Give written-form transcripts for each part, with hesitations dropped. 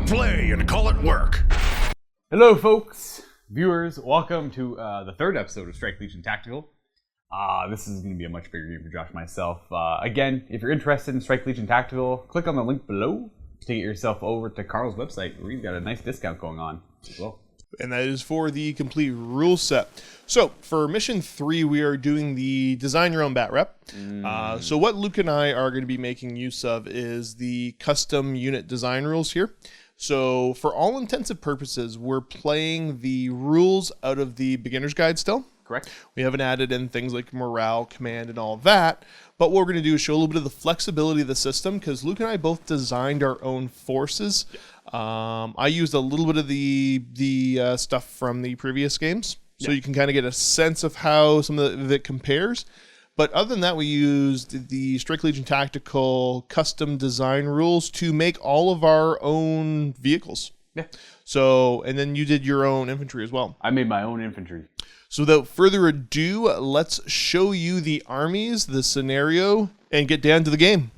it play and call it work. Hello, folks, viewers. Welcome to the third episode of Strike Legion Tactical. This is going to be a much bigger game for Josh and myself. Again, if you're interested in Strike Legion Tactical, click on the link below to get yourself over to Carl's website, where you've got a nice discount going on as well. And that is for the complete rule set. So for mission 3, we are doing the design your own bat rep. So what Luke and I are going to be making use of is the custom unit design rules here. So for all intensive purposes, we're playing the rules out of the beginner's guide still. Correct. We haven't added in things like morale, command, and all of that. But what we're going to do is show a little bit of the flexibility of the system, because Luke and I both designed our own forces. Yeah. I used a little bit of the stuff from the previous games, so you can kind of get a sense of how some of it compares. But other than that, we used the Strike Legion Tactical custom design rules to make all of our own vehicles. Yeah. So, and then you did your own infantry as well. I made my own infantry. So without further ado, let's show you the armies, the scenario, and get down to the game.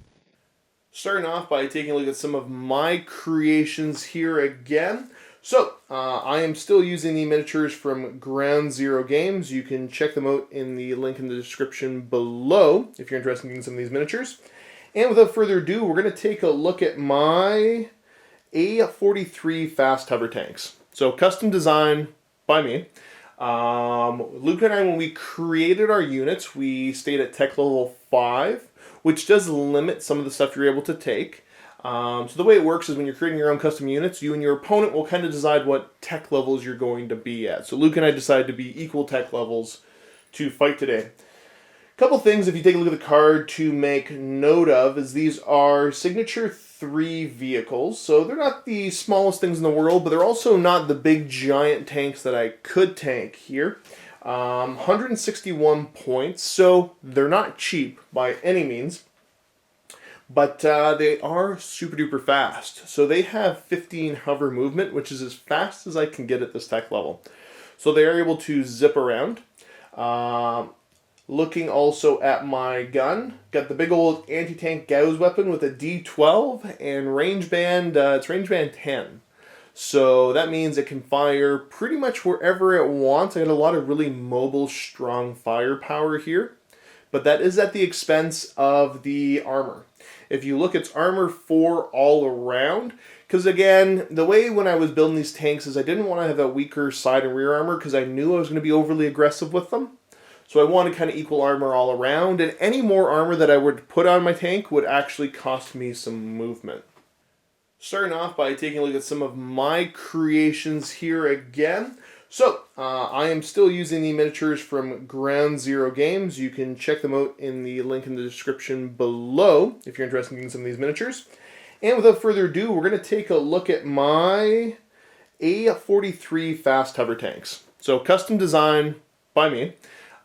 Starting off by taking a look at some of my creations here again. So, I am still using the miniatures from Ground Zero Games. You can check them out in the link in the description below if you're interested in getting some of these miniatures. And without further ado, we're going to take a look at my A43 fast hover tanks. So, custom design by me. Luke and I, when we created our units, we stayed at tech level 5, which does limit some of the stuff you're able to take. So the way it works is when you're creating your own custom units, you and your opponent will kind of decide what tech levels you're going to be at. So Luke and I decided to be equal tech levels to fight today. A couple things, if you take a look at the card, to make note of is these are Signature 3 vehicles. So they're not the smallest things in the world, but they're also not the big giant tanks that I could tank here. 161 points, so they're not cheap by any means. But they are super duper fast. So they have 15 hover movement, which is as fast as I can get at this tech level. So they are able to zip around. Looking also at my gun, got the big old anti-tank Gauss weapon with a D12 and range band, it's range band 10. So that means it can fire pretty much wherever it wants. I got a lot of really mobile, strong firepower here. But that is at the expense of the armor. If you look, it's armor 4 all around. Because again, the way when I was building these tanks is I didn't want to have a weaker side and rear armor because I knew I was going to be overly aggressive with them. So I wanted kind of equal armor all around. And any more armor that I would put on my tank would actually cost me some movement. Starting off by taking a look at some of my creations here again. So, I am still using the miniatures from Ground Zero Games. You can check them out in the link in the description below if you're interested in getting some of these miniatures. And without further ado, we're going to take a look at my A43 fast hover tanks. So, custom design by me.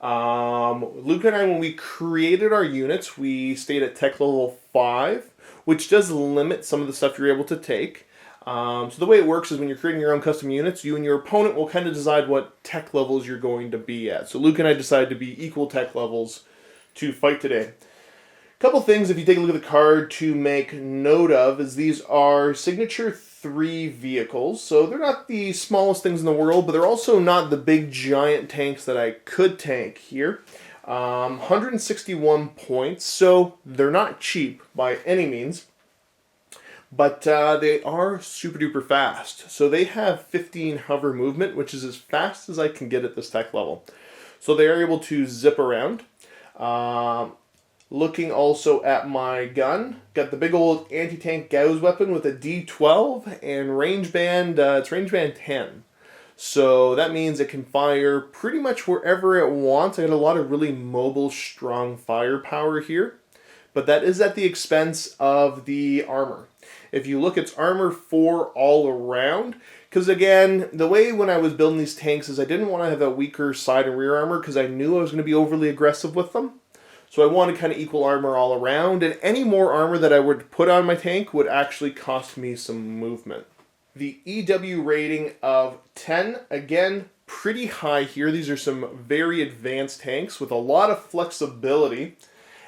Luke and I, when we created our units, we stayed at tech level 5, which does limit some of the stuff you're able to take. So the way it works is when you're creating your own custom units, you and your opponent will kind of decide what tech levels you're going to be at. So Luke and I decided to be equal tech levels to fight today. A couple things, if you take a look at the card, to make note of is these are Signature 3 vehicles. So they're not the smallest things in the world, but they're also not the big giant tanks that I could tank here. 161 points, so they're not cheap by any means. But they are super duper fast. So they have 15 hover movement, which is as fast as I can get at this tech level. So they are able to zip around. Looking also at my gun, got the big old anti-tank Gauss weapon with a D12 and range band, it's range band 10. So that means it can fire pretty much wherever it wants. I got a lot of really mobile, strong firepower here. But that is at the expense of the armor. If you look, it's armor 4 all around. Because again, the way when I was building these tanks is I didn't want to have a weaker side and rear armor because I knew I was going to be overly aggressive with them. So I wanted kind of equal armor all around. And any more armor that I would put on my tank would actually cost me some movement. The EW rating of 10, again, pretty high here. These are some very advanced tanks with a lot of flexibility.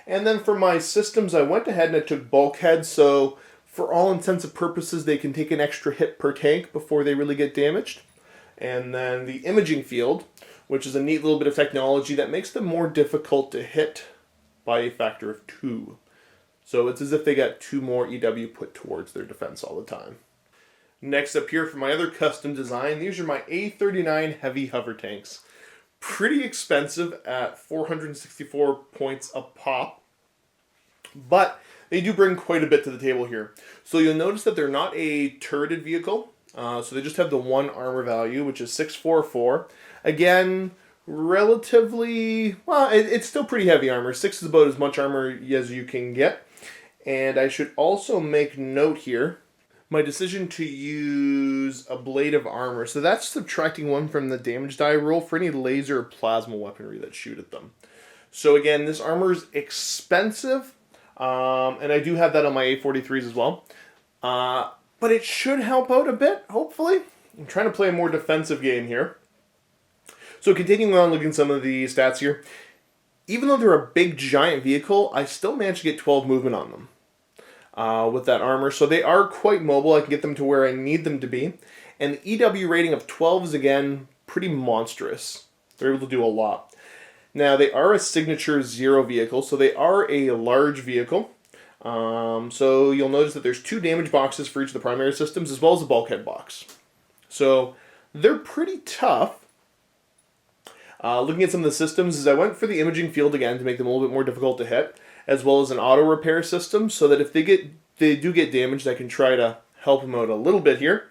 And then for my systems, I went ahead and I took bulkheads. So For all intents and purposes, they can take an extra hit per tank before they really get damaged. And then the imaging field, which is a neat little bit of technology that makes them more difficult to hit by a factor of 2. So it's as if they got 2 more EW put towards their defense all the time. Next up here for my other custom design, these are my A39 heavy hover tanks. Pretty expensive at 464 points a pop, but they do bring quite a bit to the table here. So you'll notice that they're not a turreted vehicle, so they just have the 1 armor value, which is 644. Again, relatively, well, it's still pretty heavy armor. 6 is about as much armor as you can get. And I should also make note here, my decision to use a blade of armor. So that's subtracting 1 from the damage die roll for any laser or plasma weaponry that shoot at them. So again, this armor is expensive, and I do have that on my A43s as well. But it should help out a bit, hopefully. I'm trying to play a more defensive game here. So continuing on looking at some of the stats here, even though they're a big giant vehicle, I still managed to get 12 movement on them with that armor. So they are quite mobile. I can get them to where I need them to be. And the EW rating of 12 is, again, pretty monstrous. They're able to do a lot. Now, they are a signature 0 vehicle, so they are a large vehicle. So you'll notice that there's 2 damage boxes for each of the primary systems, as well as a bulkhead box. So they're pretty tough. Looking at some of the systems, is I went for the imaging field again to make them a little bit more difficult to hit, as well as an auto repair system, so that if they do get damaged, I can try to help them out a little bit here.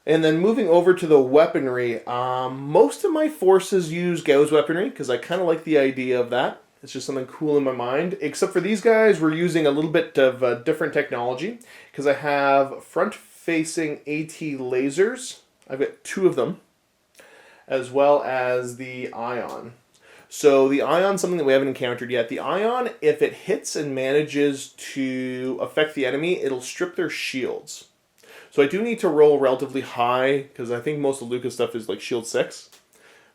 And then moving over to the weaponry, most of my forces use Gauss weaponry, because I kind of like the idea of that. It's just something cool in my mind. Except for these guys, we're using a little bit of different technology, because I have front-facing AT lasers. I've got 2 of them, as well as the Ion. So the Ion's something that we haven't encountered yet. The Ion, if it hits and manages to affect the enemy, it'll strip their shields. So I do need to roll relatively high, because I think most of Luka's stuff is like shield 6.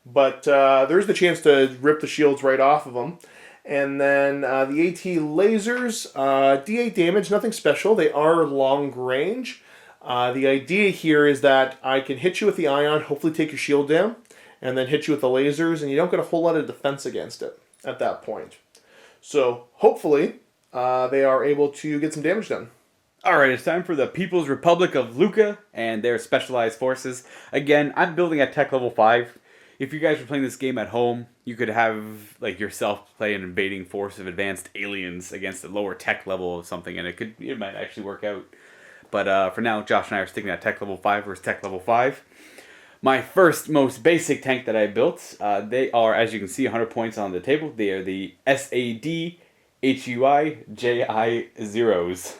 But there's the chance to rip the shields right off of them. And then the AT lasers, D8 damage, nothing special. They are long range. The idea here is that I can hit you with the Ion, hopefully take your shield down, and then hit you with the lasers, and you don't get a whole lot of defense against it at that point. So hopefully they are able to get some damage done. Alright, it's time for the People's Republic of Luka and their specialized forces. Again, I'm building at tech level 5. If you guys were playing this game at home, you could have like yourself play an invading force of advanced aliens against a lower tech level of something, and it might actually work out. But for now, Josh and I are sticking at tech level 5 versus tech level 5. My first, most basic tank that I built, they are, as you can see, 100 points on the table. They are the SAD HUI JI Zeros.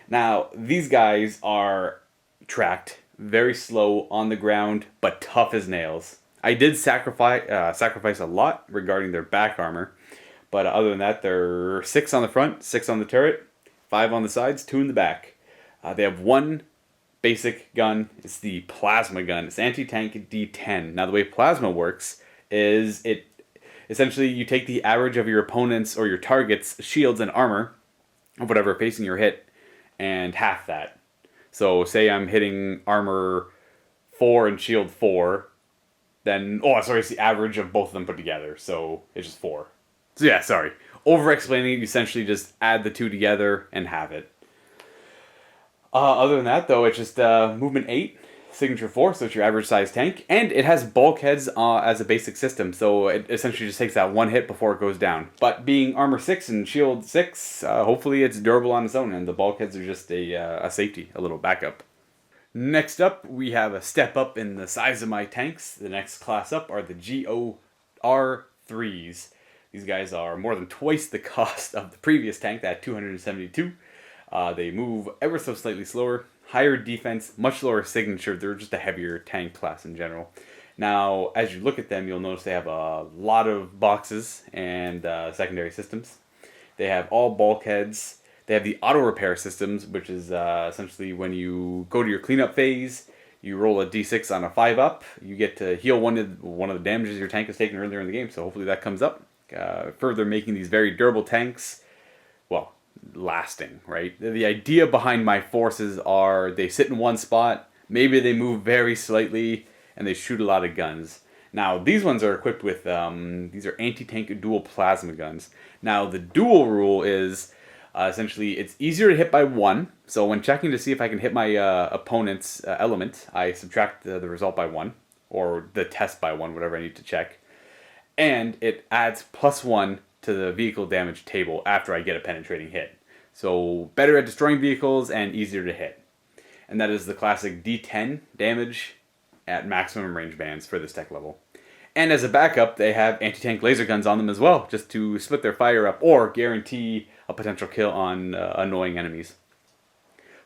Now, these guys are tracked, very slow on the ground, but tough as nails. I did sacrifice a lot regarding their back armor, but other than that, they're 6 on the front, 6 on the turret, 5 on the sides, 2 in the back. They have 1 basic gun. It's the plasma gun. It's anti-tank D10. Now, the way plasma works is essentially you take the average of your opponent's or your target's shields and armor of whatever facing your hit, and half that. So say I'm hitting armor 4 and shield 4, then, it's the average of both of them put together, so it's just 4. So yeah, sorry. Over-explaining it, you essentially just add the 2 together and have it. Other than that, though, it's just movement 8, signature 4, so it's your average size tank, and it has bulkheads as a basic system, so it essentially just takes that 1 hit before it goes down. But being armor 6 and shield 6, hopefully it's durable on its own, and the bulkheads are just a safety, a little backup. Next up, we have a step up in the size of my tanks. The next class up are the GOR3s. These guys are more than twice the cost of the previous tank, that 272. They move ever so slightly slower, higher defense, much lower signature. They're just a heavier tank class in general. Now, as you look at them, you'll notice they have a lot of boxes and secondary systems. They have all bulkheads. They have the auto repair systems, which is essentially when you go to your cleanup phase, you roll a d6 on a 5-up. You get to heal one of the damages your tank has taken earlier in the game, so hopefully that comes up. Further making these very durable tanks. Well, lasting, right? The idea behind my forces are they sit in one spot, maybe they move very slightly, and they shoot a lot of guns. Now, these ones are equipped with, these are anti-tank dual plasma guns. Now, the dual rule is, essentially, it's easier to hit by one. So when checking to see if I can hit my opponent's element, I subtract the result by one, or the test by one, whatever I need to check. And it adds +1 to the vehicle damage table after I get a penetrating hit. So better at destroying vehicles and easier to hit. And that is the classic D10 damage at maximum range bands for this tech level. And as a backup, they have anti-tank laser guns on them as well, just to split their fire up or guarantee a potential kill on annoying enemies.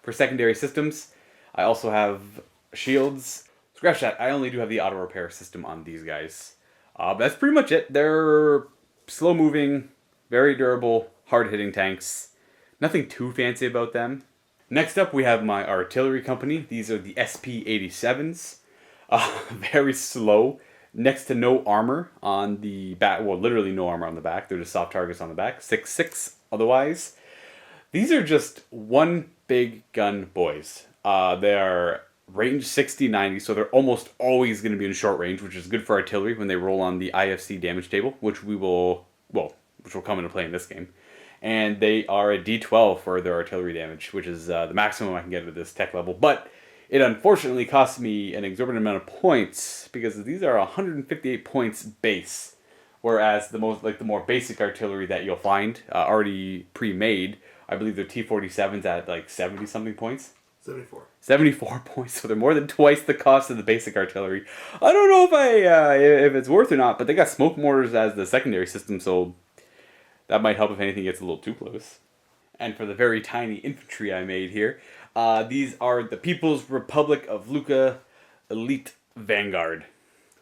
For secondary systems, I also have shields. Scratch that, I only do have the auto repair system on these guys. But that's pretty much it. They're slow moving, very durable, hard hitting tanks. Nothing too fancy about them. Next up, we have my artillery company. These are the SP-87s. Very slow. Next to no armor on the back. Well, literally no armor on the back. They're just soft targets on the back. 6.6 otherwise. These are just one big gun boys. They are range 60-90, so they're almost always going to be in short range, which is good for artillery when they roll on the IFC damage table, which will come into play in this game. And they are a D12 for their artillery damage, which is the maximum I can get at this tech level. But it unfortunately costs me an exorbitant amount of points because these are 158 points base, whereas the more basic artillery that you'll find already pre-made, I believe they're T-47s at like 70 something points. 74 points, so they're more than twice the cost of the basic artillery. I don't know if it's worth or not, but they got smoke mortars as the secondary system, so that might help if anything gets a little too close. And for the very tiny infantry I made here, these are the People's Republic of Luka Elite Vanguard.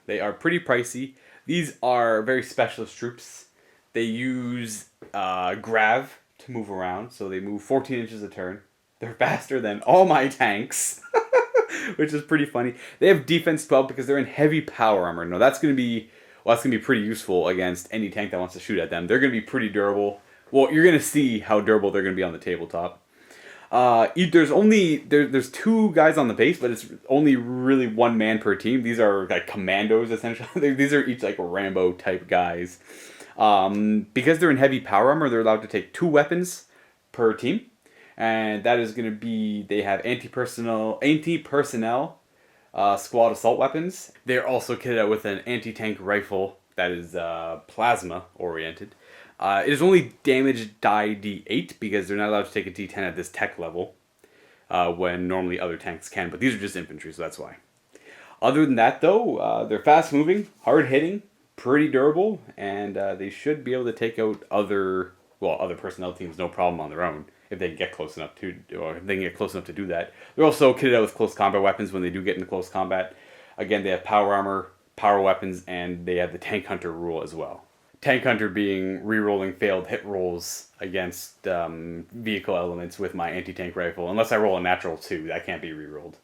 They are pretty pricey. These are very specialist troops. They use grav to move around, so they move 14 inches a turn. They're faster than all my tanks, which is pretty funny. They have defense 12 because they're in heavy power armor. Now that's going to be pretty useful against any tank that wants to shoot at them. They're going to be pretty durable. Well, you're going to see how durable they're going to be on the tabletop. There's two guys on the base, but it's only really one man per team. These are like commandos essentially. These are each like Rambo type guys. Because they're in heavy power armor, they're allowed to take 2 weapons per team. And that is going to be, they have anti-personnel squad assault weapons. They're also kitted out with an anti-tank rifle that is plasma oriented. It is only damage die D8 because they're not allowed to take a D10 at this tech level when normally other tanks can. But these are just infantry, so that's why. Other than that, though, they're fast moving, hard hitting, pretty durable, and they should be able to take out other personnel teams no problem on their own. If they can get close enough to do that. They're also kitted out with close combat weapons when they do get into close combat. Again, they have power armor, power weapons, and they have the Tank Hunter rule as well. Tank Hunter being re-rolling failed hit rolls against vehicle elements with my anti-tank rifle. Unless I roll a natural 2, that can't be re-rolled.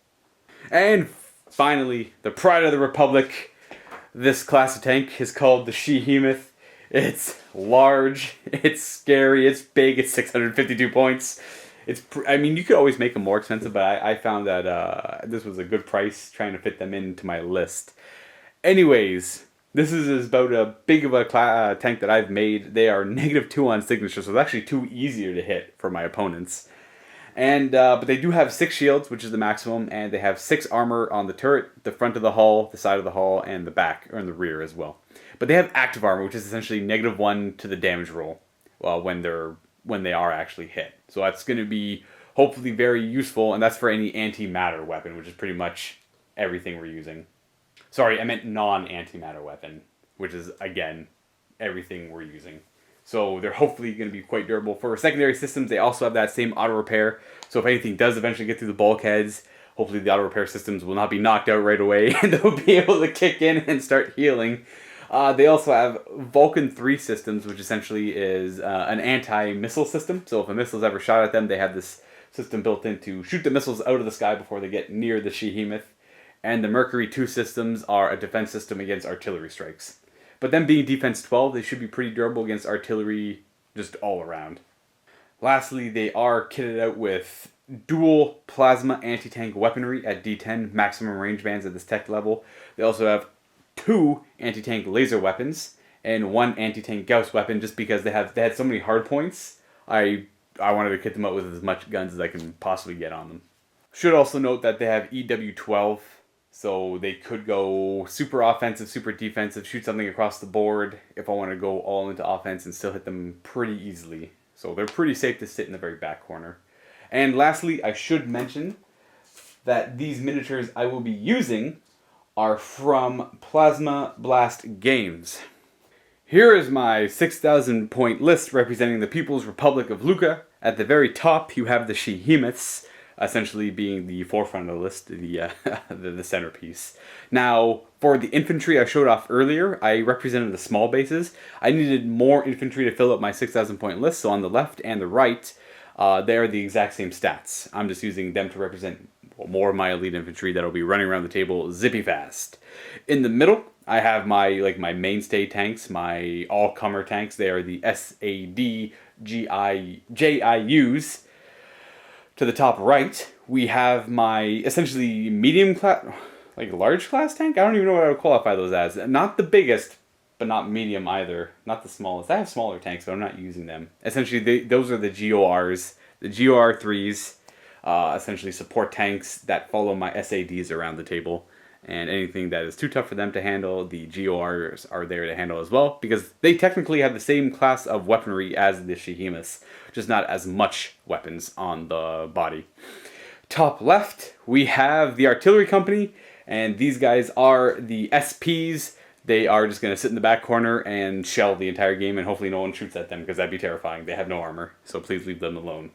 And finally, the pride of the Republic. This class of tank is called the Shehemoth. It's large, it's scary, it's big, it's 652 points. You could always make them more expensive, but I found that this was a good price trying to fit them into my list. Anyways, this is about as big of a tank that I've made. They are -2 on signature, so it's actually 2 easier to hit for my opponents. And but they do have 6 shields, which is the maximum, and they have 6 armor on the turret, the front of the hull, the side of the hull, and the back, or in the rear as well. But they have active armor, which is essentially -1 to the damage roll when they are actually hit. So that's going to be hopefully very useful, and that's for any antimatter weapon, which is pretty much everything we're using. Sorry, I meant non-antimatter weapon, which is, again, everything we're using. So they're hopefully going to be quite durable. For secondary systems, they also have that same auto repair. So if anything does eventually get through the bulkheads, hopefully the auto repair systems will not be knocked out right away, and they'll be able to kick in and start healing. They also have Vulcan 3 systems, which essentially is an anti-missile system. So if a missile is ever shot at them, they have this system built in to shoot the missiles out of the sky before they get near the Shehemoth. And the Mercury 2 systems are a defense system against artillery strikes. But them being defense 12, they should be pretty durable against artillery just all around. Lastly, they are kitted out with dual plasma anti-tank weaponry at D10 maximum range bands at this tech level. They also have 2 anti-tank laser weapons and 1 anti-tank Gauss weapon, just because they had so many hard points. I wanted to kit them out with as much guns as I can possibly get on them. Should also note that they have EW12, so they could go super offensive, super defensive, shoot something across the board if I want to go all into offense and still hit them pretty easily. So they're pretty safe to sit in the very back corner. And lastly, I should mention that these miniatures I will be using are from Plasma Blast Games. Here is my 6,000 point list representing the People's Republic of Luka. At the very top, you have the Behemoths, essentially being the forefront of the list, the centerpiece. Now, for the infantry I showed off earlier, I represented the small bases. I needed more infantry to fill up my 6,000 point list, so on the left and the right, they are the exact same stats. I'm just using them to represent more of my elite infantry that'll be running around the table zippy fast. In the middle, I have my mainstay tanks, my all-comer tanks. They are the SAD JIUs. To the top right, we have my essentially medium class, large class tank? I don't even know what I would qualify those as. Not the biggest, but not medium either. Not the smallest. I have smaller tanks, but I'm not using them. Essentially, those are the GORs, the GOR3s, essentially support tanks that follow my SADs around the table. And anything that is too tough for them to handle, the GORs are there to handle as well, because they technically have the same class of weaponry as the Behemoths, just not as much weapons on the body. Top left, we have the Artillery Company, and these guys are the SPs. They are just going to sit in the back corner and shell the entire game, and hopefully no one shoots at them, because that'd be terrifying. They have no armor, so please leave them alone.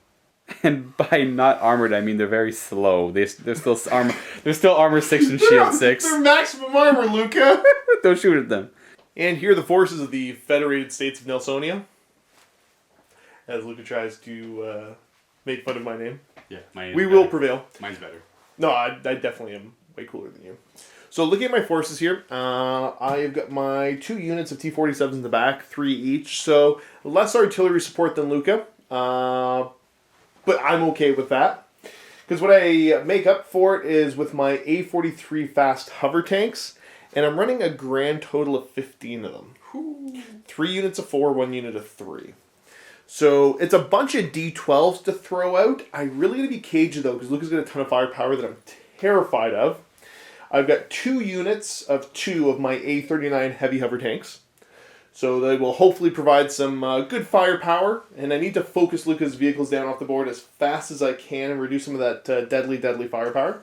And by not armored, I mean they're very slow. They're still armor. They're still armor 6 and shield 6. They're maximum armor, Luka. Don't shoot at them. And here are the forces of the Federated States of Nelsonia. As Luka tries to make fun of my name. Yeah, we will prevail. Mine's better. No, I definitely am way cooler than you. So looking at my forces here, I've got my 2 units of T-47s in the back, 3 each. So less artillery support than Luka. But I'm okay with that. Because what I make up for it is with my A43 fast hover tanks. And I'm running a grand total of 15 of them. 3 units of 4, 1 unit of 3. So it's a bunch of D12s to throw out. I really got to be cagey though, because Luka's got a ton of firepower that I'm terrified of. I've got 2 units of 2 of my A39 heavy hover tanks. So they will hopefully provide some good firepower. And I need to focus Luka's vehicles down off the board as fast as I can and reduce some of that deadly firepower.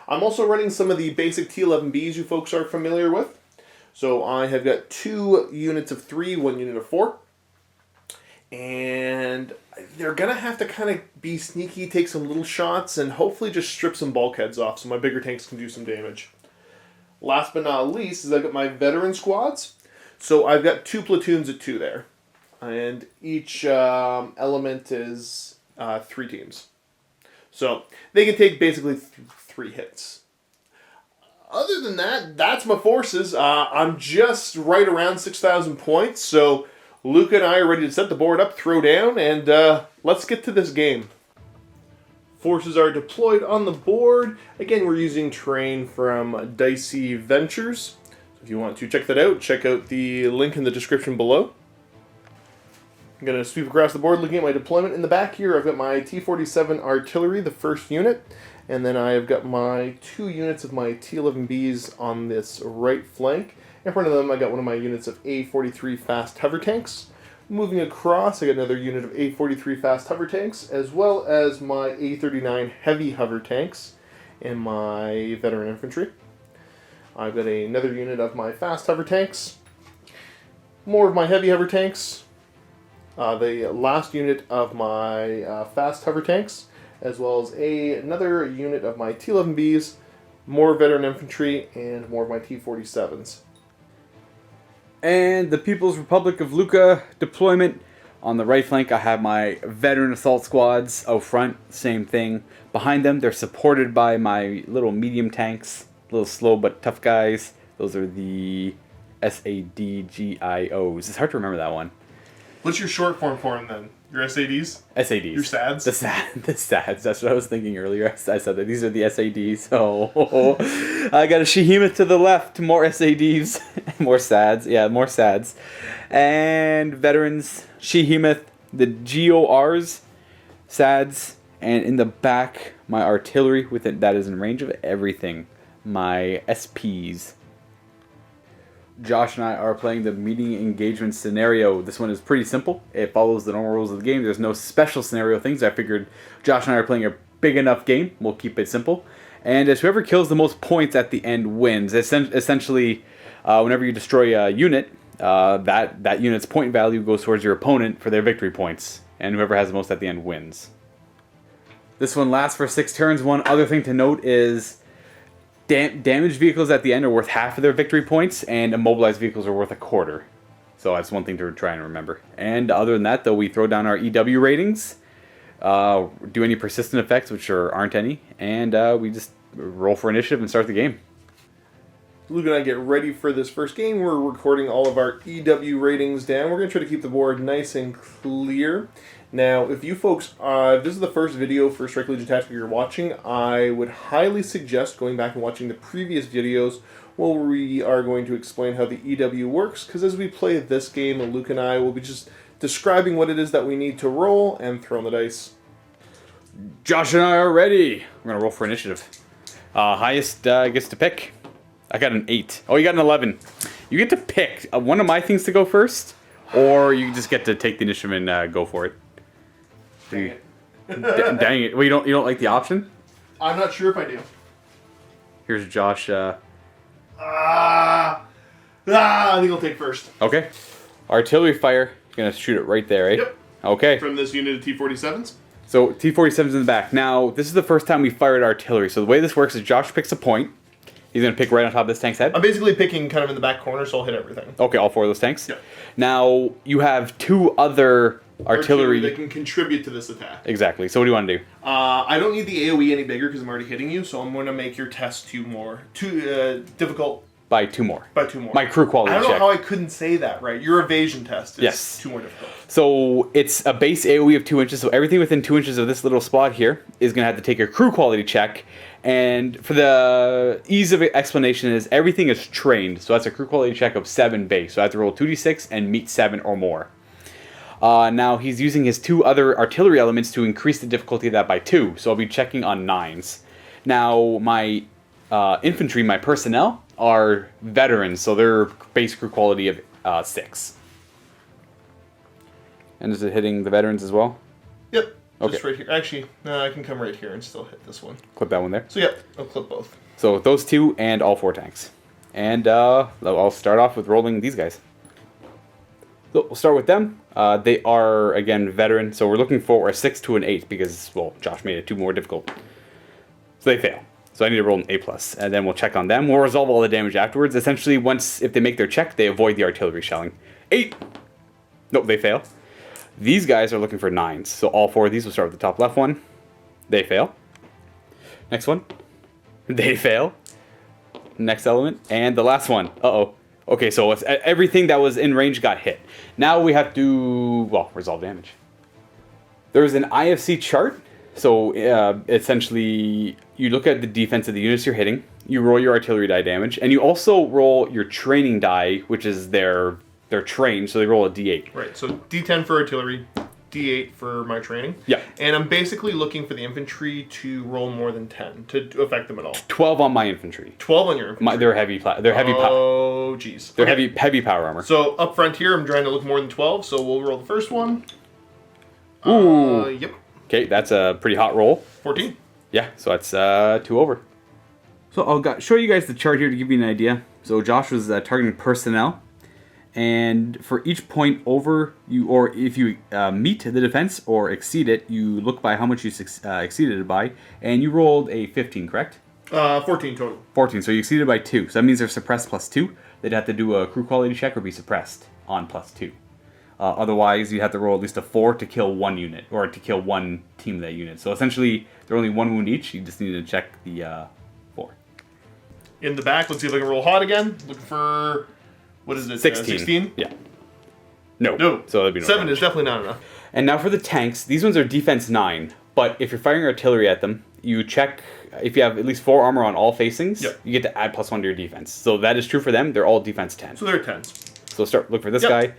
I'm also running some of the basic T11Bs you folks are familiar with. So I have got 2 units of 3, 1 unit of 4. And they're going to have to kind of be sneaky, take some little shots, and hopefully just strip some bulkheads off so my bigger tanks can do some damage. Last but not least is I've got my veteran squads. So I've got 2 platoons of 2 there. And each element is 3 teams. So they can take basically 3 hits. Other than that, that's my forces. I'm just right around 6,000 points. So Luka and I are ready to set the board up, throw down, and let's get to this game. Forces are deployed on the board. Again, we're using terrain from Dicey Ventures. If you want to check that out, check out the link in the description below. I'm going to sweep across the board looking at my deployment. In the back here, I've got my T-47 artillery, the first unit. And then I've got my 2 units of my T-11Bs on this right flank. In front of them, I got one of my units of A-43 fast hover tanks. Moving across, I got another unit of A-43 fast hover tanks, as well as my A-39 heavy hover tanks and my veteran infantry. I've got another unit of my fast hover tanks, more of my heavy hover tanks, the last unit of my fast hover tanks, as well as another unit of my T-11Bs, more veteran infantry, and more of my T-47s. And the People's Republic of Luka deployment. On the right flank, I have my veteran assault squads. Out front, same thing. Behind them, they're supported by my little medium tanks. Little slow but tough guys. Those are the SADGIOs. It's hard to remember that one. What's your short form for them then? Your SADs? SADs. Your SADs? The SADs. That's what I was thinking earlier. I said that these are the SADs. So I got a Shehemoth to the left. More SADs. More SADs. Yeah, more SADs. And veterans. Shehemoth. The GORs. SADs. And in the back, my artillery with it that is in range of everything. My SPs. Josh and I are playing the meeting engagement scenario. This one is pretty simple. It follows the normal rules of the game. There's no special scenario things. I figured Josh and I are playing a big enough game. We'll keep it simple. And it's whoever kills the most points at the end wins. Essentially, whenever you destroy a unit, that unit's point value goes towards your opponent for their victory points. And whoever has the most at the end wins. This one lasts for 6 turns. One other thing to note is damaged vehicles at the end are worth half of their victory points, and immobilized vehicles are worth a quarter. So that's one thing to try and remember. And other than that, though, we throw down our EW ratings, do any persistent effects, which aren't any, and we just roll for initiative and start the game. Luka and I get ready for this first game. We're recording all of our EW ratings down. We're going to try to keep the board nice and clear. Now, if you folks, if this is the first video for Strike Legion Tactical you're watching, I would highly suggest going back and watching the previous videos where we are going to explain how the EW works, because as we play this game, Luka and I will be just describing what it is that we need to roll and throw the dice. Josh and I are ready. We're going to roll for initiative. Highest gets to pick. I got an 8. Oh, you got an 11. You get to pick one of my things to go first, or you just get to take the initiative and go for it. Dang it. Dang it. Well, you don't like the option? I'm not sure if I do. Here's Josh. I think I'll take first. Okay. Artillery fire. You're going to shoot it right there, eh? Yep. Okay. From this unit of T-47s? So, T-47's in the back. Now, this is the first time we fired artillery. So, the way this works is Josh picks a point. He's going to pick right on top of this tank's head. I'm basically picking kind of in the back corner, so I'll hit everything. Okay, all 4 of those tanks? Yep. Now, you have 2 other artillery that can contribute to this attack. Exactly. So what do you want to do? I don't need the AoE any bigger because I'm already hitting you, so I'm going to make your test difficult By 2 more. by 2 more. My crew quality I don't check. know how I couldn't say that right. Your evasion test is Yes. 2 more difficult. So it's a base AoE of 2 inches. So everything within 2 inches of this little spot here is going to have to take a crew quality check. And for the ease of explanation is everything is trained. So that's a crew quality check of 7 base. So I have to roll 2d6 and meet 7 or more. Now he's using his 2 other artillery elements to increase the difficulty of that by 2. So I'll be checking on 9s. Now my infantry, my personnel, are veterans. So they're base crew quality of 6. And is it hitting the veterans as well? Yep. Okay. Just right here. Actually, no, I can come right here and still hit this one. Clip that one there. So yep, I'll clip both. So those 2 and all 4 tanks. And I'll start off with rolling these guys. So we'll start with them. They are, again, veteran. So we're looking for a 6 to an 8 because, well, Josh made it 2 more difficult. So they fail. So I need to roll an A+. And then we'll check on them. We'll resolve all the damage afterwards. Essentially, if they make their check, they avoid the artillery shelling. 8! Nope, they fail. These guys are looking for 9s. So all 4 of these will start with the top left one. They fail. Next one. They fail. Next element. And the last one. Uh-oh. Okay, so it's, everything that was in range got hit. Now we have to, well, resolve damage. There's an IFC chart. So essentially, you look at the defense of the units you're hitting. You roll your artillery die damage. And you also roll your training die, which is their trained. So they roll a D8. Right, so D10 for artillery, D8 for my training. Yeah. And I'm basically looking for the infantry to roll more than 10 to affect them at all. 12 on my infantry. 12 on your infantry. They're heavy. Oh, jeez. They're heavy power armor. So up front here, I'm trying to look more than 12. So we'll roll the first one. Ooh. Yep. Okay, that's a pretty hot roll. 14. Yeah, so that's 2 over. So I'll show you guys the chart here to give you an idea. So Josh was targeting personnel. And for each point over, or if you meet the defense or exceed it, you look by how much you exceeded it by. And you rolled a 15, correct? 14 total. 14, so you exceeded by 2. So that means they're suppressed plus 2. They'd have to do a crew quality check or be suppressed on plus 2. Otherwise, you'd have to roll at least a 4 to kill 1 unit, or to kill 1 team of that unit. So essentially, they're only 1 wound each. You just need to check the 4. In the back, let's see if I can roll hot again. Looking for, what is it? 16. 16? Yeah. No. No. So that'd be no 7 damage. is definitely not enough. And now for the tanks, these ones are defense 9, but if you're firing artillery at them, you check if you have at least 4 armor on all facings, Yep. you get to add +1 to your defense. So that is true for them. They're all defense 10. So they're 10s. So look for this guy.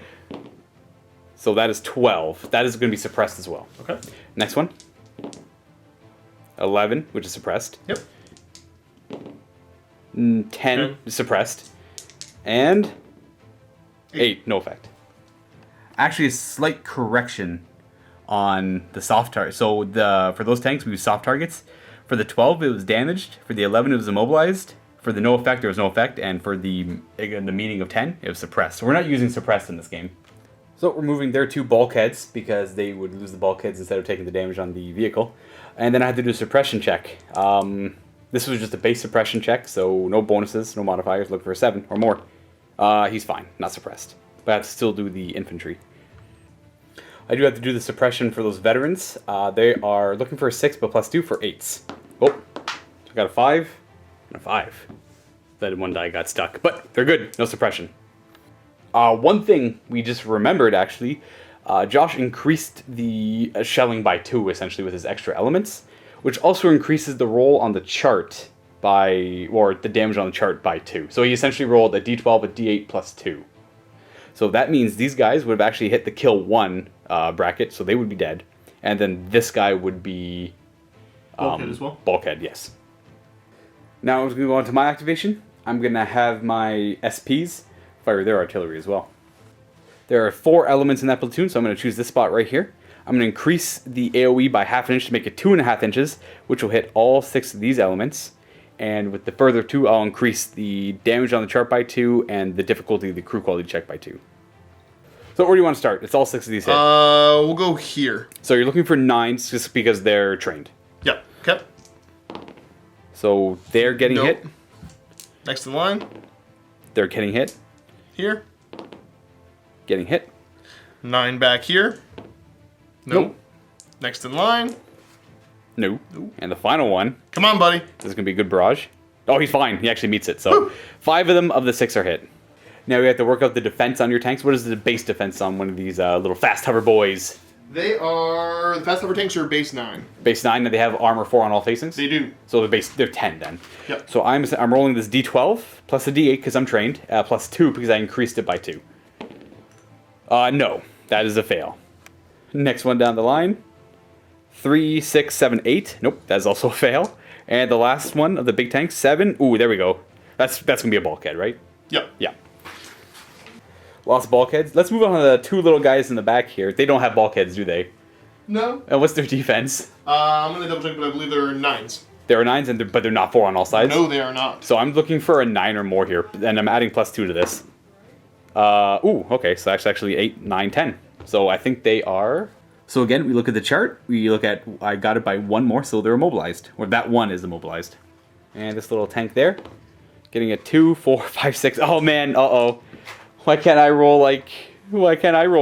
So that is 12. That is going to be suppressed as well. Okay. Next one. 11, which is suppressed. Yep. 10 is suppressed. And 8, no effect. Actually, a slight correction on the soft target. So for those tanks, we use soft targets. For the 12, it was damaged. For the 11, it was immobilized. For the no effect, there was no effect. And for the meaning of 10, it was suppressed. So we're not using suppressed in this game. So we're moving their 2 bulkheads because they would lose the bulkheads instead of taking the damage on the vehicle. And then I had to do a suppression check. This was just a base suppression check, so no bonuses, no modifiers. Look for a 7 or more. He's fine, not suppressed. But I have to still do the infantry. I do have to do the suppression for those veterans. They are looking for a 6, but +2 for 8s. Oh, I got a 5 and a 5. That one die got stuck, but they're good. No suppression. One thing we just remembered, actually, Josh increased the shelling by 2, essentially, with his extra elements, which also increases the roll on the chart or the damage on the chart by 2. So he essentially rolled a d12, a d8 +2. So that means these guys would have actually hit the kill 1 bracket, so they would be dead. And then this guy would be... Bulkhead as well? Bulkhead, yes. Now I'm going to go on to my activation. I'm going to have my SPs fire their artillery as well. There are 4 elements in that platoon, so I'm going to choose this spot right here. I'm going to increase the AoE by ½ inch to make it 2.5 inches, which will hit all 6 of these elements. And with the further 2, I'll increase the damage on the chart by 2 and the difficulty of the crew quality check by 2. So where do you want to start? It's all 6 of these hit. We'll go here. So you're looking for 9s just because they're trained. Yep. Okay. So they're getting hit. Next in line. They're getting hit. Here. Getting hit. 9 back here. Nope. Next in line. No. And the final one. Come on, buddy. This is going to be a good barrage. Oh, he's fine. He actually meets it. So 5 of them of the 6 are hit. Now we have to work out the defense on your tanks. What is the base defense on one of these little fast hover boys? They are... The fast hover tanks are base 9. Base 9, and they have armor 4 on all facings? They do. So they're 10 then. Yep. So I'm rolling this d12 plus a d8 because I'm trained, plus 2 because I increased it by 2. No. That is a fail. Next one down the line. 3, 6, 7, 8. Nope, that's also a fail. And the last one of the big tanks, 7. Ooh, there we go. That's gonna be a bulkhead, right? Yep. Yeah. Lost bulkheads. Let's move on to the 2 little guys in the back here. They don't have bulkheads, do they? No. And what's their defense? I'm gonna double check, but I believe they're 9s. There are 9s, but they're not 4 on all sides? No, they are not. So I'm looking for a 9 or more here, and I'm adding +2 to this. Ooh, okay, so that's actually 8, 9, 10. So I think they are... So again, we look at the chart, we look at... I got it by 1 more, so they're immobilized. Or that 1 is immobilized. And this little tank there, getting a 2, 4, 5, 6. Oh man, uh-oh. Why can't I roll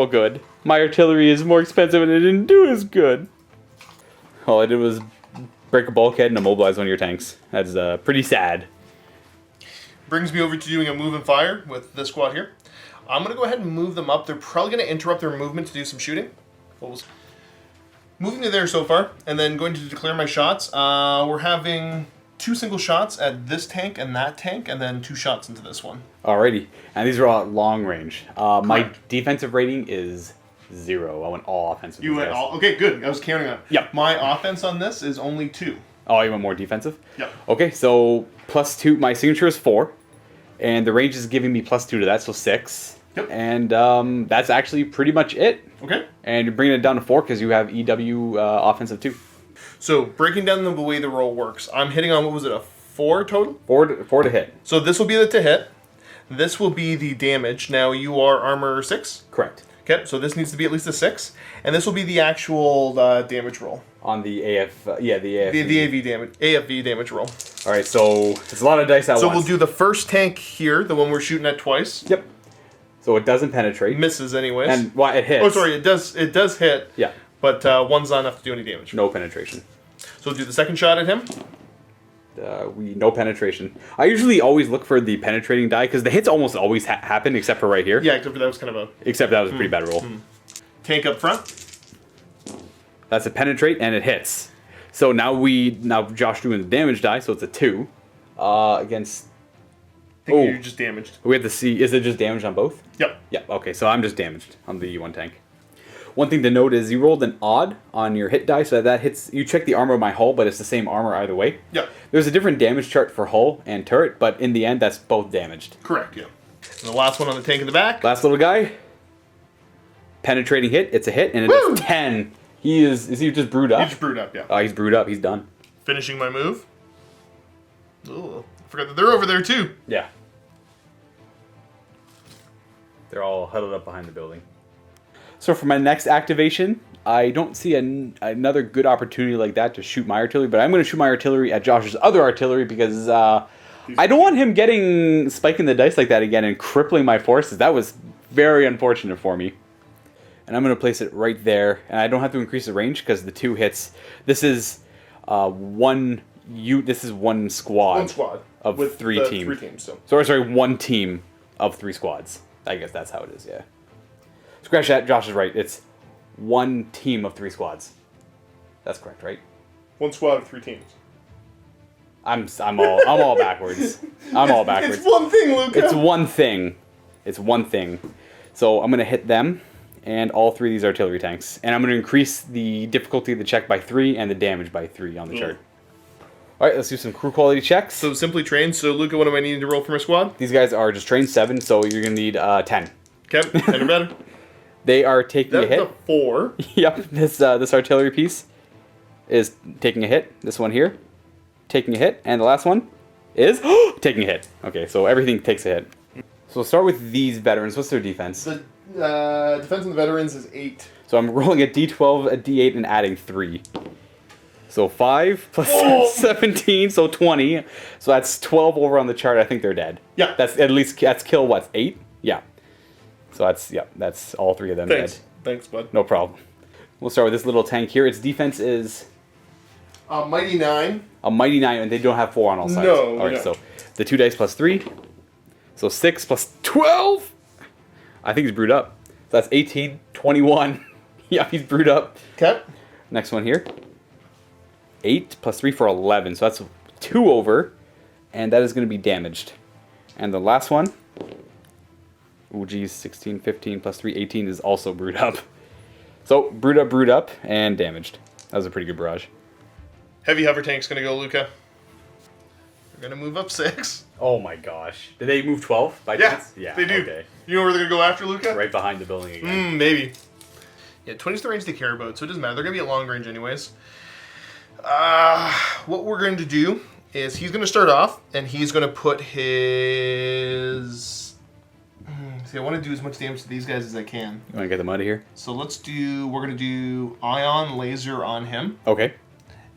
good? My artillery is more expensive and it didn't do as good. All I did was break a bulkhead and immobilize one of your tanks. That's pretty sad. Brings me over to doing a move and fire with this squad here. I'm going to go ahead and move them up. They're probably going to interrupt their movement to do some shooting. Moving to there so far, and then going to declare my shots. We're having 2 single shots at this tank and that tank, and then 2 shots into this one. Alrighty, and these are all at long range. My defensive rating is 0. I went all offensive. You went all... Okay, good. I was counting on it. Yep. My offense on this is only 2. Oh, you went more defensive? Yep. Okay, so +2. My signature is 4, and the range is giving me +2 to that, so 6. Yep. And that's actually pretty much it. Okay. And you're bringing it down to 4 because you have EW offensive 2. So, breaking down the way the roll works, I'm hitting on, what was it, a 4 total? 4 to hit. So this will be the to hit. This will be the damage. Now, you are armor 6? Correct. Okay, so this needs to be at least a 6. And this will be the actual damage roll. On the AF, the AF. The AV damage, AFV damage roll. All right, so it's a lot of dice at once. So we'll do the first tank here, the one we're shooting at twice. Yep. So it doesn't penetrate. Misses anyways. And why it hits. Oh, sorry, it does hit. Yeah. But 1's not enough to do any damage. No penetration. So we'll do the second shot at him. No penetration. I usually always look for the penetrating die because the hits almost always happen except for right here. Yeah, except for that was kind of a... Except that was a pretty bad roll. Tank up front. That's a penetrate, and it hits. So now Josh doing the damage die, so it's a 2 against. I think you're just damaged. We have to see. Is it just damage on both? Yep. Yeah. Okay, so I'm just damaged on the one tank. One thing to note is you rolled an odd on your hit die, so that hits. You check the armor of my hull, but it's the same armor either way. Yep. There's a different damage chart for hull and turret, but in the end, that's both damaged. Correct. Yeah. And the last one on the tank in the back. Last little guy. Penetrating hit. It's a hit, and it is 10. Is he just brewed up? He's just brewed up. Yeah. Oh, he's brewed up. He's done. Finishing my move. Oh, forgot that they're over there too. Yeah. They're all huddled up behind the building. So for my next activation, I don't see another good opportunity like that to shoot my artillery, but I'm going to shoot my artillery at Josh's other artillery because I don't want him spiking the dice like that again and crippling my forces. That was very unfortunate for me. And I'm going to place it right there, and I don't have to increase the range because the 2 hits. This is one squad. One squad of with 3 teams. 3 teams. So. Sorry, one team of 3 squads. I guess that's how it is. Yeah. Scratch that. Josh is right. It's one team of 3 squads. That's correct, right? One squad of 3 teams. I'm all backwards. I'm all backwards. It's one thing, Luka. It's one thing. It's one thing. So I'm gonna hit them and all 3 of these artillery tanks, and I'm gonna increase the difficulty of the check by 3 and the damage by 3 on the chart. All right, let's do some crew quality checks. So simply trained. So Luka, what am I needing to roll for my squad? These guys are just trained 7, so you're gonna need 10. Okay, 10 or better. They are taking a hit. That's a 4. Yep, this artillery piece is taking a hit. This one here, taking a hit, and the last one is taking a hit. Okay, so everything takes a hit. So we'll start with these veterans. What's their defense? The defense on the veterans is 8. So I'm rolling a d12, a d8, and adding 3. So 5 plus 17, so 20. So that's 12 over on the chart. I think they're dead. Yeah. That's kill what? 8? Yeah. So that's all 3 of them dead. Thanks, bud. No problem. We'll start with this little tank here. Its defense is Mighty 9. a mighty 9, and they don't have 4 on all sides. No. All right, so the 2 dice plus 3. So 6 plus 12. I think he's brewed up. So that's 18, 21. Yeah, he's brewed up. Okay. Next one here. 8 plus 3 for 11. So that's 2 over, and that is going to be damaged. And the last one, oh geez, 16, 15 plus 3, 18 is also brewed up. So brewed up, and damaged. That was a pretty good barrage. Heavy hover tank's gonna go, Luka. They're gonna move up 6. Oh my gosh. Did they move 12 by chance? Yeah, they do. Okay. You know where they're gonna go after, Luka? Right behind the building again. Maybe. Yeah, 20's the range they care about, so it doesn't matter. They're gonna be at long range anyways. What we're going to do is he's going to start off, and he's going to put his... See, I want to do as much damage to these guys as I can. You want to get them out of here? So we're going to do ion laser on him. Okay.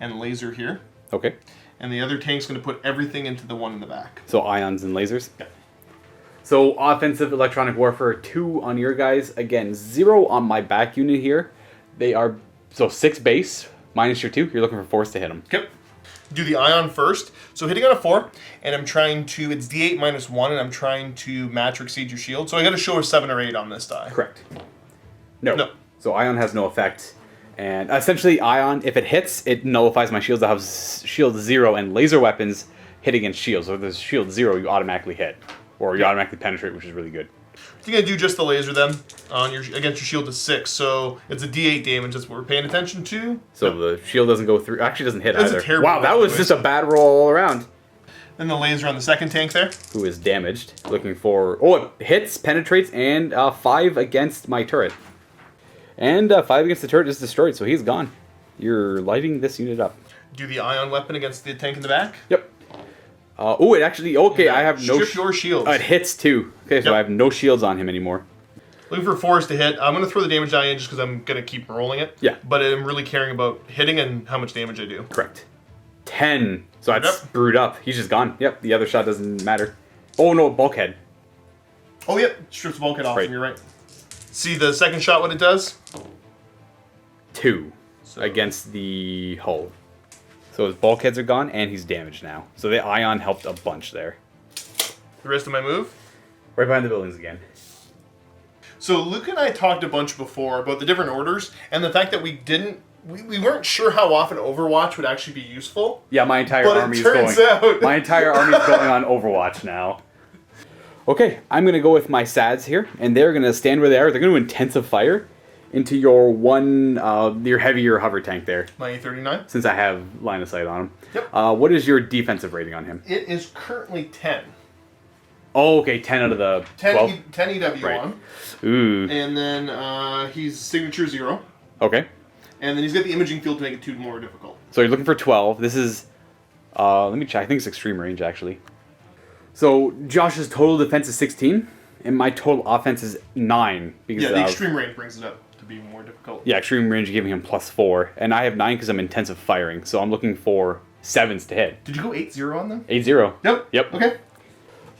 And laser here. Okay. And the other tank's going to put everything into the one in the back. So ions and lasers? Yeah. So offensive electronic warfare, 2 on your guys. Again, 0 on my back unit here. They are, so 6 base, minus your 2. You're looking for 4s to hit them. Okay. Do the ion first. So hitting on a 4, and I'm trying to, it's D8 minus 1, and I'm trying to match or exceed your shield. So I got to show a 7 or 8 on this die. Correct. No. No. So ion has no effect. And essentially ion, if it hits, it nullifies my shields. I have shield 0, and laser weapons hit against shields. So if there's shield 0, you automatically hit. Or you automatically penetrate, which is really good. You're going to do just the laser then on your against your shield to 6. So it's a D8 damage. That's what we're paying attention to. So the shield doesn't go through. Actually, doesn't hit That's either. a terrible Wow, that roll, was anyway. just a bad roll all around. Then the laser on the second tank there. Who is damaged. Looking for... Oh, it hits, penetrates, and 5 against my turret. And 5 against the turret is destroyed, so he's gone. You're lighting this unit up. Do the ion weapon against the tank in the back. Yep. Oh, it actually... Okay, I have no... Strip your shields. It hits too. Okay, so Yep. I have no shields on him anymore. Looking for 4s to hit. I'm going to throw the damage die in just because I'm going to keep rolling it. Yeah. But I'm really caring about hitting and how much damage I do. Correct. 10. So that's Yep. brewed up. He's just gone. Yep, the other shot doesn't matter. Oh, no, bulkhead. Oh, yep. Strips the bulkhead off Right. him. You're right. See the second shot, what it does? 2 So- against the hull. So his bulkheads are gone, and he's damaged now. So the ion helped a bunch there. The rest of my move. Right behind the buildings again. So Luke and I talked a bunch before about the different orders and the fact that we didn't we weren't sure how often Overwatch would actually be useful. Yeah, my entire But it army is turns going. out- My entire army is going on Overwatch now. Okay, I'm gonna go with my SADs here, and they're gonna stand where they are. They're gonna intensive fire into your your heavier hover tank there. My E39. Since I have line of sight on him. Yep. What is your defensive rating on him? It is currently 10. Oh, okay, 10 out of the 10, 12. 10 EW Right. on. Ooh. And then he's signature 0. Okay. And then he's got the imaging field to make it 2 more difficult. So you're looking for 12. This is, let me check. I think it's extreme range, actually. So Josh's total defense is 16, and my total offense is 9. Because Yeah, the extreme range brings it up to be more difficult. Yeah, extreme range giving him +4, and I have 9 because I'm intensive firing, so I'm looking for 7s to hit. Did you go 8-0 on them? 8-0. Yep. Yep. Okay.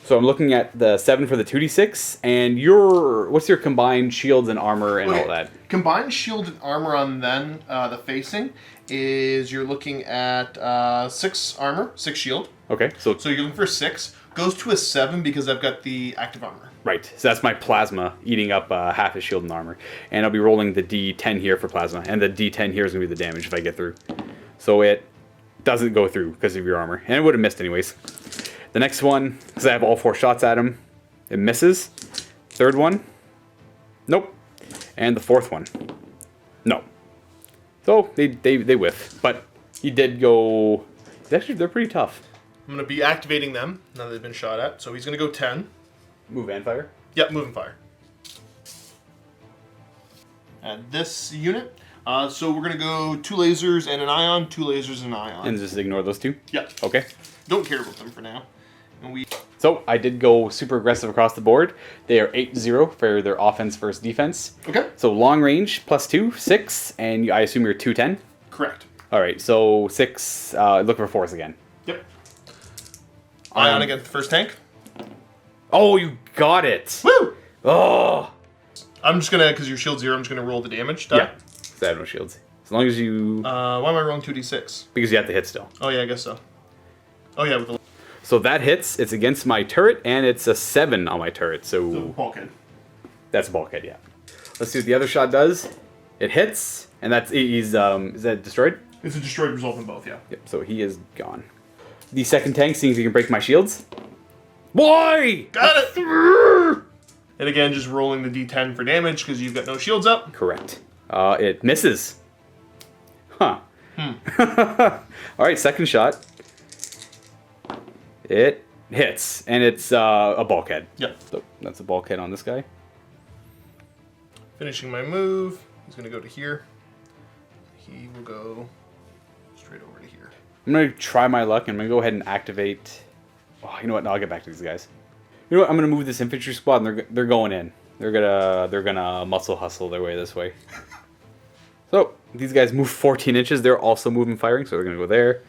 So I'm looking at the 7 for the 2d6, and what's your combined shields and armor and all that? Combined shield and armor on then the facing is you're looking at 6 armor, 6 shield. Okay, so So you're looking for 6. Goes to a 7 because I've got the active armor. right, so that's my plasma eating up half his shield and armor, and I'll be rolling the D10 here for plasma, and the D10 here is gonna be the damage if I get through. So it doesn't go through because of your armor, and it would have missed anyways. The next one, because I have all 4 shots at him, it misses. Third one, nope. And the fourth one, no. So they whiff, but he did go. Actually, they're pretty tough. I'm going to be activating them now that they've been shot at. So he's going to go 10. Move and fire. Yep, move and fire. At this unit, so we're going to go 2 lasers and an ion, 2 lasers and an ion. And just ignore those 2. Yep. Okay. Don't care about them for now. And we. So I did go super aggressive across the board. They are 8-0 for their offense versus defense. Okay. So long range +2, 6, and I assume you're 210. Correct. All right, so 6. Look for 4s again. Yep. Ion against the first tank. Oh, you got it. Woo! Oh. I'm just gonna, because your shield's 0, I'm just gonna roll the damage die. Yeah. I have no shields. As long as you, Why am I rolling 2d6? because you have to hit still. Oh yeah, I guess so. Oh yeah, with the So that hits. It's against my turret, and it's a 7 on my turret. So bulkhead. that's a bulkhead, yeah. Let's see what the other shot does. It hits, and that's is that destroyed? It's a destroyed result in both, yeah. Yep. So he is gone. The second tank, seeing if he can break my shields. Boy! Got it! And again, just rolling the d10 for damage because you've got no shields up. Correct. It misses. Huh. All right, second shot. It hits, and it's a bulkhead. Yep. So that's a bulkhead on this guy. Finishing my move. He's going to go to here. He will go straight over to here. I'm going to try my luck, and I'm going to go ahead and activate... Oh, you know what? No, I'll get back to these guys. You know what? I'm going to move this infantry squad, and they're going in. They're gonna muscle hustle their way this way. So, these guys move 14 inches. They're also moving firing, so they're going to go there.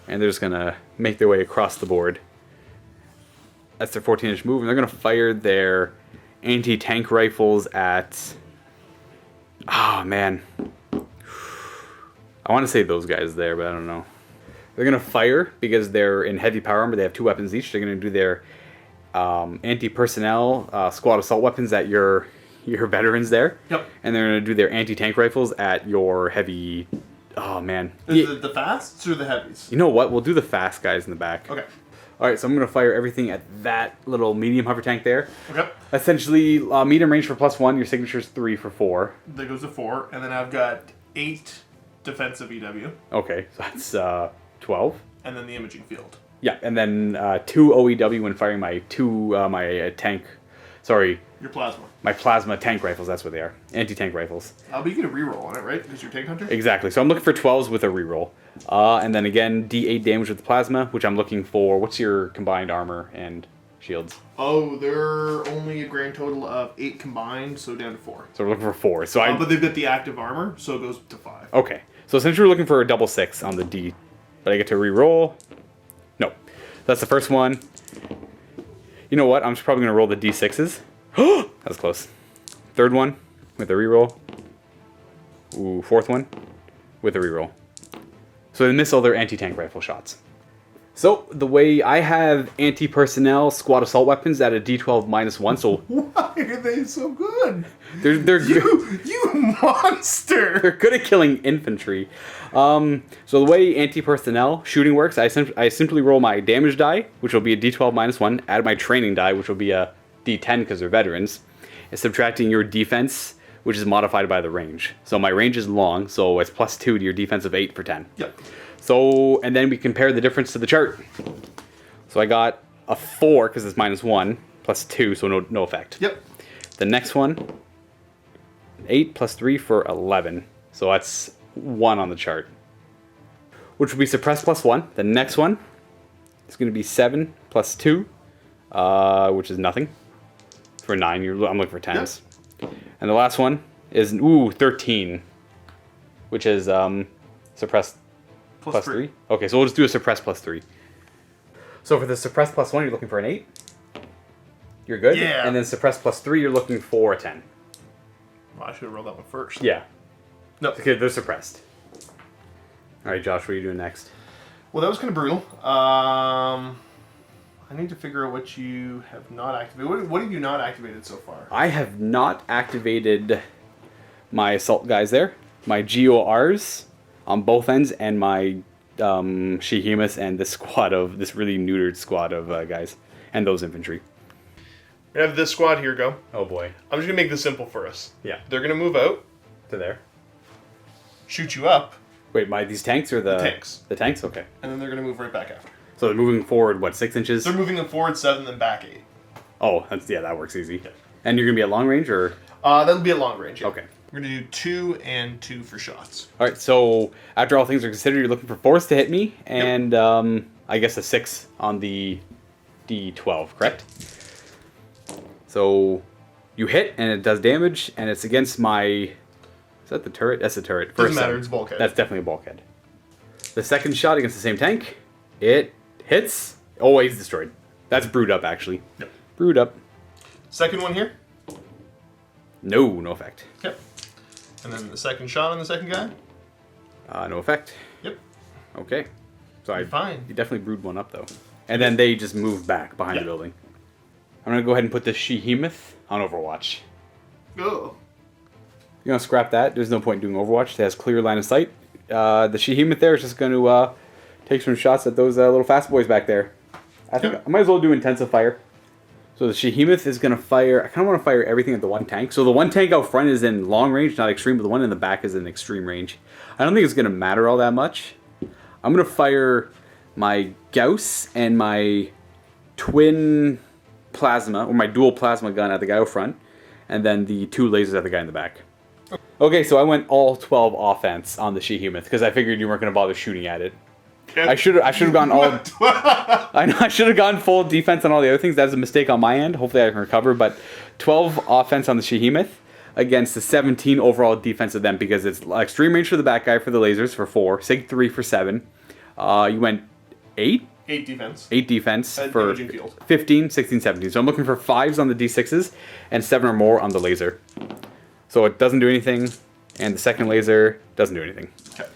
And they're just going to make their way across the board. That's their 14-inch move, and they're going to fire their anti-tank rifles at... Oh, man. I want to say those guys there, but I don't know. They're going to fire, because they're in heavy power armor. They have 2 weapons each. They're going to do their anti-personnel squad assault weapons at your veterans there. Yep. And they're going to do their anti-tank rifles at your heavy... Oh, man. The fasts or the heavies? You know what? We'll do the fast guys in the back. Okay. All right, so I'm going to fire everything at that little medium hover tank there. Okay. Essentially, medium range for +1. Your signature's 3 for 4. That goes to 4. And then I've got 8 defensive EW. Okay, so that's 12. And then the imaging field. Yeah, and then 2 OEW when firing my tank. Sorry, Your plasma. my plasma tank rifles. That's what they are. Anti-tank rifles. But you get a reroll on it, right? Because you're tank hunter? Exactly. So I'm looking for 12s with a reroll. And then again, D8 damage with the plasma, which I'm looking for. What's your combined armor and shields? Oh, they're only a grand total of 8 combined, so down to 4. So we're looking for 4. So But they've got the active armor, so it goes to 5. Okay. So essentially we're looking for a double 6 on the D. But I get to reroll. No. That's the first one. You know what? I'm just probably going to roll the D6s. That was close. Third one with a reroll. Ooh, fourth one with a reroll. So they miss all their anti-tank rifle shots. So the way I have anti-personnel squad assault weapons at a D12 -1, so Why are they so good? they're good. You monster! They're good at killing infantry. So the way anti-personnel shooting works, I simply roll my damage die, which will be a D12 -1, add my training die, which will be a D10 because they're veterans, and subtracting your defense, which is modified by the range. So my range is long, so it's +2 to your defense of 8 for 10. Yep. So, and then we compare the difference to the chart. So I got a 4 because it's -1, +2, so no effect. Yep. The next one, 8 + 3 for 11. So that's 1 on the chart, which will be suppressed +1. The next one is going to be 7 + 2, which is nothing. For 9, I'm looking for 10s. Yep. And the last one is 13, which is suppressed +3. Okay, so we'll just do a suppressed +3. So for the suppressed +1, you're looking for an 8. You're good. Yeah. And then suppressed +3, you're looking for a 10. Well, I should have rolled that one first. Yeah. No. Okay, they're suppressed. All right, Josh, what are you doing next? Well, that was kind of brutal. I need to figure out what you have not activated. What have you not activated so far? I have not activated my assault guys there. My GORs on both ends, and my Shehemoths and this really neutered squad of guys, and those infantry. We have this squad here go. Oh boy. I'm just going to make this simple for us. Yeah. They're going to move out, To there. shoot you up, Wait, these tanks or the tanks. The tanks, okay. and then they're going to move right back after. So they're moving forward, what, 6 inches? They're moving them forward 7, then back 8. Oh, that works easy. Yeah. And you're gonna be at long range, or? That'll be at long range. Yeah. Okay. We're going to do 2 and 2 for shots. All right. So after all things are considered, you're looking for 4s to hit me, and I guess a 6 on the D12, correct? So you hit, and it does damage, and it's against my. Is that the turret? That's the turret. Doesn't matter. It's bulkhead. That's definitely a bulkhead. The second shot against the same tank, it hits. Oh, he's destroyed. That's brewed up, actually. Yep. Brewed up. Second one here. No effect. Yep. And then the second shot on the second guy. No effect. Yep. Okay. So You're fine. You definitely brewed one up, though. And then they just move back behind the building. I'm going to go ahead and put the Shehemoth on Overwatch. Oh. You're going to scrap that. There's no point in doing Overwatch. It has clear line of sight. The Shehemoth there is just going to take some shots at those little fast boys back there. I think I might as well do intensive fire. So the Shehemoth is going to fire. I kind of want to fire everything at the one tank. So the one tank out front is in long range, not extreme, but the one in the back is in extreme range. I don't think it's going to matter all that much. I'm going to fire my Gauss and my twin plasma, or my dual plasma gun at the guy out front, and then the 2 lasers at the guy in the back. Okay, so I went all 12 offense on the Shehemoth because I figured you weren't going to bother shooting at it. I should have gone all. I know I should have gone full defense on all the other things. That's a mistake on my end. Hopefully I can recover. But 12 offense on the Shehemoth against the 17 overall defense of them because it's extreme range for the back guy for the lasers for 4, Sig 3 for 7. You went 8. 8 defense. 8 defense for imaging field. 15, 16, 17. So I'm looking for 5s on the D6s and 7 or more on the laser. So it doesn't do anything, and the second laser doesn't do anything. Okay.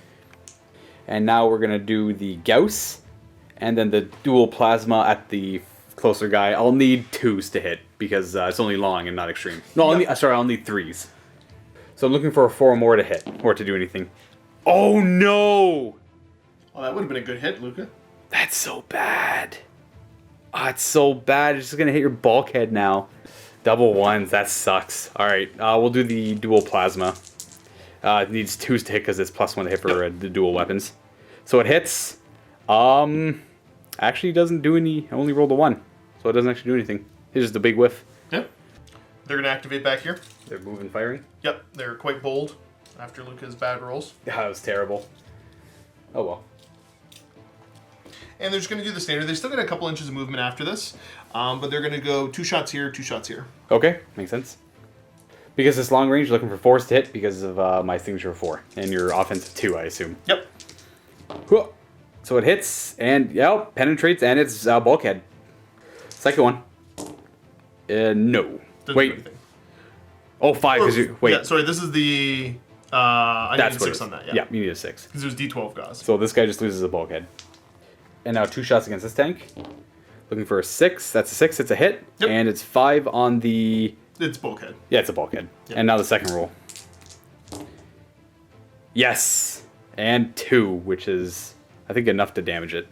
And now we're going to do the Gauss, and then the dual plasma at the closer guy. I'll need 2s to hit, because it's only long and not extreme. No, I'll need 3s. So I'm looking for a 4 or more to hit, or to do anything. Oh no! Well, that would have been a good hit, Luka. That's so bad. Oh, it's so bad. It's just going to hit your bulkhead now. Double 1s, that sucks. Alright, we'll do the dual plasma. It needs 2s to hit because it's +1 to hit for the dual weapons. So it hits. Actually doesn't do any. I only rolled a 1. So it doesn't actually do anything. It's just a big whiff. Yep. They're going to activate back here. They're moving firing? Yep, they're quite bold after Luka's bad rolls. That was terrible. Oh well. And they're just going to do the standard. They still got a couple inches of movement after this. But they're going to go 2 shots here, 2 shots here. Okay, makes sense. Because it's long range, you're looking for 4s to hit because of my signature 4. And your offensive 2, I assume. Yep. So it hits, and penetrates, and it's bulkhead. Second one. No. Doesn't Wait. do anything. Oh, 5, because you... Wait. Yeah, sorry, this is the... I That's need what 6 it on is. that, yeah. Yeah, you need a 6. Because it was D12 guys. So this guy just loses a bulkhead. And now 2 shots against this tank. Looking for a 6. That's a 6. It's a hit. Yep. And it's 5 on the... It's bulkhead. Yeah, it's a bulkhead. Yep. And now the second roll. Yes! And 2, which is, I think, enough to damage it.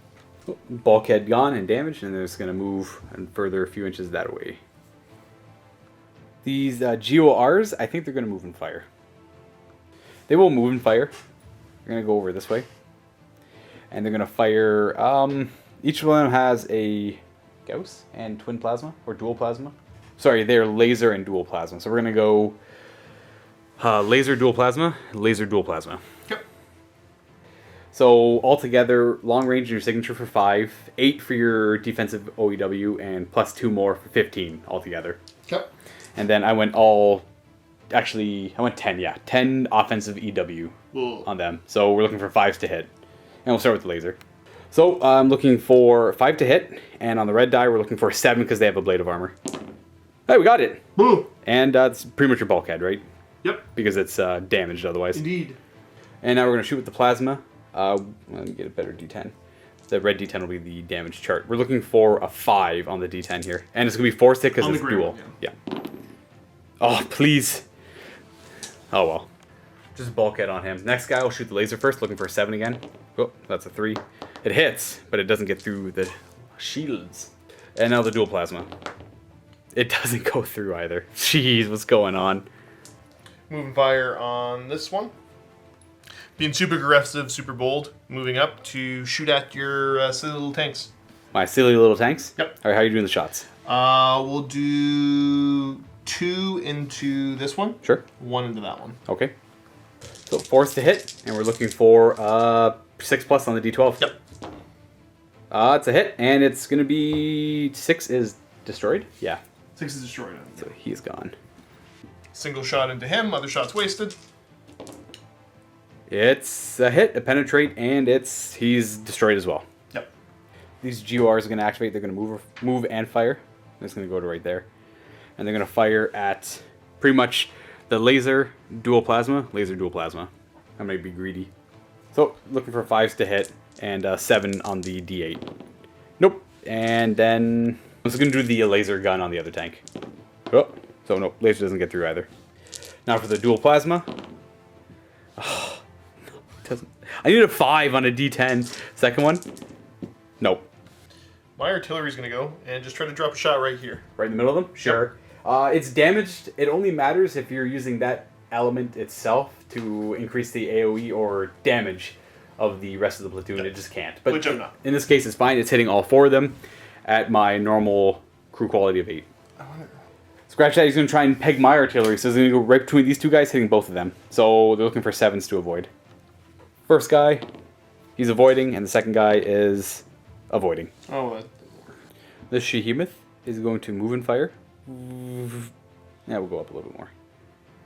Bulkhead gone and damaged, and then it's going to move and further a few inches that way. These GORs, I think they're going to move and fire. They will move and fire. They're going to go over this way. And they're going to fire... each one of them has a Gauss and twin plasma, or dual plasma. Sorry, they're laser and dual plasma. So we're going to go laser, dual plasma, laser, dual plasma. Yep. So altogether, long range in your signature for 5, 8 for your defensive OEW, and plus 2 more for 15 altogether. Yep. And then I went all... Actually, I went 10, yeah. 10 offensive EW on them. So we're looking for 5s to hit. And we'll start with the laser. So I'm looking for 5 to hit, and on the red die we're looking for 7 because they have a blade of armor. Hey, we got it! Boom! And it's pretty much your bulkhead, right? Yep. Because it's damaged otherwise. Indeed. And now we're going to shoot with the plasma. Let me get a better D10. The red D10 will be the damage chart. We're looking for a 5 on the D10 here. And it's going to be force hit because it's dual. One, yeah. Oh, please. Oh, well. Just bulkhead on him. Next guy will shoot the laser first, looking for a 7 again. Oh, that's a 3. It hits, but it doesn't get through the shields. And now the dual plasma. It doesn't go through either. Jeez, what's going on? Moving fire on this one. Being super aggressive, super bold. Moving up to shoot at your silly little tanks. My silly little tanks? Yep. All right, how are you doing the shots? We'll do 2 into this one. Sure. 1 into that one. Okay. So force to hit, and we're looking for 6+ on the D12. Yep. It's a hit, and it's going to be... 6 is destroyed? Yeah. 6 is destroyed. So he's gone. Single shot into him, other shots wasted. It's a hit, a penetrate, and he's destroyed as well. Yep. These GORs are going to activate. They're going to move and fire. It's going to go to right there. And they're going to fire at pretty much the laser, dual plasma, laser, dual plasma. I might be greedy. So, looking for 5s to hit, and 7 on the D8. Nope. And then I'm just going to do the laser gun on the other tank. Oh, so no, laser doesn't get through either. Now for the dual plasma. Oh, no, it doesn't. I need a 5 on a D10. Second one. Nope. My artillery's going to go and just try to drop a shot right here. Right in the middle of them? Sure. It's damaged. It only matters if you're using that element itself to increase the AoE or damage of the rest of the platoon. Yep. It just can't. But which I'm not. In this case, it's fine. It's hitting all 4 of them at my normal crew quality of 8. Scratch that. He's going to try and peg my artillery. So he's going to go right between these 2 guys, hitting both of them. So they're looking for 7s to avoid. First guy, he's avoiding, and the second guy is avoiding. Oh, that didn't work. The Shehemoth is going to move and fire. Yeah, we'll go up a little bit more.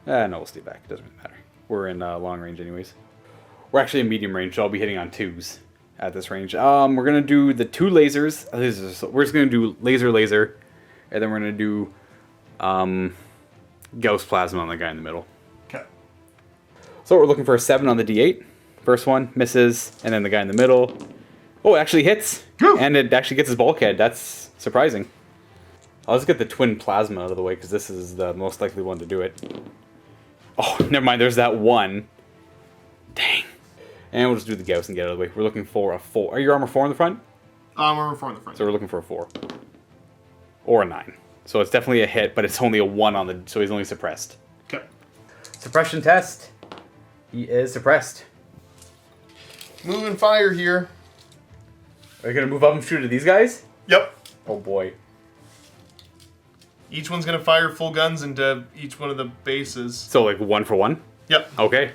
No, we'll stay back. It doesn't really matter. We're in long range anyways. We're actually in medium range, so I'll be hitting on 2s at this range. We're going to do the 2 lasers. So we're just going to do laser, and then we're going to do Gauss plasma on the guy in the middle. Okay. So we're looking for a 7 on the D8. First one misses, and then the guy in the middle. Oh, it actually hits, and it actually gets his bulkhead. That's surprising. I'll just get the twin plasma out of the way, because this is the most likely one to do it. Oh, never mind, there's that one. Dang. And we'll just do the Gauss and get it out of the way. We're looking for a 4. Are your armor 4 in the front? Armor 4 in the front. So we're looking for a 4. Or a 9. So it's definitely a hit, but it's only a 1 on the... So he's only suppressed. Okay. Suppression test. He is suppressed. Moving fire here. Are you going to move up and shoot at these guys? Yep. Oh, boy. Each one's going to fire full guns into each one of the bases. So, like, 1 for 1? Yep. Okay.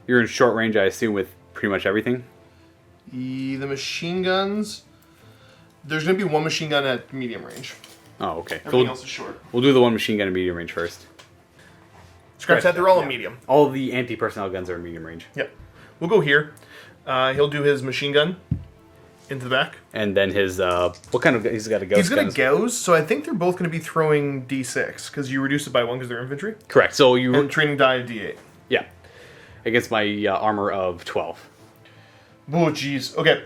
You're in short range, I assume, with pretty much everything? The machine guns... There's going to be 1 machine gun at medium range. Oh, okay. Everything else is short. We'll do the 1 machine gun at medium range first. Scratch that, they're all in medium. All the anti-personnel guns are in medium range. Yep. We'll go here. He'll do his machine gun into the back. And then his, what kind of, he's got a Gauss He's got a gun. Gauss, so I think they're both going to be throwing D6, because you reduce it by 1 because they're infantry. Correct. So you... And training die of D8. Yeah. Against my armor of 12. Oh, jeez. Okay.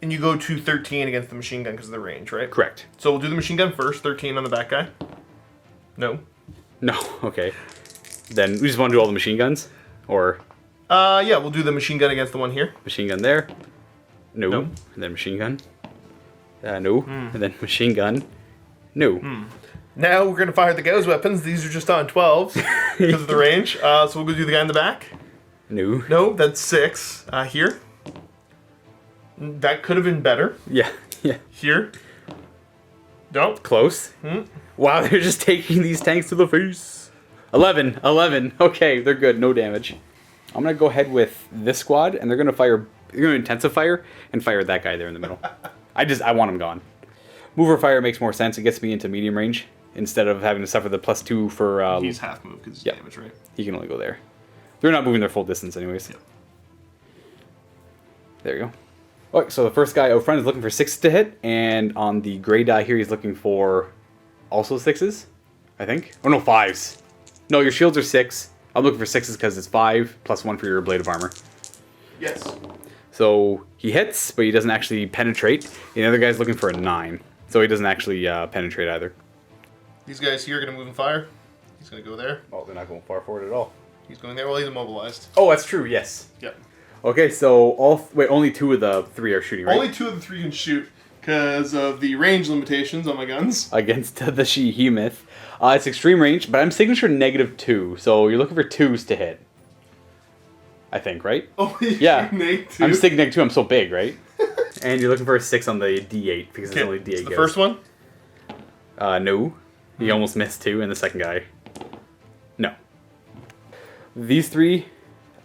And you go to 13 against the machine gun because of the range, right? Correct. So we'll do the machine gun first. 13 on the back guy. No. No. Okay. Then we just want to do all the machine guns, or Yeah, we'll do the machine gun against the one here. machine gun there. No. No. And then machine gun. No. And then machine gun. No. Now we're gonna fire the Gauss weapons. These are just on 12s because of the range. So we'll go do the guy in the back. No. No, that's 6. Here. That could have been better. Yeah. Yeah. Here. No. Close. Wow, they're just taking these tanks to the face. 11. 11. Okay, they're good. No damage. I'm going to go ahead with this squad, and they're going to fire... They're going to intensive fire and fire that guy there in the middle. I want him gone. Mover fire makes more sense. It gets me into medium range instead of having to suffer the +2 for... He's half move because he's damage, right? He can only go there. They're not moving their full distance anyways. Yep. There you go. Okay, so the first guy out front is looking for 6 to hit, and on the gray die here, he's looking for also 6s, I think. Oh no, 5s. No, your shields are 6. I'm looking for 6s because it's 5 plus 1 for your blade of armor. Yes. So he hits, but he doesn't actually penetrate. The other guy's looking for a 9, so he doesn't actually penetrate either. These guys here are going to move and fire. He's going to go there. Oh, they're not going far forward at all. He's going there. Well, he's immobilized. Oh, that's true. Yes. Yep. Okay, so only 2 of the 3 are shooting, right? Only 2 of the 3 can shoot because of the range limitations on my guns. Against the Shehemoth. It's extreme range, but I'm signature -2, so you're looking for 2s to hit. I think, right? Oh, yeah. -2. I'm sig -2, I'm so big, right? And you're looking for a 6 on the D8, because it's only D8 so the goes. first one? No. He almost missed 2, and the second guy. No. These 3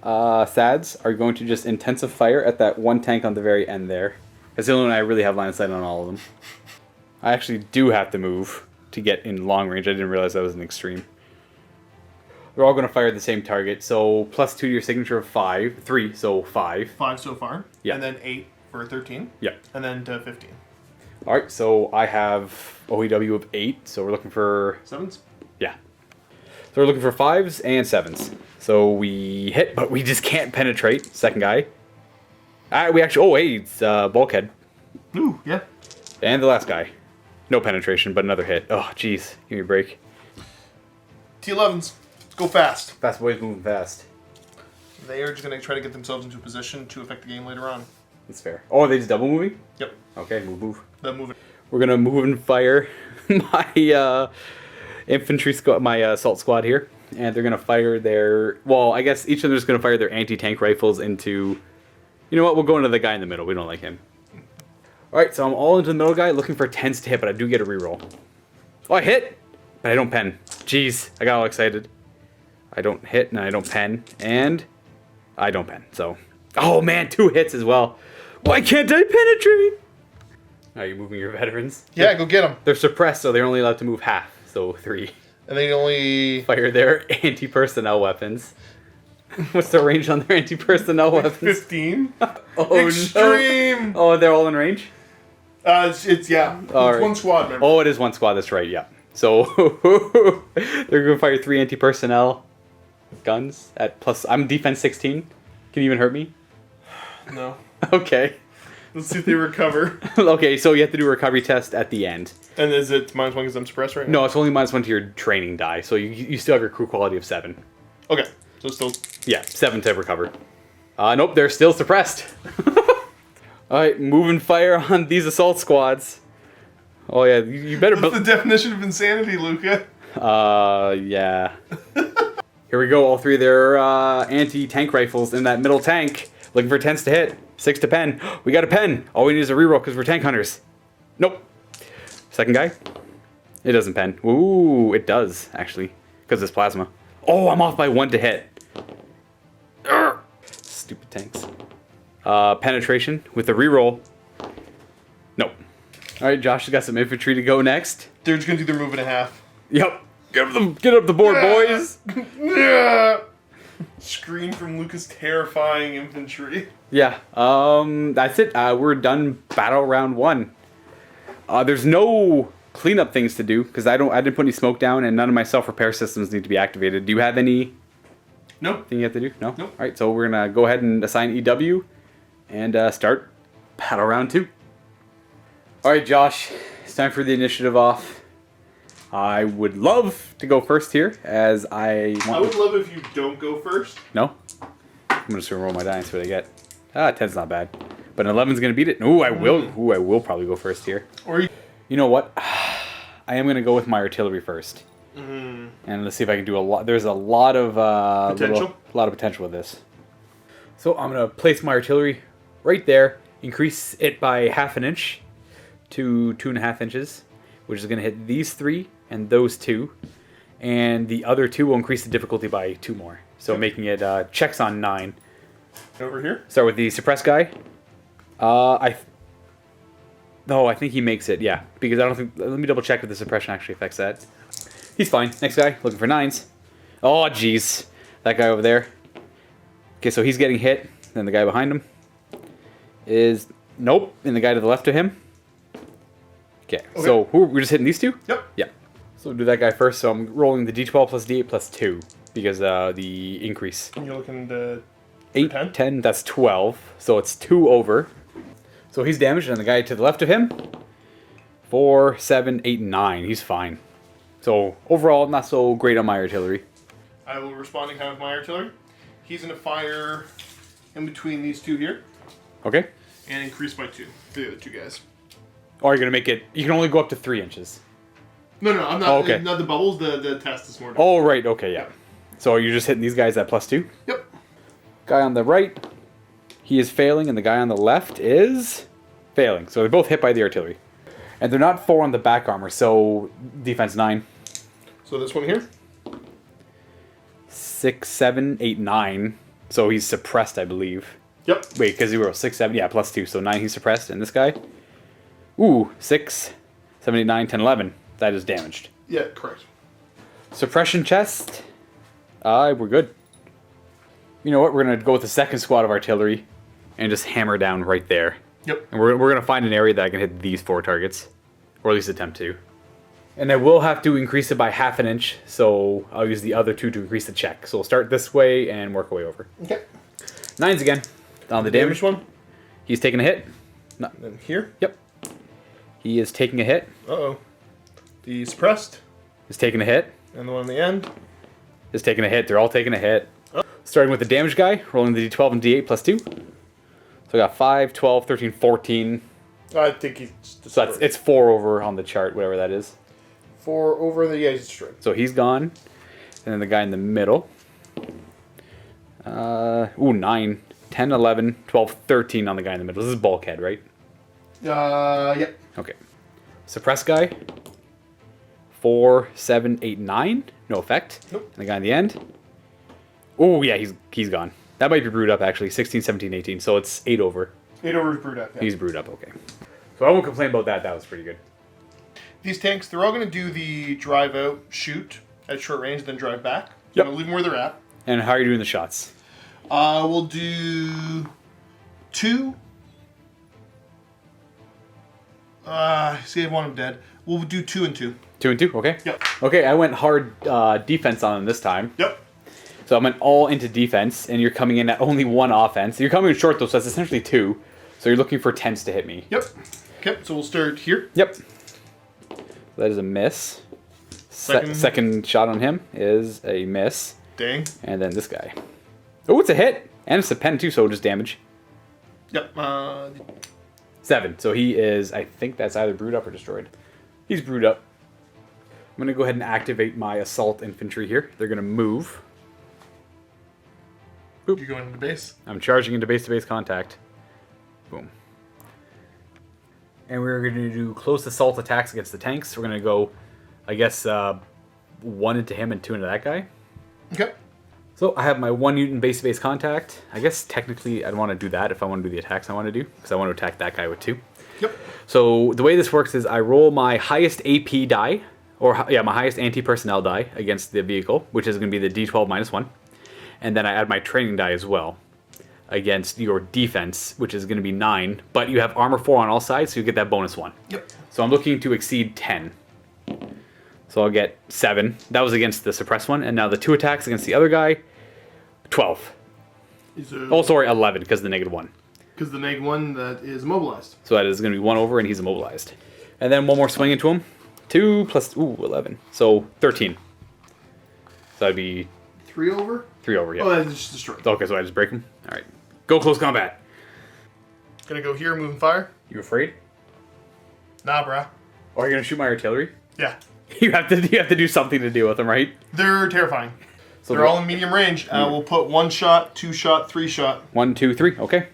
SADs are going to just intensive fire at that one tank on the very end there. That's the only one I really have line of sight on all of them. I actually do have to move to get in long range. I didn't realize that was an extreme. They're all going to fire at the same target. So +2 to your signature of 3, so 5. 5 so far. Yeah. And then 8 for 13. Yeah. And then to 15. Alright, so I have OEW of 8, so we're looking for... 7s? Yeah. So we're looking for 5s and 7s. So we hit, but we just can't penetrate. Second guy. We actually... Oh, hey, it's bulkhead. Ooh, yeah. And the last guy. No penetration, but another hit. Oh, jeez. Give me a break. T11s. Let's go fast. Fast boys moving fast. They are just going to try to get themselves into a position to affect the game later on. That's fair. Oh, are they just double moving? Yep. Okay, move. They're moving. We're going to move and fire my infantry squad, my assault squad here. And they're going to fire their... Well, I guess each of them is going to fire their anti-tank rifles into... You know what? We'll go into the guy in the middle. We don't like him. Alright, so I'm all into the middle guy, looking for 10s to hit, but I do get a reroll. Oh, I hit! But I don't pen. Jeez, I got all excited. I don't hit, and I don't pen, and I don't pen, so... Oh, man, 2 hits as well. Why can't I penetrate? Are you moving your veterans? Yeah, go get them. They're suppressed, so they're only allowed to move half, so 3. And they only... Fire their anti-personnel weapons. What's the range on their anti-personnel weapons? 15. Oh, Extreme! No. Oh, they're all in range? It's All it's right. one squad, remember? Oh, it is one squad, that's right, yeah. So, they're going to fire 3 anti-personnel guns at plus... I'm defense 16. Can you even hurt me? No. Okay. Let's see if they recover. Okay, so you have to do a recovery test at the end. And is it -1 because I'm suppressed right now? No, it's only -1 to your training die, so you still have your crew quality of 7. Okay. So still... Yeah, 7 to recover. Nope, they're still suppressed. Alright, move and fire on these assault squads. Oh yeah, you better... What's the definition of insanity, Luka? Yeah. Here we go, all 3 of their anti-tank rifles in that middle tank. Looking for 10s to hit. 6 to pen. We got a pen. All we need is a reroll because we're tank hunters. Nope. Second guy. It doesn't pen. Ooh, it does, actually. Because it's plasma. Oh, I'm off by 1 to hit. Urgh. Stupid tanks. Penetration with the reroll. Nope. Alright, Josh has got some infantry to go next. They're just going to do their move and a half. Yep. Get up the board, boys. Yeah. Screen from Luka's terrifying infantry. Yeah. That's it. We're done battle round 1. There's no cleanup things to do because I didn't put any smoke down and none of my self-repair systems need to be activated. Do you have any? Nope. thing you have to do? No? Nope. Alright, so we're going to go ahead and assign EW and start battle round 2. Alright, Josh, it's time for the initiative off. I would love to go first here, as I want... I would love if you don't go first. No? I'm just going to roll my dice for what I get. 10's not bad. But an 11's going to beat it. Ooh, I will. Ooh, I will probably go first here. Or You know what? I am going to go with my artillery first. And let's see if I can do a lot. There's a lot of Potential? a lot of potential with this. So I'm going to place my artillery right there. Increase it by half an inch to 2.5 inches, which is going to hit these 3 and those 2. And the other 2 will increase the difficulty by 2 more. So making it checks on 9. over here. Start with the suppressed guy. I think he makes it, yeah. Because I don't think... Let me double check if the suppression actually affects that. He's fine. Next guy, looking for 9s. Oh, jeez. That guy over there. Okay, so he's getting hit. Then the guy behind him is... Nope. And the guy to the left of him. Okay, so we're just hitting these 2? Yep. Yeah. So we'll do that guy first. So I'm rolling the D12 plus D8 plus 2. Because the increase. And you're looking to... 8, 10? 10, that's 12. So it's 2 over. So he's damaged, and the guy to the left of him, 4, 7, 8, 9. He's fine. So overall, not so great on my artillery. I will respond in kind with my artillery. He's going to fire in between these 2 here. Okay. And increase by 2 for the other 2 guys. Or you're going to make it... You can only go up to 3 inches. No, I'm not. Oh, okay. Not the bubbles. The test is more. Oh, right. Okay, yeah. So you're just hitting these guys at plus 2? Yep. Guy on the right, he is failing, and the guy on the left is failing. So they're both hit by the artillery. And they're not 4 on the back armor, so defense 9. So this one here? 6, 7, 8, 9. So he's suppressed, I believe. Yep. Wait, because 0, 6, 7, yeah, plus 2. So 9 he's suppressed. And this guy? Ooh, 6, 7, 8, 9, 10, 11. That is damaged. Yeah, correct. Suppression chest. We're good. You know what? We're going to go with the second squad of artillery and just hammer down right there. Yep. And we're going to find an area that I can hit these 4 targets. Or at least attempt to. And I will have to increase it by half an inch, so I'll use the other 2 to increase the check. So we'll start this way and work our way over. Okay. 9s again. On the damage one. He's taking a hit. No. And then here. Yep. He is taking a hit. Uh-oh. The suppressed. Is taking a hit. And the one on the end. Is taking a hit. They're all taking a hit. Starting with the damage guy, rolling the D12 and D8 plus 2. So I got 5, 12, 13, 14. I think he's destroyed. So it's 4 over on the chart, whatever that is. 4 over the... Yeah, he's destroyed. So he's gone. And then the guy in the middle. 9, 10, 11, 12, 13 on the guy in the middle. This is bulkhead, right? Yep. Okay. Suppress guy. 4, 7, 8, 9. No effect. Nope. And the guy in the end. Oh, yeah, he's gone. That might be brewed up, actually. 16, 17, 18. So it's 8 over. 8 over is brewed up, yeah. He's brewed up, okay. So I won't complain about that. That was pretty good. These tanks, they're all going to do the drive out, shoot at short range, then drive back. Yep. Leave them where they're at. And how are you doing the shots? We'll do 2. See, I want him dead. We'll do 2 and 2. 2 and 2, okay? Yep. Okay, I went hard defense on him this time. Yep. So I went all into defense, and you're coming in at only 1 offense. You're coming in short, though, so that's essentially 2. So you're looking for 10s to hit me. Yep. Okay, so we'll start here. Yep. That is a miss. Second. Second shot on him is a miss. Dang. And then this guy. Oh, it's a hit! And it's a pen, too, so just damage. Yep. 7. So he is, I think that's either brewed up or destroyed. He's brewed up. I'm going to go ahead and activate my assault infantry here. They're going to move. Boop. You going into base? I'm charging into base-to-base contact. Boom. And we're going to do close assault attacks against the tanks. We're going to go, I guess, 1 into him and 2 into that guy. Okay. So I have my 1 unit base-to-base contact. I guess technically I'd want to do that if I want to do the attacks I want to do, because I want to attack that guy with 2. Yep. So the way this works is I roll my highest AP die, or yeah, my highest anti-personnel die against the vehicle, which is going to be the D12 minus 1. And then I add my training die as well against your defense, which is going to be 9. But you have armor 4 on all sides, so you get that bonus 1. Yep. So I'm looking to exceed 10. So I'll get 7. That was against the suppressed one. And now the 2 attacks against the other guy 12. Because Oh, sorry, 11 because of the -1. the -1 that is immobilized. So that is going to be 1 over, and he's immobilized. And then one more swing into him. 2 plus 11. So 13. So that'd be 3 over? 3 over, yeah. Oh, that's just destroyed. Okay, so I just break him. All right. Go close combat. Gonna go here, move and fire. You afraid? Nah, brah. Or are you going to shoot my artillery? Yeah. You have to do something to deal with them, right? They're terrifying. So They're all in medium range. We'll put 1 shot, 2 shot, 3 shot. 1, 2, 3. Okay.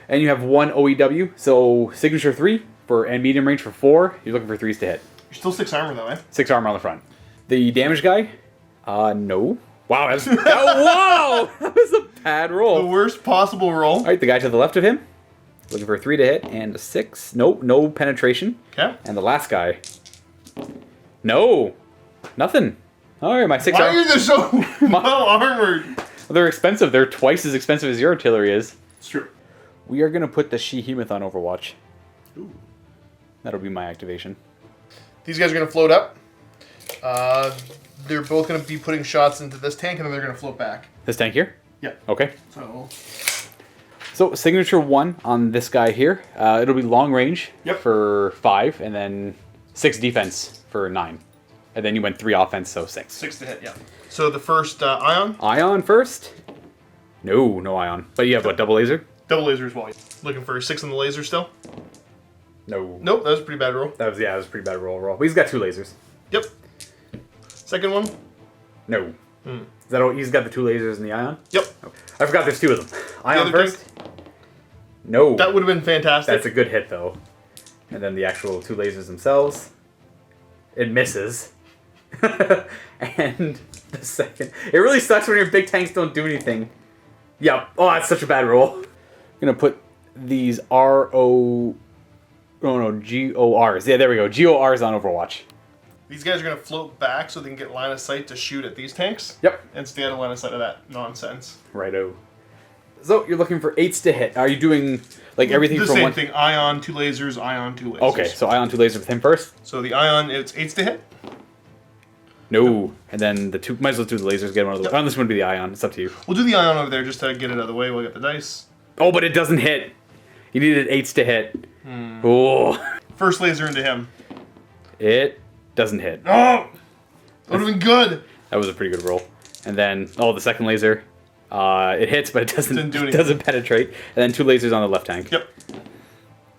And you have 1 OEW. So signature 3 and medium range for 4. You're looking for 3s to hit. You're still 6 armor though, eh? 6 armor on the front. The damage guy? No. Wow, that's... wow! That was a bad roll. The worst possible roll. All right, the guy to the left of him. Looking for a 3 to hit and a 6. Nope, no penetration. Okay. And the last guy. No. Nothing. All right, my 6 Why armor. are they so well armored? They're expensive. They're twice as expensive as your artillery is. It's true. We are going to put the Shehemoth on Overwatch. Ooh. That'll be my activation. These guys are going to float up. They're both going to be putting shots into this tank, and then they're going to float back. This tank here? Yeah. Okay. So signature 1 on this guy here. It'll be long range Yep. for 5, and then 6 defense for 9. And then you went 3 offense, so 6. 6 to hit, yeah. So the first ion. Ion first? No, no ion. But you have what, double laser? Double laser as well. Looking for 6 on the laser still? No. Nope, that was a pretty bad roll. That was a pretty bad roll. But he's got 2 lasers. Yep. Second one? No. Is that all? He's got the 2 lasers and the ion? Yep. Oh. I forgot there's 2 of them. Ion other first? No. That would have been fantastic. That's a good hit, though. And then the actual 2 lasers themselves. It misses. And the second... It really sucks when your big tanks don't do anything. Yep. Oh, that's such a bad roll. I'm going to put these GORs. Yeah, there we go. GORs on Overwatch. These guys are going to float back so they can get line of sight to shoot at these tanks. Yep. And stay out of line of sight of that nonsense. Righto. So, you're looking for 8s to hit. Are you doing, like, everything the from same one... thing. Ion, 2 lasers, ion, 2 lasers. Okay, so ion 2 lasers with him first? So the ion, it's 8s to hit. No. And then the 2... Might as well do the lasers, get one of the... Yep. Oh, this would be the ion. It's up to you. We'll do the ion over there just to get it out of the way. We'll get the dice. Oh, but it doesn't hit. You needed 8s to hit. Oh. First laser into him. It doesn't hit. Oh! That would have been good. That was a pretty good roll. And then, the second laser. It hits, but it Didn't do anything. doesn't penetrate. And then 2 lasers on the left tank. Yep.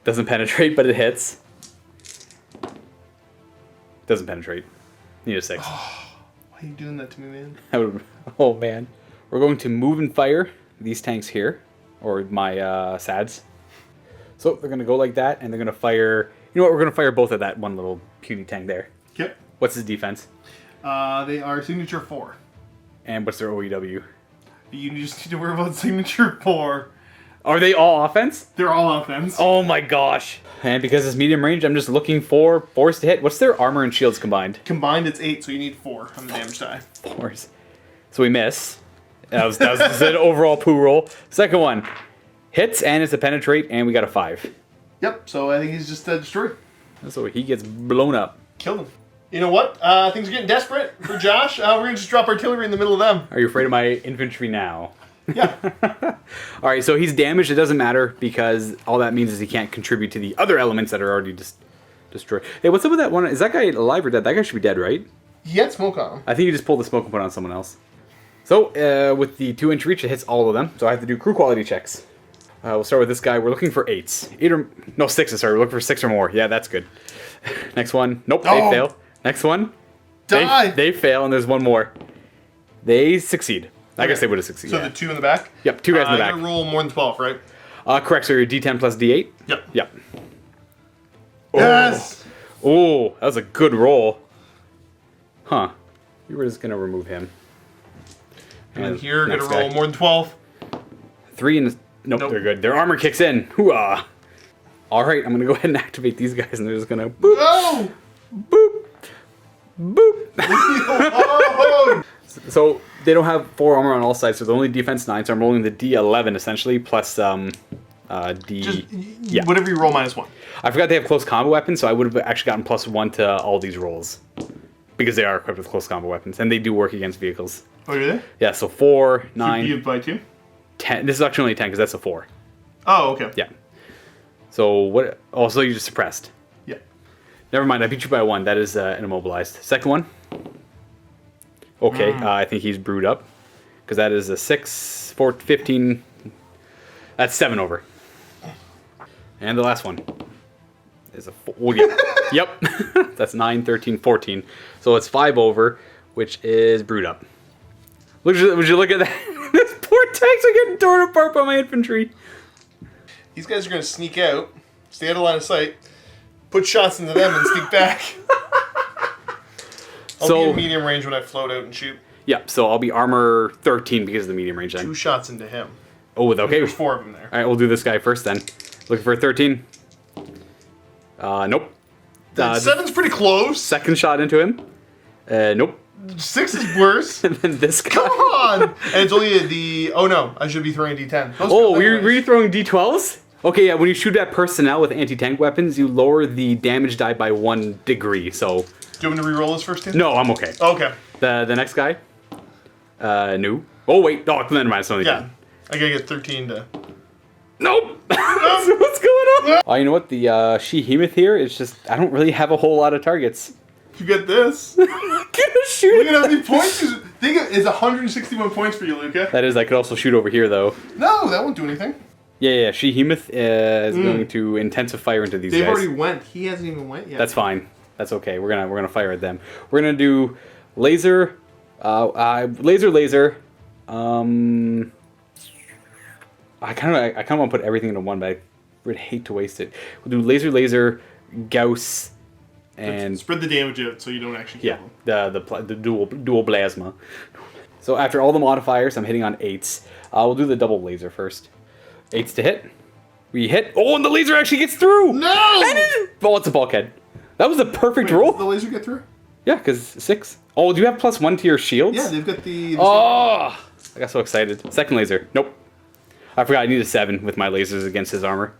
Doesn't penetrate, but it hits. Doesn't penetrate. Need a 6. Why are you doing that to me, man? Oh, man. We're going to move and fire these tanks here. Or my SADs. So they're going to go like that, and they're going to fire... You know what? We're going to fire both at that one little puny tank there. Yep. What's his defense? They are signature 4. And what's their OEW? You just need to worry about signature 4. Are they all offense? They're all offense. Oh my gosh. And because it's medium range, I'm just looking for 4s to hit. What's their armor and shields combined? Combined, it's 8, so you need 4 on the damage die. 4s. So we miss. That was an overall poo roll. Second one. Hits and it's a penetrate, and we got a 5. Yep, so I think he's just destroyed. So he gets blown up. Killed him. You know what? Things are getting desperate for Josh. We're going to just drop artillery in the middle of them. Are you afraid of my infantry now? Yeah. All right, so he's damaged. It doesn't matter because all that means is he can't contribute to the other elements that are already destroyed. Hey, what's up with that one? Is that guy alive or dead? That guy should be dead, right? He had smoke on him. I think you just pulled the smoke and put it on someone else. So, with the 2-inch reach, it hits all of them. So I have to do crew quality checks. We'll start with this guy. We're looking for 8s. 6s, sorry. We're looking for 6 or more. Yeah, that's good. Next one. Nope, they fail. Next one. Die! They fail, and there's one more. They succeed. I guess they would have succeeded. So the 2 in the back? Yep, 2 guys in the back. You're gonna roll more than 12, right? Correct, so you're D10 plus D8? Yep. Yep. Yes! Oh, that was a good roll. Huh. We were just going to remove him. And then here, gonna next roll guy. more than 12. 3 and... Nope, Nope. they're good. Their armor kicks in. Hooah! Alright, I'm going to go ahead and activate these guys, and they're just going to... Boop, No! boop, boop. Oh! So, they don't have 4 armor on all sides, so they're only defense 9, so I'm rolling the D11, essentially, plus D... Just, yeah. whatever you roll, -1. I forgot they have close combo weapons, so I would have actually gotten +1 to all these rolls. because they are equipped with close combat weapons, and they do work against vehicles. Oh, are they? Yeah, so 4, 9, You by 2? 10. This is actually only 10 because that's a 4. Oh, okay. Yeah. So what? Oh, so you just suppressed. Yeah. Never mind, I beat you by 1. That is an immobilized. Second one. Okay, I think he's brewed up. Because that is a 6, 4, 15. That's 7 over. And the last one is a 4. Oh, yeah. Yep. That's 9, 13, 14. So it's 5 over, which is brewed up. Would you look at that? This poor tanks are getting torn apart by my infantry. These guys are going to sneak out, stay out of line of sight, put shots into them, and sneak back. I'll be in medium range when I float out and shoot. Yeah, so I'll be armor 13 because of the medium range then. 2 shots into him. Oh, okay. There's 4 of them there. All right, we'll do this guy first then. Looking for a 13. Nope. 7's pretty close. Second shot into him. Nope. 6 is worse. And then this guy. Come on! And it's only the... Oh, no. I should be throwing D10. Oh, were you throwing D12s? Okay, yeah, when you shoot at personnel with anti-tank weapons, you lower the damage die by 1 degree, so... Do you want me to reroll this first, Tim? No, I'm okay. Okay. The next guy? No. Oh, wait. Oh, never mind. It's only 10. I gotta get 13 to... Nope! So what's going on? Oh, you know what? The Shehemoth here is just... I don't really have a whole lot of targets. You get this. I'm gonna shoot Look at how many points. Think it's 161 points for you, Luka. That is, I could also shoot over here, though. No, that won't do anything. Yeah. Shehemoth is going to intensive fire into these guys. They've already went. He hasn't even went yet. That's fine. That's okay. We're gonna fire at them. We're gonna do laser, laser. I kind of want to put everything into one, but I would hate to waste it. We'll do laser, Gauss, and spread the damage out so you don't actually kill them. the dual plasma. So after all the modifiers, I'm hitting on 8s. We'll do the double laser first. 8s to hit. We hit. Oh, and the laser actually gets through. No. Oh, it's a bulkhead. That was a perfect roll. Does the laser get through? Yeah, because 6. Oh, do you have +1 to your shields? Yeah, they've got the Oh! I got so excited. Second laser. Nope. I forgot I need a 7 with my lasers against his armor.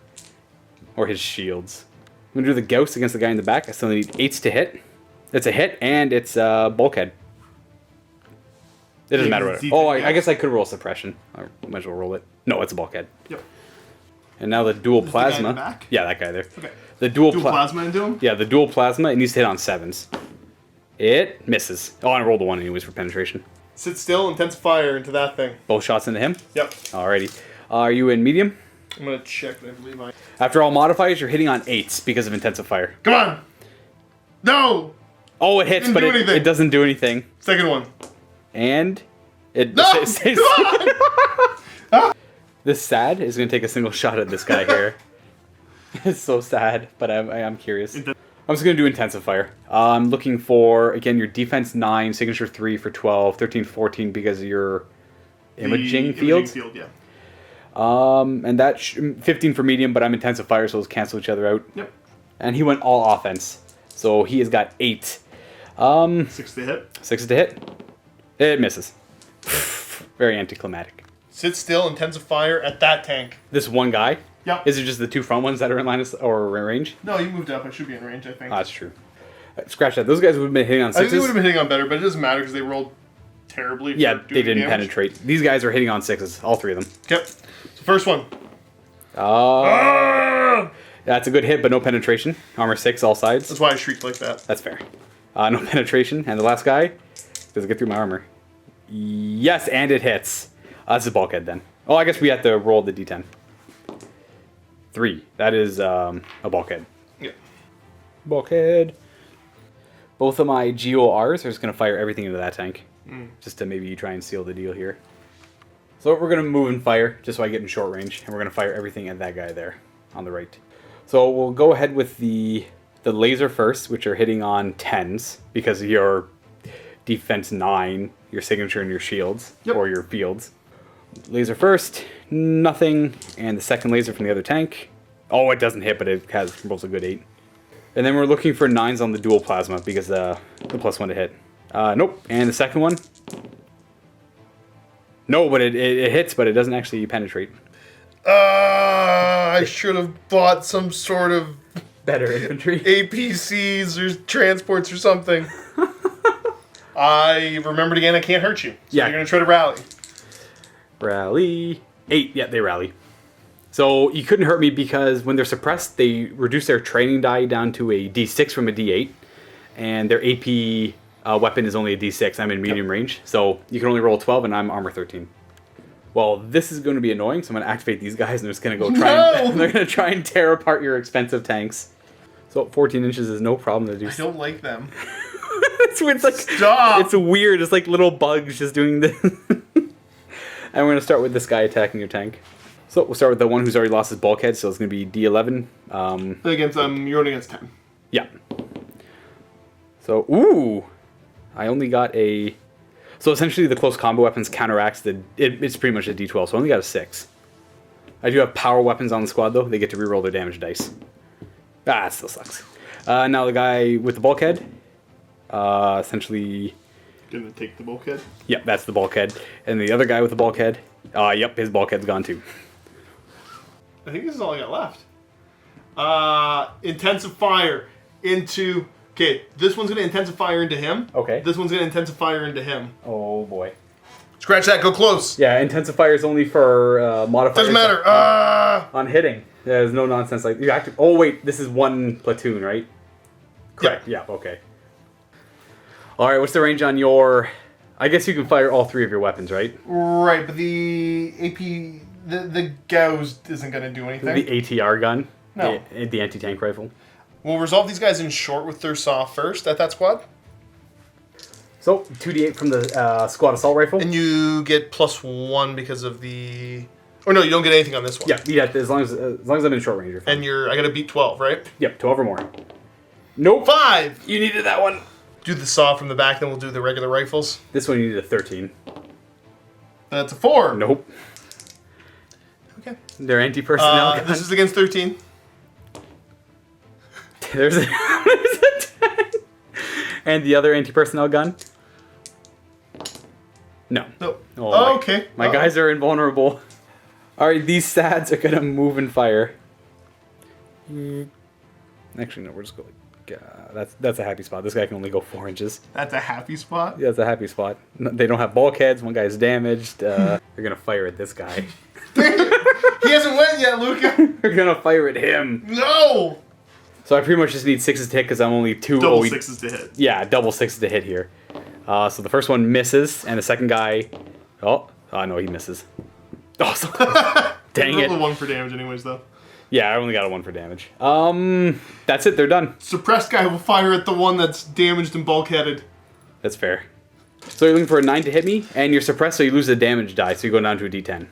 Or his shields. I'm going to do the Gauss against the guy in the back. I still need 8s to hit. It's a hit, and it's bulkhead. It doesn't matter what. Oh, I guess I could roll suppression. I might as well roll it. No, it's a bulkhead. Yep. And now the dual Is plasma. the guy in the back? Yeah, that guy there. Okay. The dual plasma into him? Yeah, the dual plasma. It needs to hit on 7s. It misses. Oh, I rolled a 1 anyways for penetration. Sit still, intense fire into that thing. Both shots into him? Yep. Alrighty. Are you in medium? I'm gonna check, but I believe I... After all modifiers, you're hitting on 8s because of intensive fire. Come on! No! Oh, it hits, Didn't but do it anything. doesn't do anything. Second one. And it No! stays. Come on! This sad is going to take a single shot at this guy here. It's so sad, but I'm curious. I'm just going to do intensive fire. I'm looking for, again, your defense 9, signature 3 for 12, 13, 14 because of your imaging field. Imaging field, yeah. And that 15 for medium, but I'm intensive fire, so those cancel each other out. Yep. And he went all offense, so he has got 8. 6 to hit. 6 to hit. It misses. Very anticlimactic. Sit still, intensive fire at that tank. This one guy? Yep. Is it just the 2 front ones that are in line of, or range? No, you moved up. I should be in range, I think. That's true. Scratch that. Those guys would have been hitting on 6s. I think they would have been hitting on better, but it doesn't matter because they rolled terribly. Yeah, for they doing didn't damage. penetrate. These guys are hitting on 6s, all 3 of them. Yep. So first one. That's a good hit, but no penetration. Armor 6, all sides. That's why I shrieked like that. That's fair. No penetration. And the last guy, does it get through my armor? Yes, and it hits. That's a bulkhead then. Oh, I guess we have to roll the d10. 3. That is a bulkhead. Yeah. Bulkhead. Both of my GORs are just going to fire everything into that tank. Just to maybe try and seal the deal here. So we're going to move and fire, just so I get in short range. And we're going to fire everything at that guy there on the right. So we'll go ahead with the laser first, which are hitting on 10s. Because of your defense 9, your signature, and your shields. Yep. Or your fields. Laser first, nothing. And the second laser from the other tank. Oh, it doesn't hit, but it rolls a good 8. And then we're looking for 9s on the dual plasma because the +1 to hit. Nope. And the second one. No, but it hits, but it doesn't actually penetrate. I should have bought some sort of Better infantry. APCs or transports or something. I remembered again I can't hurt you. So Yeah. you're going to try to rally. Rally. 8. Yeah, they rally. So you couldn't hurt me because when they're suppressed, they reduce their training die down to a D6 from a D8. And their AP weapon is only a D6. I'm in medium range. So you can only roll 12 and I'm armor 13. Well, this is going to be annoying, so I'm going to activate these guys and they're just going to go try and, they're going to try and tear apart your expensive tanks. So 14 inches is no problem to do. I don't like them. it's like, Stop! It's weird. It's like little bugs just doing this. And we're going to start with this guy attacking your tank. So we'll start with the one who's already lost his bulkhead, so it's going to be D11. Against you're only against 10. Yeah. So, ooh! I only got a... So essentially the close combo weapons counteracts the... It's pretty much a D12, so I only got a 6. I do have power weapons on the squad, though. They get to reroll their damage dice. Ah, it still sucks. Now the guy with the bulkhead. Essentially... Gonna take the bulkhead? Yep, that's the bulkhead. And the other guy with the bulkhead. Yep, his bulkhead's gone too. I think this is all I got left. Intensive fire into... Okay, this one's going to intensive fire into him. Okay. This one's going to intensive fire into him. Oh boy. Scratch that, go close. Yeah, intensifier is only for modifiers. Doesn't matter. On hitting. There's no nonsense like you active. Oh wait, this is one platoon, right? Correct. Yeah. Okay. All right. What's the range on your? I guess you can fire all 3 of your weapons, right? Right, but the AP, the Gauss isn't going to do anything. The ATR gun. No. The anti-tank rifle. We'll resolve these guys in short with their saw first at that squad. So 2d8 from the squad assault rifle. And you get +1 because of the... Or no, you don't get anything on this one. Yeah. As long as I'm in short range. You're fine. And I got to beat 12, right? Yep. 12 or more. Nope. 5! You needed that one. Do the saw from the back, then we'll do the regular rifles. This one you needed a 13. That's a 4. Nope. Okay. They're anti-personnel guns. This is against 13. There's a 10. And the other anti-personnel gun? No. Nope. Oh, okay. My guys are invulnerable. Alright, these sads are gonna move and fire. Actually, no, we're just going... that's a happy spot. This guy can only go 4 inches. That's a happy spot? Yeah, that's a happy spot. They don't have bulkheads. One guy's damaged. They're gonna fire at this guy. He hasn't went yet, Luka. They're gonna fire at him. No! So I pretty much just need 6s to hit because I'm only 2. Double 6s to hit. Yeah, double 6s to hit here. So the first one misses, and the second guy... Oh, no, he misses. Awesome. Dang it. Roll the 1 for damage anyways, though. Yeah, I only got a 1 for damage. That's it. They're done. Suppressed guy will fire at the one that's damaged and bulkheaded. That's fair. So you're looking for a 9 to hit me, and you're suppressed, so you lose the damage die, so you go down to a D10.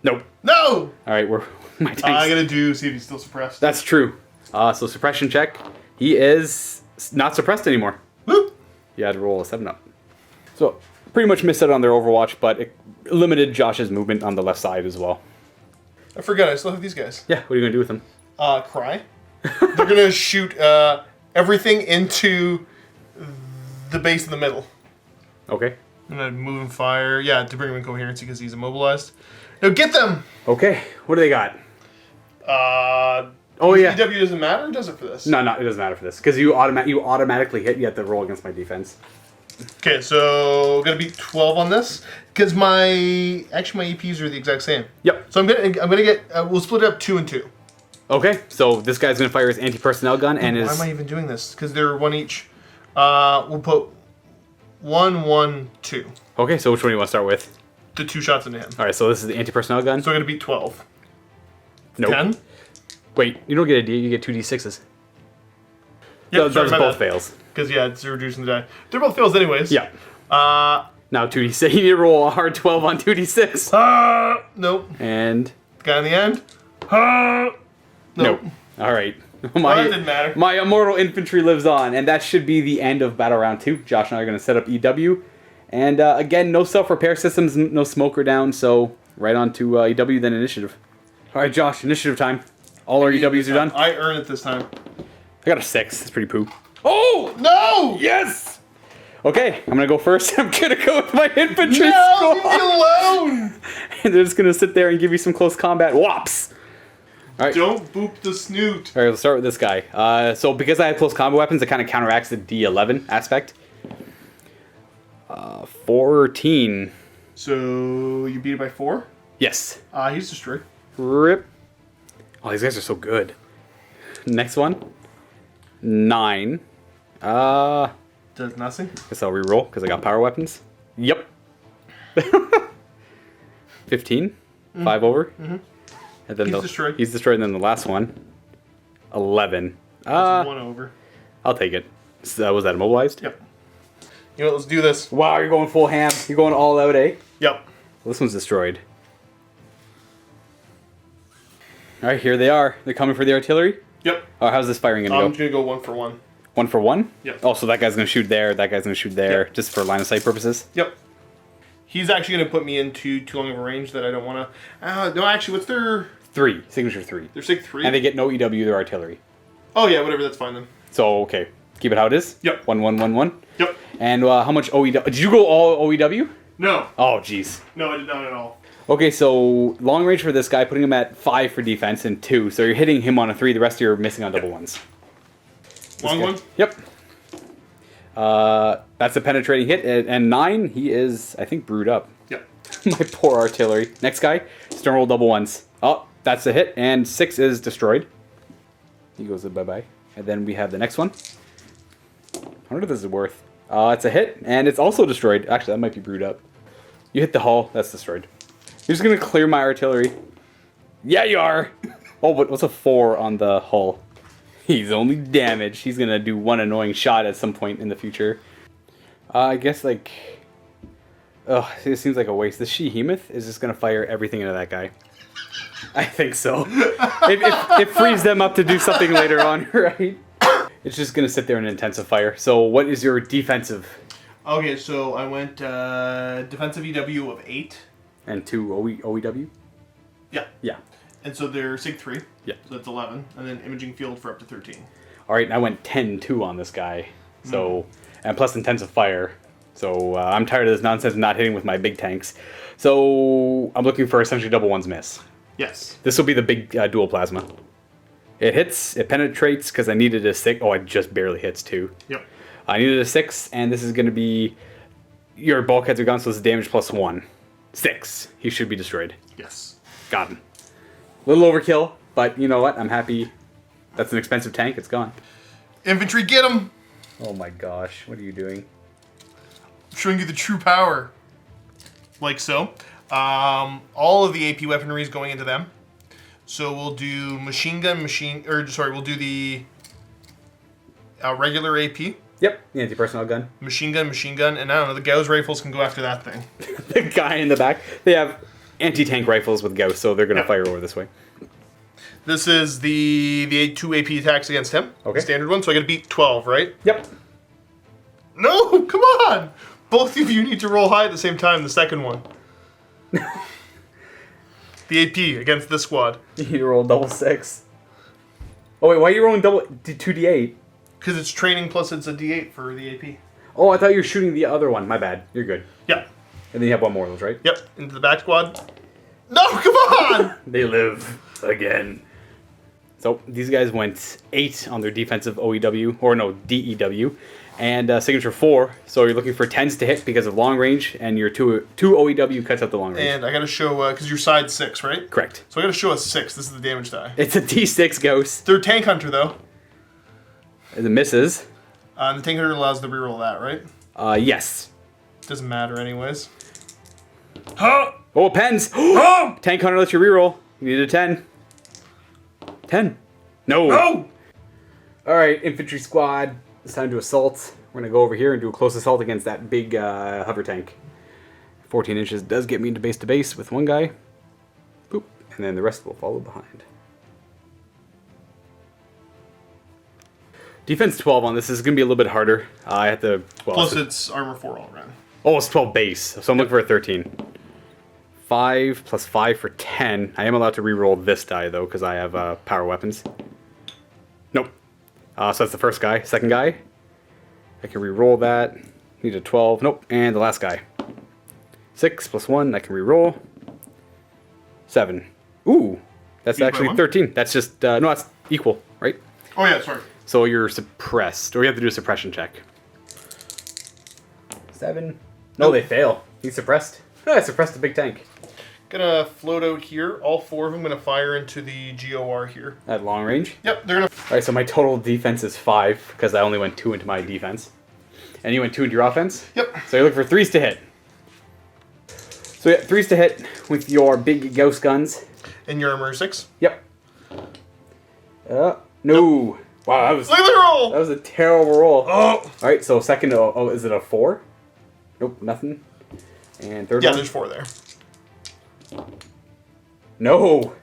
Nope. No! All right, my tanks. I gotta see if he's still suppressed. That's true. So suppression check. He is not suppressed anymore. Whoop! You had to roll a 7 up. So pretty much missed out on their Overwatch, but it limited Josh's movement on the left side as well. I forgot, I still have these guys. Yeah, what are you going to do with them? Cry. They're gonna shoot everything into the base in the middle. Okay. I'm gonna move and fire. Yeah, to bring him in coherency because he's immobilized. Now get them! Okay, what do they got? Oh yeah. EW doesn't matter, or does it for this? No, it doesn't matter for this. Because you automatically hit, you have to roll against my defense. Okay, so gonna beat 12 on this. Because my EPs are the exact same. Yep. So I'm gonna get we'll split it up 2 and 2. Okay, so this guy's gonna fire his anti-personnel gun and his... Why am I even doing this? Because they're 1 each. We'll put 1, 1, 2. Okay, so which one do you want to start with? The 2 shots into him. Alright, so this is the anti-personnel gun? So I'm gonna beat 12. Nope. 10? Wait, you don't get a D, you get 2d6s. Yep, Those both fails. Because, yeah, it's reducing the die. They're both fails anyways. Yeah. Now 2d6. You need to roll a hard 12 on 2d6. Nope. And... Guy in the end. Nope. Alright. That didn't matter. My immortal infantry lives on, and that should be the end of battle round 2. Josh and I are going to set up EW. And again, no self-repair systems, no smoker down, so right on to EW, then initiative. Alright, Josh, initiative time. All our EWs are done. I earn it this time. I got a 6. That's pretty poo. Oh! No! Yes! Okay, I'm gonna go first. I'm gonna go with my infantry No! squad. Leave me alone! And they're just gonna sit there and give you some close combat whops. Alright. Don't boop the snoot. Alright, let's start with this guy. So because I have close combat weapons, it kind of counteracts the D11 aspect. 14. So you beat it by 4? Yes. He's destroyed. Rip. Oh, these guys are so good. Next one. 9. Does nothing? Guess I'll reroll because I got power weapons. Yep. 15. 5 over. Mm-hmm. And then He's destroyed. He's destroyed. And then the last one. 11. That's 1 over. I'll take it. So, was that immobilized? Yep. You know what, let's do this. Wow, you're going full ham. You're going all out, eh? Yep. Well, this one's destroyed. Alright, here they are. They're coming for the artillery? Yep. Oh, how's this firing gonna go? I'm just gonna go 1 for 1. 1 for 1? Yep. Oh, so that guy's gonna shoot there, that guy's gonna shoot there, Yep. just for line of sight purposes? Yep. He's actually gonna put me into too long of a range that I don't wanna... no, actually, what's their... 3. Signature 3. Their sig 3? And they get no EW, their artillery. Oh yeah, whatever, that's fine then. So, okay. Keep it how it is? Yep. 1, 1, 1, 1. Yep. And how much OEW? Did you go all OEW? No. Oh, jeez. No, I did not at all. Okay, so long range for this guy, putting him at 5 for defense and 2. So you're hitting him on a 3, the rest of you are missing on double ones. Long one? Yep. That's a penetrating hit. And 9, he is, I think, brewed up. Yep. My poor artillery. Next guy, stern roll double ones. Oh, that's a hit. And 6 is destroyed. He goes bye-bye. And then we have the next one. I wonder what this is worth. It's a hit, and it's also destroyed. Actually, that might be brewed up. You hit the hull, that's destroyed. You're just going to clear my artillery. Yeah, you are. Oh, but what's a 4 on the hull? He's only damaged. He's going to do one annoying shot at some point in the future. I guess, like... Ugh, it seems like a waste. The Shehemoth is just going to fire everything into that guy. I think so. It frees them up to do something later on, right? It's just going to sit there and intensify. So what is your defensive? Okay, so I went defensive EW of 8. And 2 OEW? Yeah. Yeah. And so they're sig 3. Yeah. So that's 11. And then imaging field for up to 13. All right, and I went 10-2 on this guy. So, and plus intensive fire. So I'm tired of this nonsense of not hitting with my big tanks. So I'm looking for essentially double ones miss. Yes. This will be the big dual plasma. It hits, it penetrates because I needed a 6. Oh, it just barely hits 2. Yep. I needed a 6, and this is going to be... Your bulkheads are gone, so it's damage plus 1. 6. He should be destroyed. Yes. Got him. A little overkill, but you know what? I'm happy. That's an expensive tank. It's gone. Infantry, get him! Oh my gosh. What are you doing? I'm showing you the true power. Like so. All of the AP weaponry is going into them. So we'll do machine gun, we'll do the regular AP. Yep, the anti-personnel gun. Machine gun, and I don't know, the Gauss rifles can go after that thing. The guy in the back. They have anti-tank rifles with Gauss, so they're going to fire over this way. This is the 2 AP attacks against him. Okay. Standard one, so I gotta beat 12, right? Yep. No, come on! Both of you need to roll high at the same time, the second one. The AP against this squad. You roll double 6. Oh wait, why are you rolling double 2d8? Because it's training plus it's a D8 for the AP. Oh, I thought you were shooting the other one. My bad. You're good. Yep. And then you have one more of those, right? Yep. Into the back squad. No, come on! They live again. So these guys went 8 on their defensive OEW, or no, DEW, and signature 4. So you're looking for 10s to hit because of long range, and your 2 OEW cuts out the long range. And I gotta show, because you're side 6, right? Correct. So I gotta show a 6. This is the damage die. It's a D6 Ghost. They're tank hunter, though. The misses. And the tank hunter allows the reroll that, right? Yes. Doesn't matter anyways. Huh! Oh, pens! Oh! Tank Hunter lets you reroll. You need a 10. 10. No! No! Alright, infantry squad. It's time to assault. We're going to go over here and do a close assault against that big hover tank. 14 inches does get me into base to base with one guy. Boop. And then the rest will follow behind. Defense 12 on this is going to be a little bit harder. I have to... Well, Plus it's armor 4 all around. Oh, it's 12 base, so I'm looking for a 13. 5 plus 5 for 10. I am allowed to reroll this die, though, because I have power weapons. Nope. So that's the first guy. Second guy. I can reroll that. Need a 12. Nope. And the last guy. 6 plus 1. I can reroll. 7. Ooh. That's Beat by actually 1? 13. That's just... no, that's equal, right? Oh yeah, sorry. So you're suppressed. Or you have to do a suppression check. 7. No, they fail. He's suppressed. Oh, I suppressed the big tank. Gonna float out here. All 4 of them gonna fire into the GOR here. At long range? Yep, they're gonna... Alright, so my total defense is 5, because I only went 2 into my defense. And you went 2 into your offense? Yep. So you're looking for 3s to hit. So yeah, 3s to hit with your big Gauss guns. And your armor 6. Yep. No. Wow, that was... Look at the roll! That was a terrible roll. Oh! Alright, so second, is it a 4? Nope, nothing. And third Yeah, one? there's 4 there. No!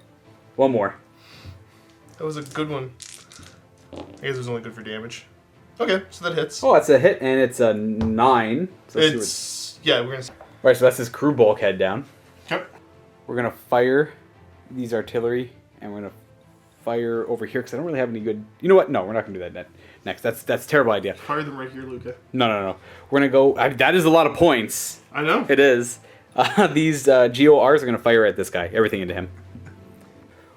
One more. That was a good one. I guess it was only good for damage. Okay, so that hits. Oh, that's a hit, and it's a 9. So It's... Yeah, we're gonna... Alright, so that's his crew bulkhead down. Yep. We're gonna fire these artillery, and we're gonna fire over here, because I don't really have any good... You know what? No, we're not gonna do that next. That's a terrible idea. Fire them right here, Luka. No. We're gonna go... that is a lot of points. I know. It is. These GORs are going to fire at this guy. Everything into him.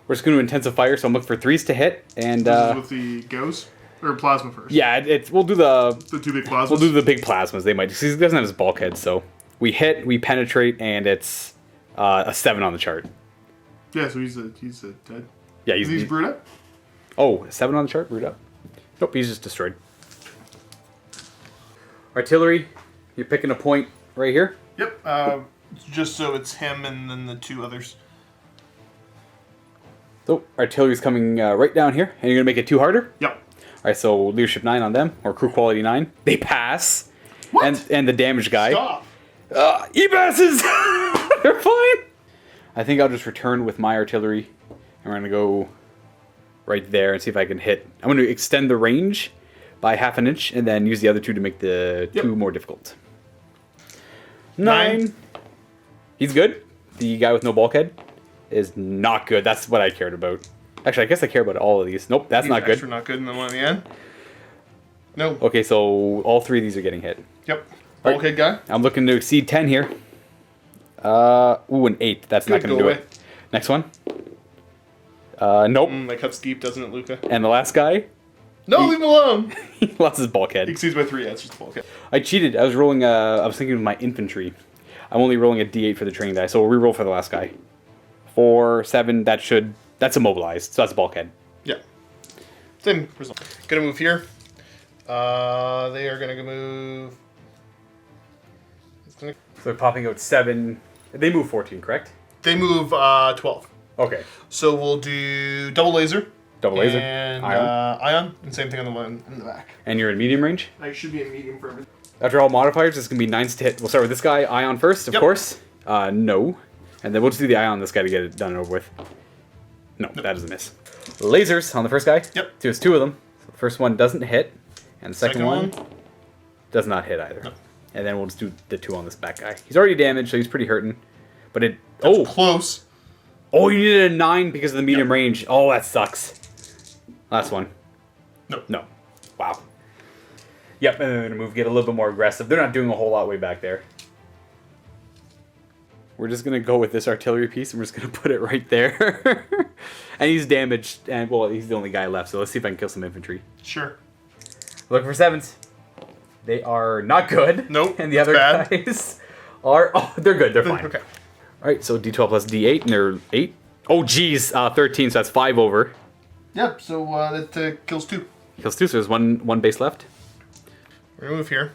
We're just going to intensive fire, so I'm looking for 3s to hit. And This is with the Gauss? Or plasma first? yeah, we'll do the 2 big plasmas? We'll do the big plasmas. They might, because he doesn't have his bulkhead, so we hit, we penetrate, and it's a 7 on the chart. Yeah, so he's dead. Yeah, He's brewed up? Oh, 7 on the chart, brewed up. Nope, he's just destroyed. Artillery, you're picking a point right here. Yep. Just so it's him and then the 2 others. So artillery's coming right down here, and you're gonna make it 2 harder. Yep. All right, so leadership 9 on them, or crew quality 9. They pass. What? And the damage guy. Stop. He passes. They're fine. I think I'll just return with my artillery, and we're gonna go right there and see if I can hit. I'm gonna extend the range by 1/2 inch, and then use the other 2 to make the 2 more difficult. 9. He's good. The guy with no bulkhead is not good. That's what I cared about. Actually, I guess I care about all of these. Nope, that's not good. Extra not good, and then one at the end. No. Okay, so all 3 of these are getting hit. Yep. Right. Okay, guy. I'm looking to exceed 10 here. Ooh, an 8. That's not Good, going to go do it. Next one. Nope. That cuts deep, doesn't it, Luka? And the last guy, No, leave him alone! he lost his bulkhead. Exceeds by 3, yeah, it's just a bulkhead. I cheated. I was rolling, I was thinking of my infantry. I'm only rolling a d8 for the training die, so we'll re-roll for the last guy. 4, 7, that's immobilized, so that's bulkhead. Yeah. Same result. Gonna move here. They are gonna move... So they're popping out 7. They move 14, correct? They move 12. Okay. So we'll do double laser. Double laser. And Ion. ion. And same thing on the one in the back. And you're in medium range? I should be in medium for everything. After all modifiers, it's going to be 9s to hit. We'll start with this guy, Ion first, of course. No. And then we'll just do the Ion on this guy to get it done and over with. No, that is a miss. Lasers on the first guy. Yep. So there's 2 of them. So the first one doesn't hit. And the second one one. does not hit either. No. And then we'll just do the 2 on this back guy. He's already damaged, so he's pretty hurting. But it... That's close. Oh, you needed a 9 because of the medium range. Oh, that sucks. Last one. No. No. Wow. Yep, and then they're going to move, get a little bit more aggressive. They're not doing a whole lot way back there. We're just going to go with this artillery piece, and we're just going to put it right there. And he's damaged, and, well, he's the only guy left, so let's see if I can kill some infantry. Sure. Looking for 7s. They are not good. Nope, And the that's other bad. guys are... Oh, they're good. They're fine. Okay. All right, so D12 plus D8, and they're 8. Oh, geez, 13, so that's 5 over. Yep, so that kills 2. Kills 2, so there's one base left. We're gonna move here.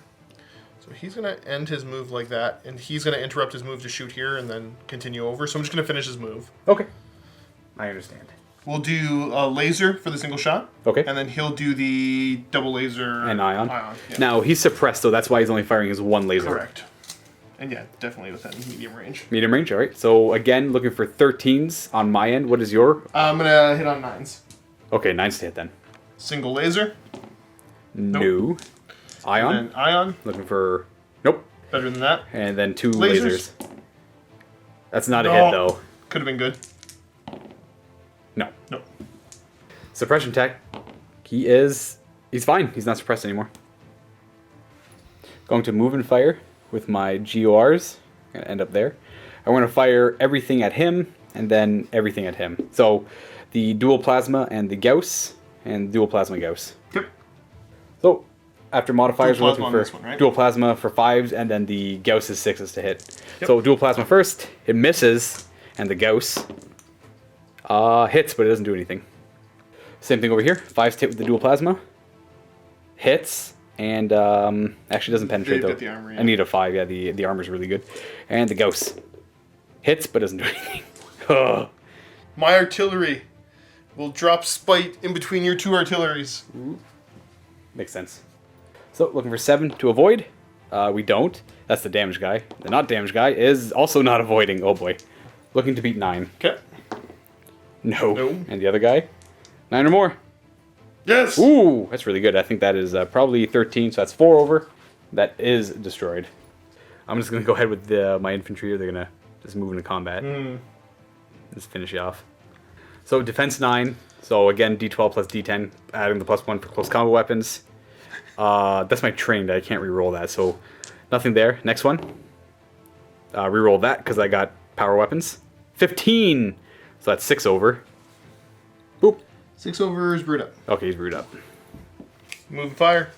So he's gonna end his move like that, and he's gonna interrupt his move to shoot here and then continue over. So I'm just gonna finish his move. Okay. I understand. We'll do a laser for the single shot. Okay. And then he'll do the double laser. And ion. Yeah. Now, he's suppressed, so that's why he's only firing his 1 laser. Correct. And yeah, definitely within medium range. Medium range, all right. So, again, looking for 13s on my end. What is your... I'm gonna hit on 9s. Okay, 9s to hit then. Single laser. No. Ion. And then ion. Looking for... Nope. Better than that. And then 2 Lasers. lasers. That's not a hit, though. Could have been good. No. Nope. Suppression tech. He's fine. He's not suppressed anymore. Going to move and fire with my GORs. Gonna end up there. I'm going to fire everything at him and then everything at him. So the dual plasma and the Gauss and dual plasma Gauss. Yep. So after modifiers, Dual we're plasma looking on for this one, right? dual plasma for 5s, and then the Gauss is 6s to hit. Yep. So dual plasma first, it misses, and the Gauss hits, but it doesn't do anything. Same thing over here. 5s hit with the dual plasma, hits, and actually doesn't penetrate They've though. got the armor, yeah. I need a 5. Yeah, the armor's really good, and the Gauss hits, but doesn't do anything. Ugh. My artillery will drop spite in between your two artilleries. Makes sense. So, looking for 7 to avoid. We don't. That's the damage guy. The not damage guy is also not avoiding. Oh boy. Looking to beat 9. Okay. No. No. And the other guy? 9 or more. Yes! Ooh, that's really good. I think that is probably 13, so that's 4 over. That is destroyed. I'm just going to go ahead with my infantry, or they're going to just move into combat. Just finish you off. So, defense 9. So, again, D12 plus D10, adding the +1 for close combo weapons. That's my trained. I can't reroll that, so nothing there. Next one. Reroll that because I got power weapons. 15! So that's 6 over. Boop. 6 over is brewed up. Okay, he's brewed up. Move and fire.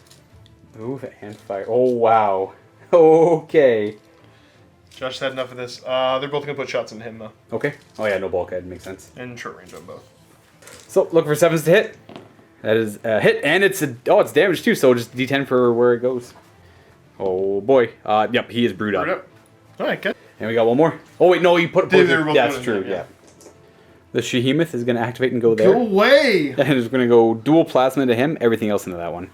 Move and fire. Oh, wow. Okay. Josh had enough of this. They're both going to put shots into him, though. Okay. Oh, yeah, no bulkhead. Makes sense. And short range on both. So, look for 7s to hit. That is a hit, and it's damage too, so just D10 for where it goes. Oh, boy. Yep, he is brewed up. Brewed up. Alright, good. And we got one more. Oh, wait, no, you put They it. were both Yeah, that's going true, in, yeah. yeah. The Shehemoth is going to activate and go there. Go away! And it's going to go dual plasma into him, everything else into that one.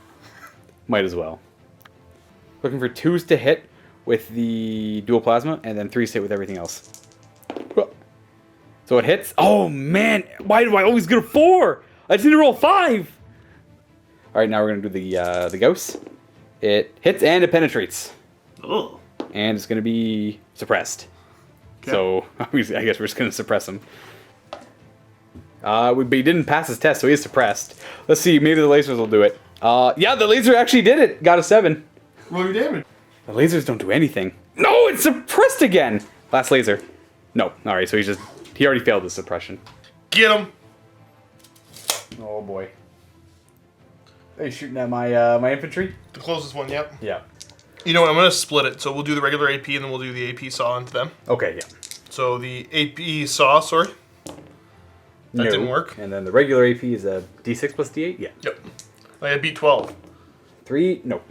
Might as well. Looking for 2s to hit with the dual plasma, and then 3s to hit with everything else. So it hits. Oh, man! Why do I always get a 4? I just need to roll 5! Alright, now we're going to do the Gauss. It hits and it penetrates. Oh. And it's going to be suppressed. Okay. So, I guess we're just going to suppress him. But he didn't pass his test, so he is suppressed. Let's see, maybe the lasers will do it. Yeah, the laser actually did it. Got a 7. Roll your damage. The lasers don't do anything. No, it's suppressed again. Last laser. No. Alright, so he already failed the suppression. Get him! Oh boy. Are you shooting at my infantry? The closest one, yep. Yeah. You know what, I'm going to split it. So we'll do the regular AP and then we'll do the AP saw into them. Okay, yeah. So the AP saw, sorry. That didn't work. And then the regular AP is a D6 plus D8? Yeah. Yep. I had beat 12. 3? Nope.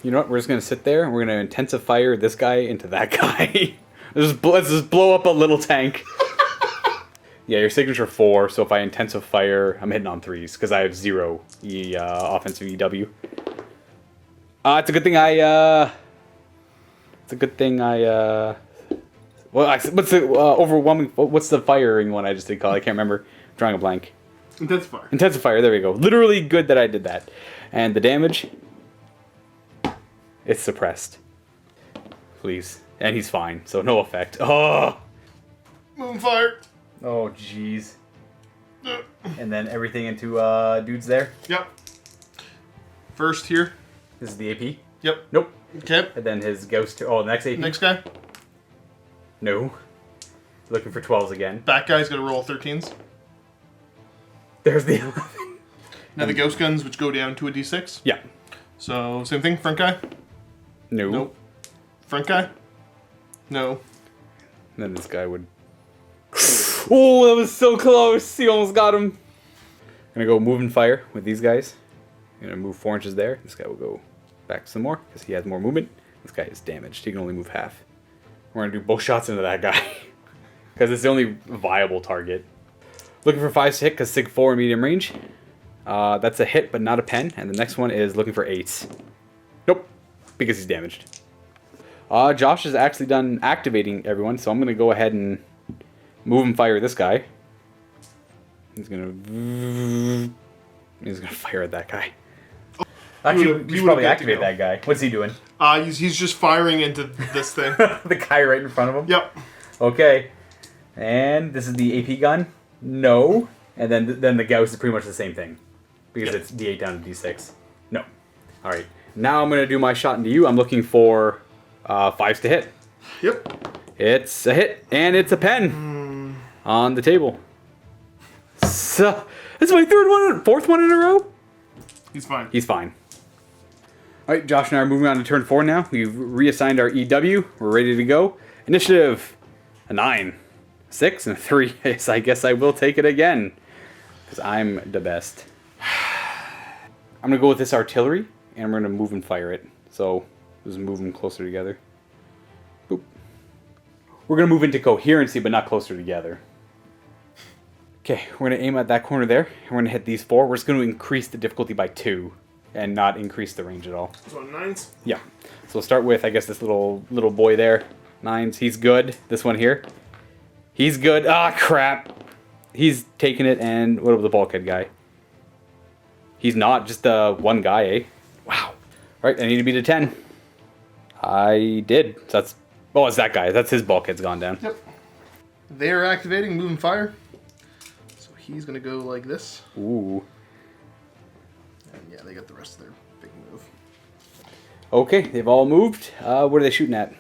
You know what? We're just going to sit there and we're going to intensify this guy into that guy. Let's just blow up a little tank. Yeah, your signature 4, so if I intensive fire, I'm hitting on 3s, because I have 0 offensive EW. It's a good thing what's the overwhelming, what's the firing one I just did call? I can't remember. I'm drawing a blank. Intensifier. Intensifier, there we go. Literally good that I did that. And the damage, it's suppressed. Please. And he's fine, so no effect. Oh! Move and fire. Oh, jeez. And then everything into dudes there. Yep. First here. This is the AP. Yep. Nope. Okay. And then his ghost. Oh, next AP. Next guy. No. Looking for 12s again. Back guy's going to roll 13s. There's the 11. Now the ghost guns, which go down to a d6. Yeah. So, same thing. Front guy. No. Nope. Front guy. No. And then this guy would. Oh, that was so close. He almost got him. Gonna go move and fire with these guys. Gonna move 4 inches there. This guy will go back some more because he has more movement. This guy is damaged. He can only move half. We're gonna do both shots into that guy because it's the only viable target. Looking for 5s to hit because Sig 4 medium range. That's a hit, but not a pen. And the next one is looking for 8s. Nope, because he's damaged. Josh is actually done activating everyone, so I'm gonna go ahead and move and fire this guy. He's gonna fire at that guy. Actually, we should probably activate that guy. What's he doing? He's just firing into this thing. The guy right in front of him? Yep. Okay. And this is the AP gun? No. And then the Gauss is pretty much the same thing. Because it's D8 down to D6. No. Alright. Now I'm going to do my shot into you. I'm looking for 5s to hit. Yep. It's a hit, and it's a pen on the table. So, this is my 4th one in a row? He's fine. He's fine. All right, Josh and I are moving on to turn 4 now. We've reassigned our EW. We're ready to go. Initiative, a 9, 6, and a 3. Yes, I guess I will take it again because I'm the best. I'm going to go with this artillery, and I'm going to move and fire it. So just move them closer together. Boop. We're going to move into coherency, but not closer together. Okay, we're going to aim at that corner there, and we're going to hit these 4. We're just going to increase the difficulty by 2 and not increase the range at all. So 9s? Yeah. So we'll start with, I guess, this little boy there. 9s, he's good. This one here. He's good. Ah, crap. He's taking it, and what about the bulkhead guy? He's not, just one guy, eh? Wow. All right, I need to beat a 10. I did. So that's, oh, it's that guy. That's his bulkhead's gone down. Yep. They're activating move and fire. So he's going to go like this. Ooh. And yeah, they got the rest of their big move. Okay, they've all moved. What are they shooting at?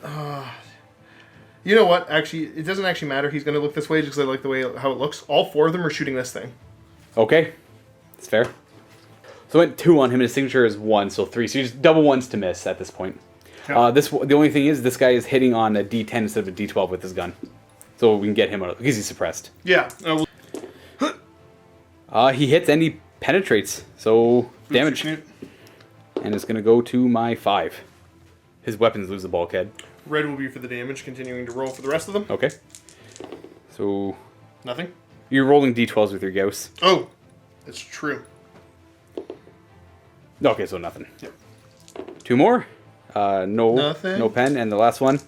You know what? Actually, it doesn't actually matter. He's going to look this way just because I like the way how it looks. All 4 of them are shooting this thing. Okay, that's fair. So I went 2 on him, and his signature is 1, so 3. So you just double 1s to miss at this point. Yeah. The only thing is, this guy is hitting on a D10 instead of a D12 with his gun. So we can get him out, because he's suppressed. Yeah. He hits and he penetrates, so damage. And it's going to go to my 5. His weapons lose the bulkhead. Red will be for the damage, continuing to roll for the rest of them. Okay. So Nothing? you're rolling D12s with your Gauss. Oh, it's true. Okay, so nothing. Yep. 2 more. No. Nothing. No pen. And the last one.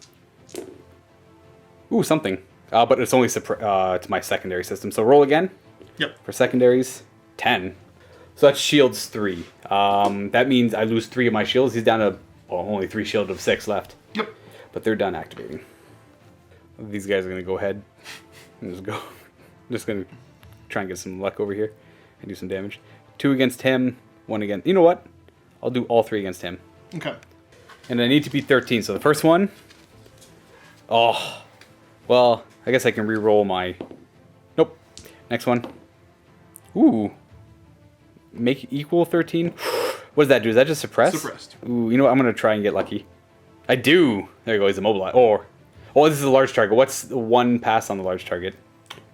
Ooh, something. But it's only to my secondary system. So roll again. Yep. For secondaries, 10. So that's shields 3. That means I lose 3 of my shields. He's down to only 3 shield of 6 left. Yep. But they're done activating. These guys are going to go ahead and just go. I'm just going to try and get some luck over here and do some damage. 2 against him, 1 against... You know what? I'll do all 3 against him. Okay. And I need to beat 13. So the first one... Oh. Well, I guess I can re-roll my... Nope. Next one. Ooh. Make equal 13. What does that do? Does that just suppress? Suppressed. Ooh, you know what? I'm going to try and get lucky. I do. There you go. He's immobilized. Or... Oh, this is a large target. What's the 1 pass on the large target?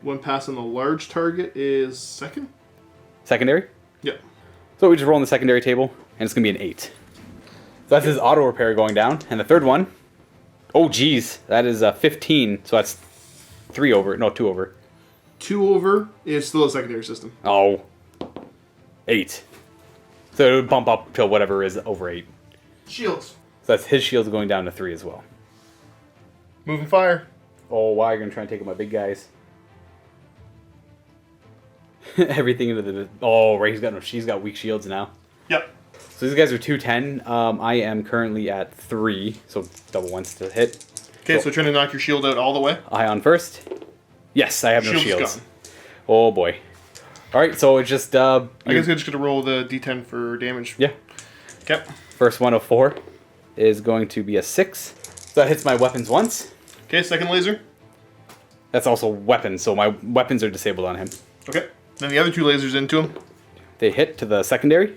1 pass on the large target is second? Secondary? Yep. So we just roll on the secondary table, and it's going to be an 8. So that's his auto repair going down. And the third one... Oh, geez. That is 15. So that's 3 over. No, 2 over. 2 over is still a secondary system. Oh. 8. So it would bump up to whatever is over 8. Shields. So that's his shields going down to 3 as well. Move and fire. Oh, wow, you're going to try and take out my big guys. Everything into the... Oh, right, she's got weak shields now. Yep. So these guys are 210. I am currently at 3, so double 1s to hit. Okay, so trying to knock your shield out all the way. Eye on first. Yes, I have no Shield's shields. gone. Oh, boy. All right, so it's just... I guess I'm just going to roll the d10 for damage. Yeah. Okay. First one of 4 is going to be a 6. So that hits my weapons once. Okay, second laser. That's also weapons, so my weapons are disabled on him. Okay. Then the other 2 lasers into him. They hit to the secondary.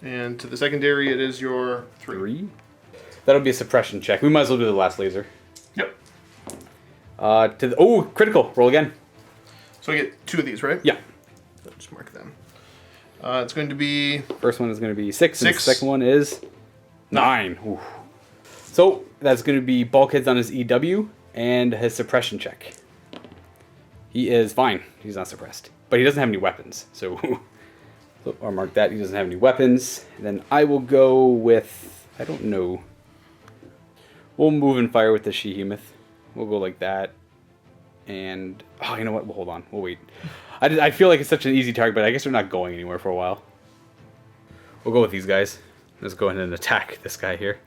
And to the secondary, it is your 3. That'll be a suppression check. We might as well do the last laser. Yep. Oh, critical. Roll again. So I get 2 of these, right? Yeah. So just mark them. It's going to be... First one is going to be 6, and the 6. second one is 9. Ooh. So that's going to be bulkheads on his EW and his suppression check. He is fine. He's not suppressed. But he doesn't have any weapons. So, or mark that. He doesn't have any weapons. And then I will go with... I don't know. We'll move and fire with the Shehemoth. We'll go like that. And... Oh, you know what? Well, hold on. We'll wait. I feel like it's such an easy target, but I guess they're not going anywhere for a while. We'll go with these guys. Let's go ahead and attack this guy here.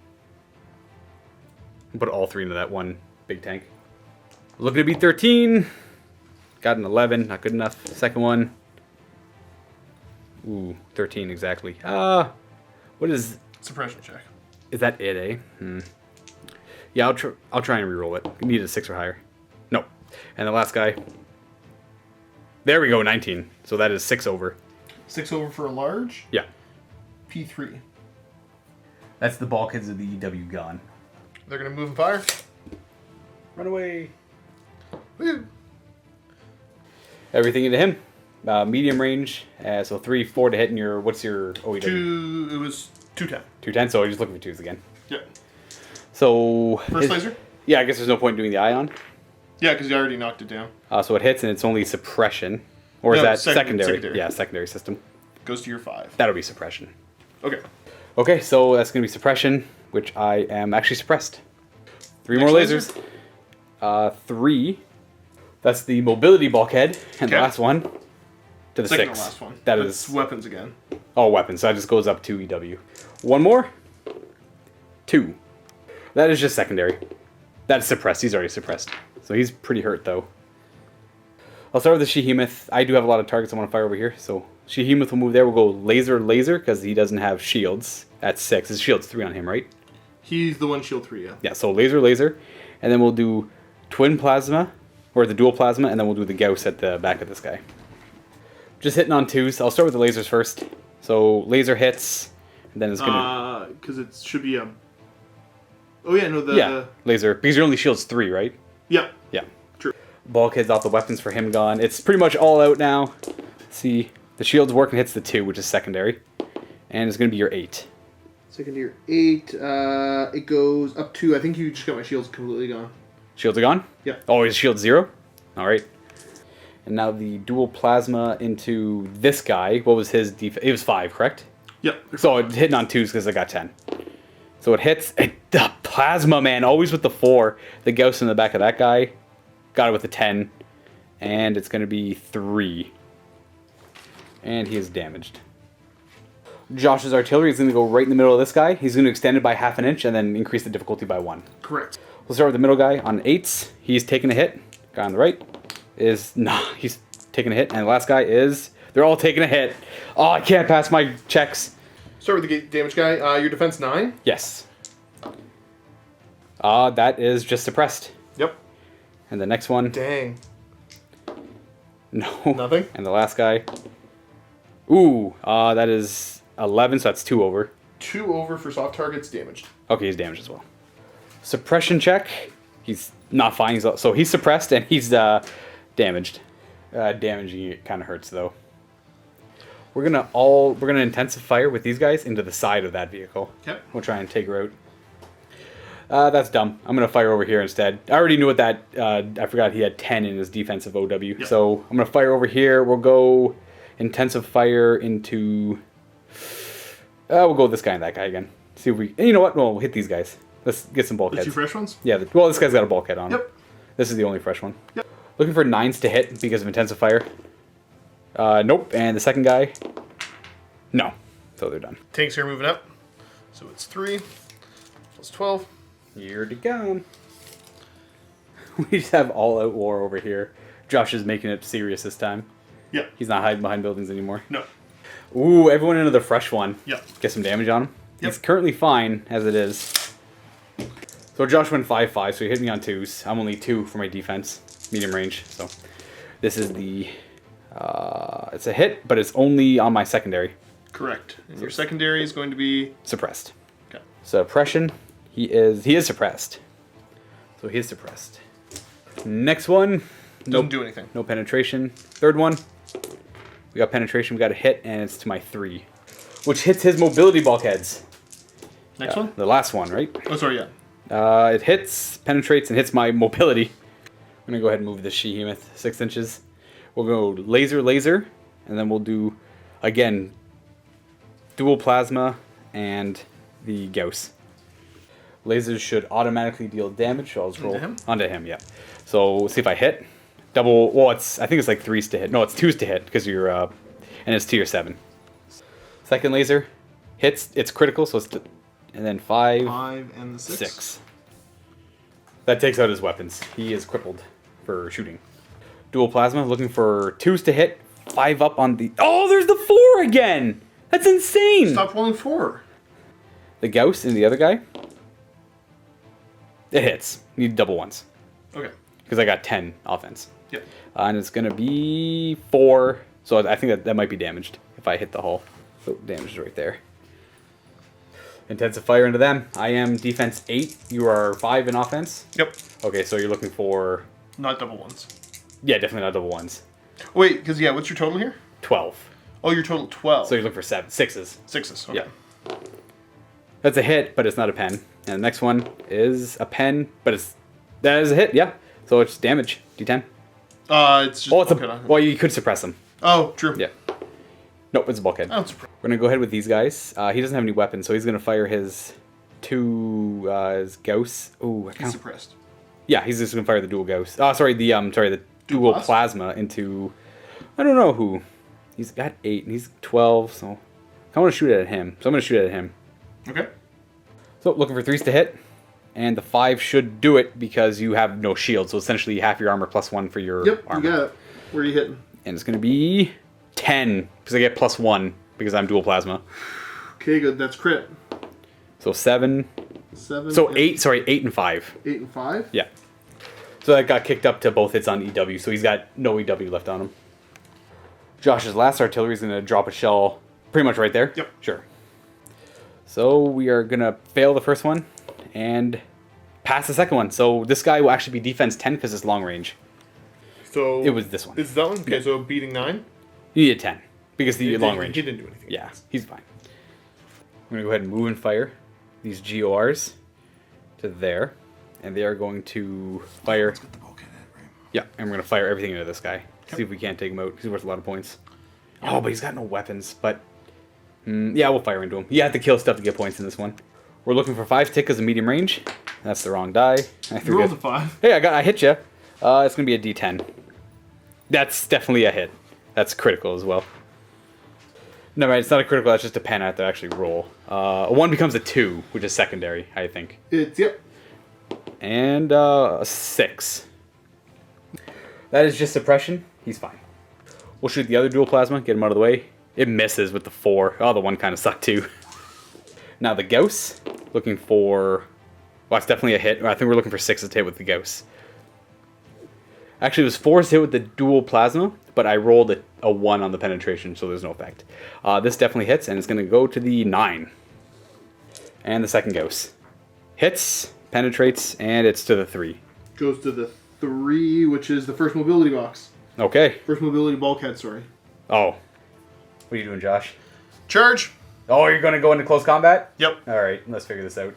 Put all 3 into that one big tank. Looking to be 13. Got an 11. Not good enough. Second one. Ooh, 13 exactly. What is... Suppression check. Is that it, eh? Yeah, I'll try and reroll it. You need a 6 or higher. No. And the last guy... There we go, 19. So that is 6 over. 6 over for a large. Yeah. P3. That's the bulkheads of the EW gone. They're gonna move and fire. Run away. Woo. Everything into him. Medium range. So 3, 4 to hit, and what's your OEW? It was 210. 210, so you're just looking for 2s again. Yep. So... First laser? Yeah, I guess there's no point in doing the ion. Yeah, because you already knocked it down. So it hits, and it's only suppression. Or is No, that secondary? secondary. Yeah, secondary system. Goes to your 5. That'll be suppression. Okay. Okay, so that's going to be suppression, which I am actually suppressed. 3 Next more laser? lasers. 3. That's the mobility bulkhead, and the Okay. last one to the Second 6. to last one. That That's is weapons again. all weapons, so that just goes up to EW. 1 more. 2. That is just secondary. That's suppressed. He's already suppressed. So he's pretty hurt, though. I'll start with the Shehemoth. I do have a lot of targets I want to fire over here, so Shehemoth will move there. We'll go laser, because he doesn't have shields at 6. His shield's 3 on him, right? He's the one shield 3, yeah. Yeah, so laser, and then we'll do twin plasma, or the dual plasma, and then we'll do the Gauss at the back of this guy. Just hitting on 2s. I'll start with the lasers first. So laser hits, and then it's gonna... Because it should be a... Oh, yeah, no, yeah, laser, because your only shield's 3, right? Yeah. Yeah. True. Bulkhead's off the weapons for him gone. It's pretty much all out now. See, the shield's working, hits the 2, which is secondary. And it's going to be your 8. Second to your 8. It goes up to... I think you just got my shields completely gone. Shields are gone? Yeah. Oh, his shield's 0? Alright. And now the dual plasma into this guy. What was his defense? It was 5, correct? Yep. So it's hitting on 2s because I got 10. So it hits. The plasma, man, always with the 4. The Gauss in the back of that guy. Got it with a 10. And it's going to be 3. And he is damaged. Josh's artillery is going to go right in the middle of this guy. He's going to extend it by ½ inch and then increase the difficulty by 1. Correct. We'll start with the middle guy on 8s. He's taking a hit. Guy on the right is... Nah, he's taking a hit. And the last guy is... They're all taking a hit. Oh, I can't pass my checks. Start with the damage guy. Your defense 9? Yes. That is just suppressed. Yep. And the next one... Dang. No. Nothing? And the last guy... Ooh, that is 11, so that's 2 over. 2 over for soft targets damaged. Okay, he's damaged as well. Suppression check. He's not fine. So he's suppressed and he's damaged. Damaging it kind of hurts though. We're gonna intensive fire with these guys into the side of that vehicle. Okay. We'll try and take her out. That's dumb. I'm gonna fire over here instead. I already knew what that. I forgot he had 10 in his defensive OW. Yep. So I'm gonna fire over here. We'll go intensive fire into. We'll go with this guy and that guy again. See if we. You know what? No, we'll hit these guys. Let's get some The bulkheads. 2 fresh ones? Yeah. Well, this guy's got a bulkhead on. Yep. This is the only fresh one. Yep. Looking for 9s to hit because of intensive fire. Nope. And the second guy. No. So they're done. Tanks here moving up. So it's 3 plus 12. Here to come. We just have all-out war over here. Josh is making it serious this time. Yep. He's not hiding behind buildings anymore. No. Ooh, everyone into the fresh one. Yep. Get some damage on him. Yep. He's currently fine as it is. So Josh went 5-5, so he hit me on 2s. I'm only 2 for my defense, medium range. So this is the... it's a hit, but it's only on my secondary. Correct. And your secondary is going to be... Suppressed. Okay. Suppression. He is suppressed. So he is suppressed. Next one. Doesn't do anything. No penetration. Third one. We got penetration. We got a hit, and it's to my 3. Which hits his mobility bulkheads. Next one? The last one, right? Oh, sorry, yeah. It hits, penetrates, and hits my mobility. I'm going to go ahead and move the Shehemoth 6 inches. We'll go laser, and then we'll do, again, dual plasma and the Gauss. Lasers should automatically deal damage, so I'll just roll Onto him? onto him, yeah. So we'll see if I hit. Double, well, I think it's like 3s to hit. No, it's 2s to hit, because you're, and it's to your 7. Second laser hits, it's critical, so it's, and then 5, 5 and the 6. 6. That takes out his weapons. He is crippled for shooting. Dual plasma, looking for 2s to hit, 5 up on the... Oh, there's the 4 again! That's insane! Stop rolling 4. The Gauss and the other guy. It hits. Need double 1s. Okay. Because I got 10 offense. Yep. And it's going to be 4. So I think that might be damaged if I hit the hull. So damage is right there. Intensive fire into them. I am defense 8. You are 5 in offense. Yep. Okay, so you're looking for... Not double ones. Yeah, definitely not double ones. Wait, because, yeah, what's your total here? 12. Oh, your total 12. So you're looking for 6s. 6s, okay. Yeah. That's a hit, but it's not a pen. And the next one is a pen, but that is a hit, yeah. So it's damage, D10. It's just... Well, you could suppress them. Oh, true. Yeah. Nope, it's a bulkhead. Oh, We're going to go ahead with these guys. He doesn't have any weapons, so he's going to fire his 2 his Gauss. Ooh, he's suppressed. Yeah, he's just going to fire the dual Gauss. Oh, sorry, the dual plasma into... I don't know who. He's got 8, and he's 12, so... I want to shoot at him, so I'm going to shoot at him. Okay. So, looking for 3s to hit. And the 5 should do it because you have no shield, so essentially half your armor plus 1 for your armor. You got it. Where are you hitting? And it's going to be 10, because I get plus 1, because I'm dual plasma. Okay, good. That's crit. So 7. 7. So 8, sorry, 8 and 5. 8 and 5? Yeah. So that got kicked up to both hits on EW, so he's got no EW left on him. Josh's last artillery is going to drop a shell pretty much right there? Yep. Sure. So we are going to fail the first one and pass the second one. So this guy will actually be defense 10 because it's long range. So it was this one. Is that one? Okay, so beating 9? You need a 10 because the long range. He didn't do anything. Yeah, he's fine. I'm going to go ahead and move and fire these GORs to there. And they are going to fire... Let's get the bulkhead at, right? Yeah, and we're going to fire everything into this guy. See if we can't take him out. He's worth a lot of points. Oh, but he's got no weapons. But, yeah, we'll fire into him. You have to kill stuff to get points in this one. We're looking for 5 tick as a medium range. That's the wrong die. You rolled a 5. Hey, I hit you. It's going to be a D10. That's definitely a hit. That's critical as well. No, right, it's not a critical. That's just a pen I have to actually roll. A 1 becomes a 2, which is secondary, I think. Yep. And a 6. That is just suppression. He's fine. We'll shoot the other dual plasma, get him out of the way. It misses with the 4. Oh, the 1 kind of sucked too. Now the Gauss, looking for... Well, it's definitely a hit. I think we're looking for 6 to hit with the Gauss. Actually, it was 4 to hit with the dual plasma, but I rolled a 1 on the penetration, so there's no effect. This definitely hits, and it's going to go to the 9. And the second Gauss. Hits, penetrates, and it's to the 3. Goes to the 3, which is the first mobility box. Okay. First mobility bulkhead, sorry. Oh. What are you doing, Josh? Charge! Oh, you're going to go into close combat? Yep. All right, let's figure this out.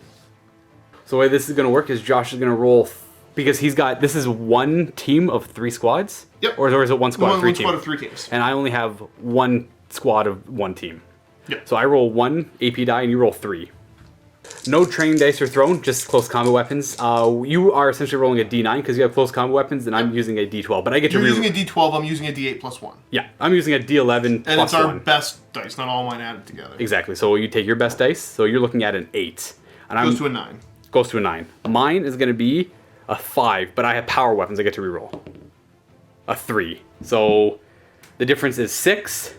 So the way this is going to work is Josh is going to roll... Because he's got... This is 1 team of 3 squads? Yep. Or is it 1 squad of 3 teams? 1 squad of 3 teams. And I only have 1 squad of 1 team. Yep. So I roll 1 AP die and you roll 3. No training dice are thrown, just close combat weapons. You are essentially rolling a D9 because you have close combat weapons, and I'm using a D12. But I get to You're using a D12, I'm using a D8 plus 1. Yeah, I'm using a D11 plus 1. And it's our best dice, not all mine added together. Exactly. So you take your best dice, so you're looking at an 8. And Goes to a 9. Goes to a 9. Mine is going to be a 5, but I have power weapons I get to reroll. A 3. So the difference is 6.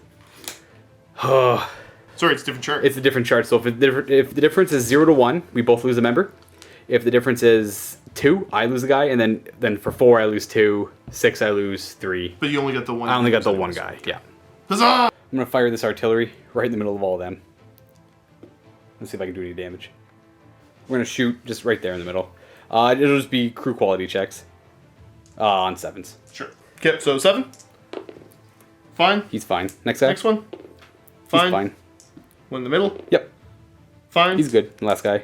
Sorry, it's a different chart. It's a different chart. So if the difference is 0 to 1, we both lose a member. If the difference is 2, I lose a guy, and then for 4 I lose 2, 6 I lose 3. But you only got the 1. I only got the 1 guy. Yeah. Huzzah! I'm gonna fire this artillery right in the middle of all of them. Let's see if I can do any damage. We're gonna shoot just right there in the middle. It'll just be crew quality checks. On 7s. Sure. Okay, so 7. Fine. He's fine. Next guy. Next one. Fine. He's fine. One in the middle. Yep. Fine. He's good. Last guy.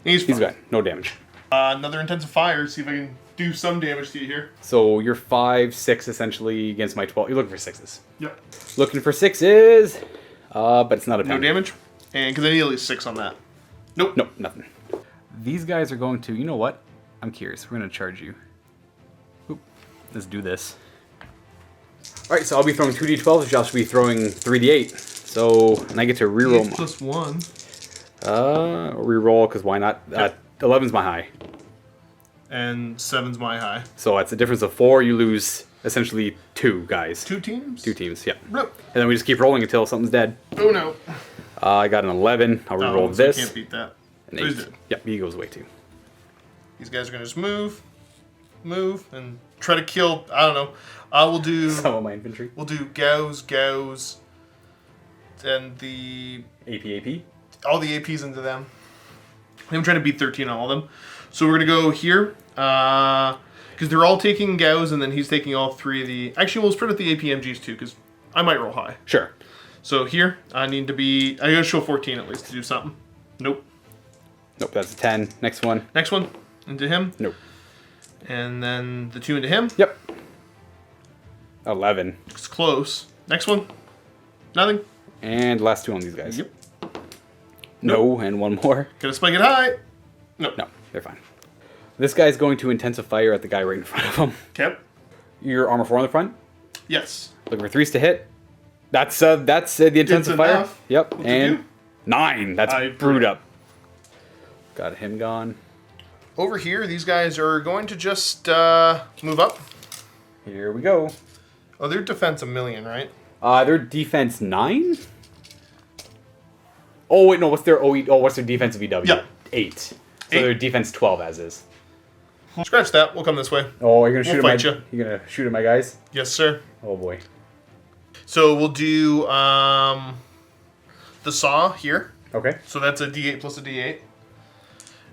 He's fine. He's good. No damage. Another intensive fire. See if I can do some damage to you here. So you're 5, 6 essentially against my 12. You're looking for 6s. Yep. Looking for 6s. But it's not a pen. No damage. And because I need at least 6 on that. Nope. Nope, nothing. These guys are going to, you know what? I'm curious. We're going to charge you. Oop. Let's do this. Alright, so I'll be throwing 2d12s. Josh will be throwing 3d8. So, and I get to reroll my... plus 1. Reroll, because why not? 11's my high. And 7's my high. So that's a difference of 4. You lose essentially 2 guys. 2 teams? 2 teams, yeah. Nope. And then we just keep rolling until something's dead. Oh no. I got an 11. I'll reroll this. I can't beat that. An 8. Dead. Yep, he goes away too. These guys are going to just move, and try to kill, I don't know. We'll do... Some of my infantry. We'll do Gauss, and the... AP. all the APs into them. I'm trying to beat 13 on all of them. So we're going to go here. Because they're all taking Gauss, and then he's taking all 3 of the... Actually, we'll spread out the APMGs too, because I might roll high. Sure. So here, I need to be... I got to show 14 at least to do something. Nope. Nope, that's a 10. Next one. Next one, into him. Nope. And then the 2 into him. Yep. 11. It's close. Next one. Nothing. And last 2 on these guys. Yep. No, and one more. Gotta spike it high. Nope. No, they're fine. This guy's going to intensive fire at the guy right in front of him. Okay. Your armor 4 on the front. Yes. Looking for 3s to hit. That's the intensive fire. enough. Yep. What'd you And do? 9. That's I brewed up. Got him gone. Over here, these guys are going to just move up. Here we go. Oh, their defense 1,000,000, right? Their defense 9. Oh wait, no. What's their OE? Oh, what's their defensive EW? Yeah. 8. So 8. their defense 12 as is. Scratch that. We'll come this way. Oh, you're gonna shoot We'll at fight my. You're gonna shoot at my guys. Yes, sir. Oh boy. So we'll do the saw here. Okay. So that's a D8 plus a D8.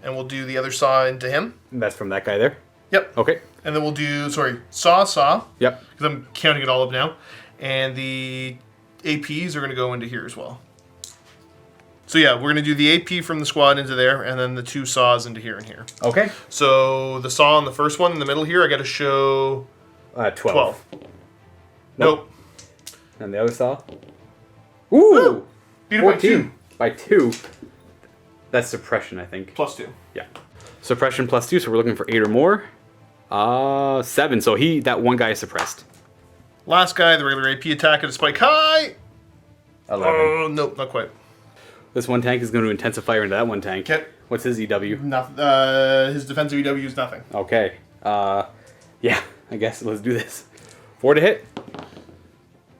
And we'll do the other saw into him. And that's from that guy there. Yep. Okay. And then we'll do, saw. Yep. Because I'm counting it all up now. And the APs are going to go into here as well. So yeah, we're going to do the AP from the squad into there, and then the 2 saws into here and here. Okay. So the saw on the first one in the middle here, I got to show 12. Nope. And the other saw. Ooh! Beat it by 14. 2. By 2. That's suppression, I think. Plus 2. Yeah. Suppression plus 2, so we're looking for 8 or more. 7. So that one guy is suppressed. Last guy, the regular AP attack at a spike high. 11. Oh, nope, not quite. This one tank is going to intensive fire into that one tank. Okay. What's his EW? Nothing. His defensive EW is nothing. Okay. Yeah, I guess let's do this. 4 to hit.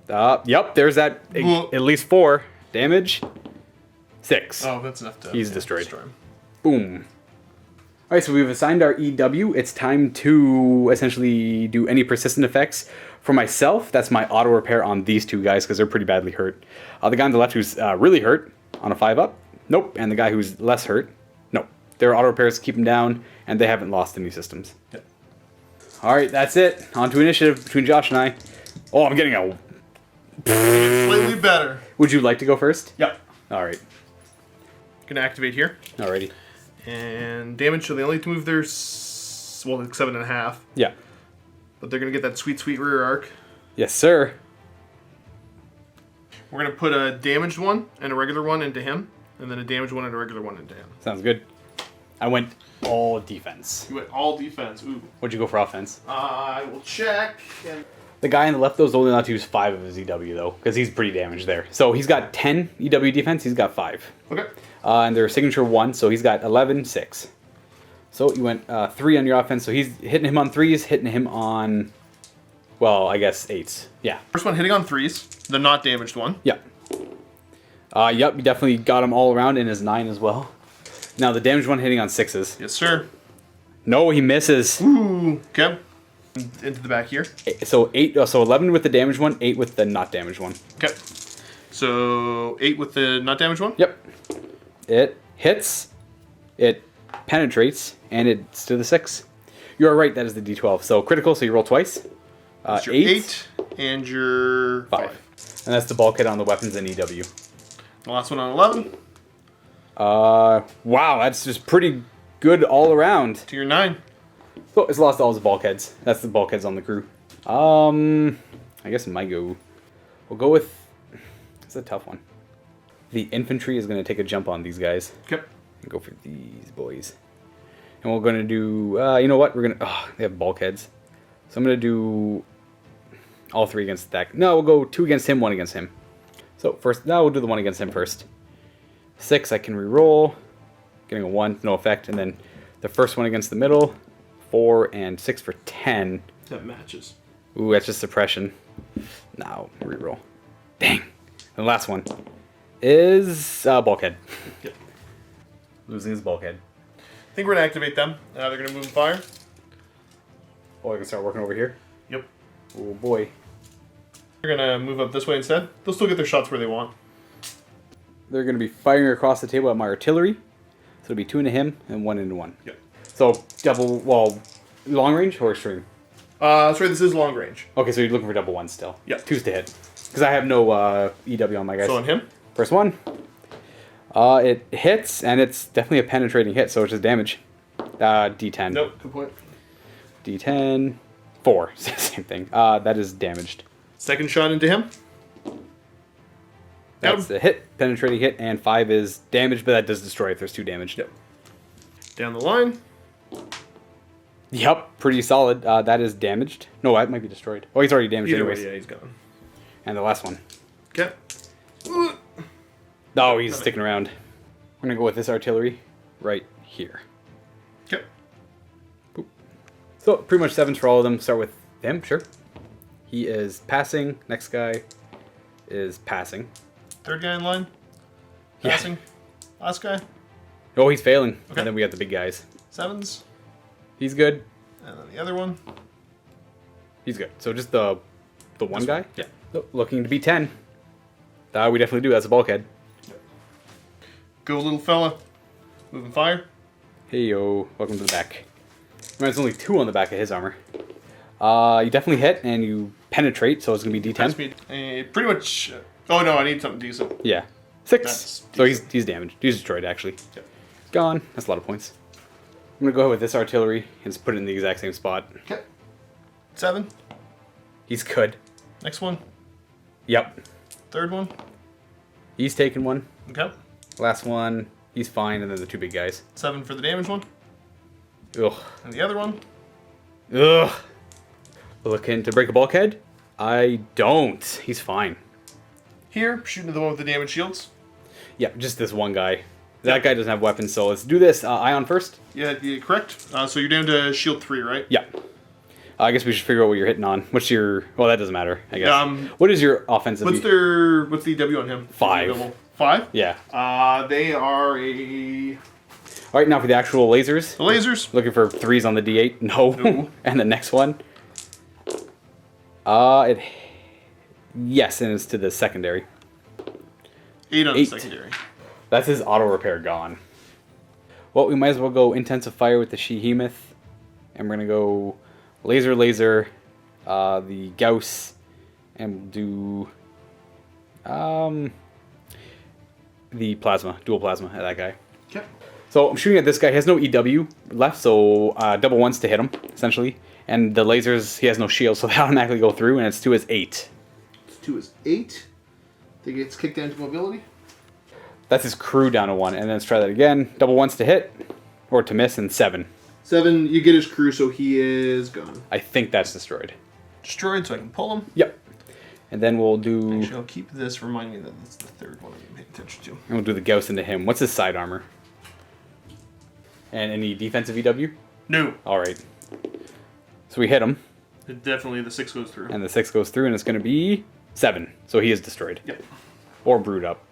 Yep, there's that. At least 4 damage. 6. Oh, that's enough to... He's destroyed. destroy him. Boom. Alright, so we've assigned our EW. It's time to essentially do any persistent effects. For myself, that's my auto repair on these 2 guys because they're pretty badly hurt. The guy on the left who's really hurt on a 5-up. Nope. And the guy who's less hurt. Nope. Their auto repairs keep them down, and they haven't lost any systems. Yep. Alright, that's it. On to initiative between Josh and I. Oh, I'm getting a... Slightly better. Would you like to go first? Yep. Alright. Gonna activate here. Alrighty. And damage, so they only have to move their... Well, like 7.5. Yeah. But they're gonna get that sweet, sweet rear arc. Yes, sir. We're gonna put a damaged one and a regular one into him, and then a damaged one and a regular one into him. Sounds good. I went all defense. You went all defense. Ooh. What'd you go for offense? I will check. And... The guy on the left, though, is only allowed to use 5 of his EW, though, because he's pretty damaged there. So he's got 10 EW defense, he's got 5. Okay. And their signature 1, so he's got 11, 6. So you went 3 on your offense, so he's hitting him on 3s, hitting him on, well, I guess 8s. Yeah. First one hitting on 3s, the not damaged one. Yep. Yep, you definitely got him all around in his 9 as well. Now the damaged one hitting on 6s. Yes, sir. No, he misses. Ooh. Okay. Into the back here. So 11 with the damaged one, 8 with the not damaged one. Okay. So 8 with the not damaged one? Yep. It hits, it penetrates, and it's to the 6. You are right, that is the D12. So critical, so you roll twice. That's your 8 and your 5. And that's the bulkhead on the weapons and EW. The last one on 11. Wow, that's just pretty good all around. To your 9. So it's lost all his bulkheads. That's the bulkheads on the crew. I guess it might go. We'll go with. It's a tough one. The infantry is going to take a jump on these guys. Okay. And go for these boys. And we're going to do. You know what? We're going to. Oh, they have bulkheads. So I'm going to do all 3 against that. No, we'll go 2 against him, 1 against him. So first, now we'll do the 1 against him first. 6, I can re-roll. Getting a 1, no effect. And then the first one against the middle. 4 and 6 for 10. That matches. Ooh, that's just suppression. Now, reroll. Dang. And the last one is bulkhead. Yep. Losing his bulkhead. I think we're going to activate them. They're going to move and fire. Oh, I can start working over here? Yep. Oh, boy. They're going to move up this way instead. They'll still get their shots where they want. they're going to be firing across the table at my artillery. So it'll be 2 into him and 1 into 1. Yep. So double, well, long range or extreme? Sorry, this is long range. Okay, so you're looking for double 1 still. Yep. 2's to hit. Because I have no EW on my guys. So on him? First one. It hits, and it's definitely a penetrating hit, so it's just damage. D10. Nope, good point. D10. 4. Same thing. That is damaged. Second shot into him. That's a hit, penetrating hit, and 5 is damage, but that does destroy if there's 2 damage. Yep. Down the line. Yep, pretty solid. That is damaged. No, that might be destroyed. Oh, he's already damaged Either anyways. way, yeah, he's gone. And the last one. Okay. Oh, he's sticking around. We're going to go with this artillery right here. Okay. Boop. So, pretty much 7s for all of them. Start with him, sure. He is passing. Next guy is passing. Third guy in line. Yeah. Passing. Last guy. Oh, he's failing. Okay. And then we got the big guys. 7s. He's good. And then the other one. He's good. So just the one guy? Yeah. So, looking to be 10. We definitely do. That's a bulkhead. Go, little fella. Moving fire. Hey, yo. Welcome to the back. Remember, there's only 2 on the back of his armor. You definitely hit, and you penetrate, so it's going to be D10. Speed. Pretty much. Oh, no, I need something decent. Yeah. 6. That's So he's damaged. He's destroyed, actually. Okay. Gone. That's a lot of points. I'm going to go ahead with this artillery and just put it in the exact same spot. Okay. 7. He's good. Next one. Yep. Third one. He's taken one. Okay. Last one. He's fine, and then the 2 big guys. 7 for the damage one. Ugh. And the other one. Ugh. Looking to break a bulkhead? I don't. He's fine. Here, shooting the one with the damage shields. Yeah, just this one guy. That guy doesn't have weapons, so let's do this. Ion first? Yeah, correct. So you're down to shield 3, right? Yeah. I guess we should figure out what you're hitting on. What's your... Well, that doesn't matter, I guess. What is your offensive... What's the W on him? 5. 5? Yeah. They are a... Alright, now for the actual lasers. The lasers. Looking for 3s on the D8. No. No. And the next one. Yes, and it's to the secondary. 8 on the 8. secondary. That's his auto repair gone. Well, we might as well go intensive fire with the Shehemoth. And we're going to go laser, the Gauss, and we'll do the plasma, dual plasma at that guy. Okay. So I'm shooting at this guy. He has no EW left, so double 1s to hit him, essentially. And the lasers, he has no shield, so they automatically go through, and it's 2 is 8. 2 is 8. They gets kicked down to mobility. That's his crew down to 1, and then let's try that again. Double 1s to hit, or to miss, and 7. 7, you get his crew, so he is gone. I think that's destroyed. Destroyed, so I can pull him. Yep. And then we'll do... Actually, I'll keep this, remind me that it's the third one I'm paying attention to. And we'll do the Gauss into him. What's his side armor? And any defensive EW? No. Alright. So we hit him, Definitely the 6 goes through. and the 6 goes through, and it's going to be 7. So he is destroyed. Yep. Or brewed up.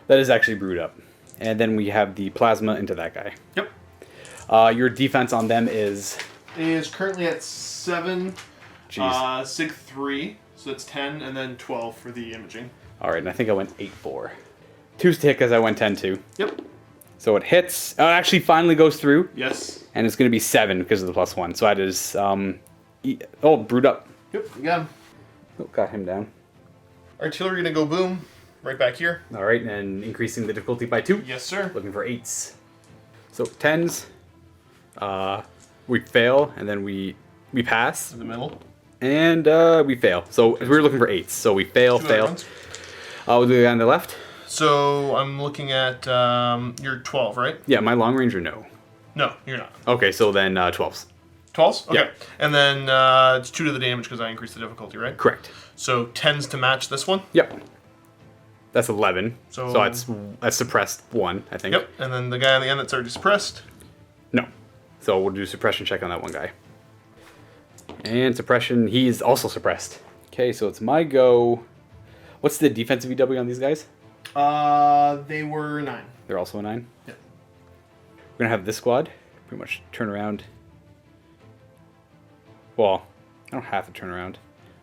That is actually brewed up. And then we have the plasma into that guy. Yep. Your defense on them is... Is currently at 7, Jeez. 6, 3, so that's 10, and then 12 for the imaging. Alright, and I think I went 8-4. 2's to hit because I went 10-2. Yep. So it hits. It actually finally goes through. Yes. And it's going to be 7 because of the +1. So that is... brewed up. Yep, you got him. Oh, got him down. Artillery gonna go boom, right back here. Alright, and increasing the difficulty by 2. Yes, sir. Looking for 8s. So 10s. We fail, and then we pass. In the middle. And we fail. So we're looking for 8s. So we fail, Two fail. other ones. We'll do it on the left. So I'm looking at you're 12, right? Yeah, my long range or no? No, you're not. Okay, so then 12s. 12s? Okay. Yeah. And then it's 2 to the damage because I increased the difficulty, right? Correct. So 10s to match this one. Yep. That's 11. So- that's suppressed 1, I think. Yep. And then the guy on the end that's already suppressed. No. So we'll do suppression check on that one guy. And suppression, he's also suppressed. Okay, so it's my go. What's the defensive EW on these guys? They were 9. They're also a 9? Yep. We're going to have this squad pretty much turn around. Well, I don't have to turn around.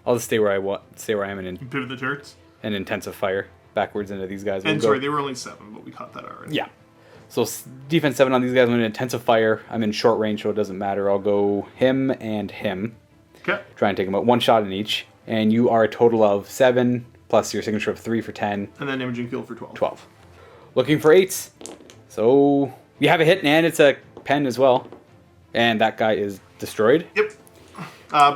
I'll just stay where I am and Pivot the turrets. intensive fire. backwards into these guys. And sorry, they were only 7, but we caught that already. Yeah. So defense 7 on these guys. I'm in intensive fire. I'm in short range, so it doesn't matter. I'll go him and him. Okay. Try and take them out. 1 shot in each. And you are a total of 7, plus your signature of 3 for 10. And then imaging field for 12. 12. Looking for 8s. So you have a hit, and it's a pen as well. And that guy is destroyed. Yep.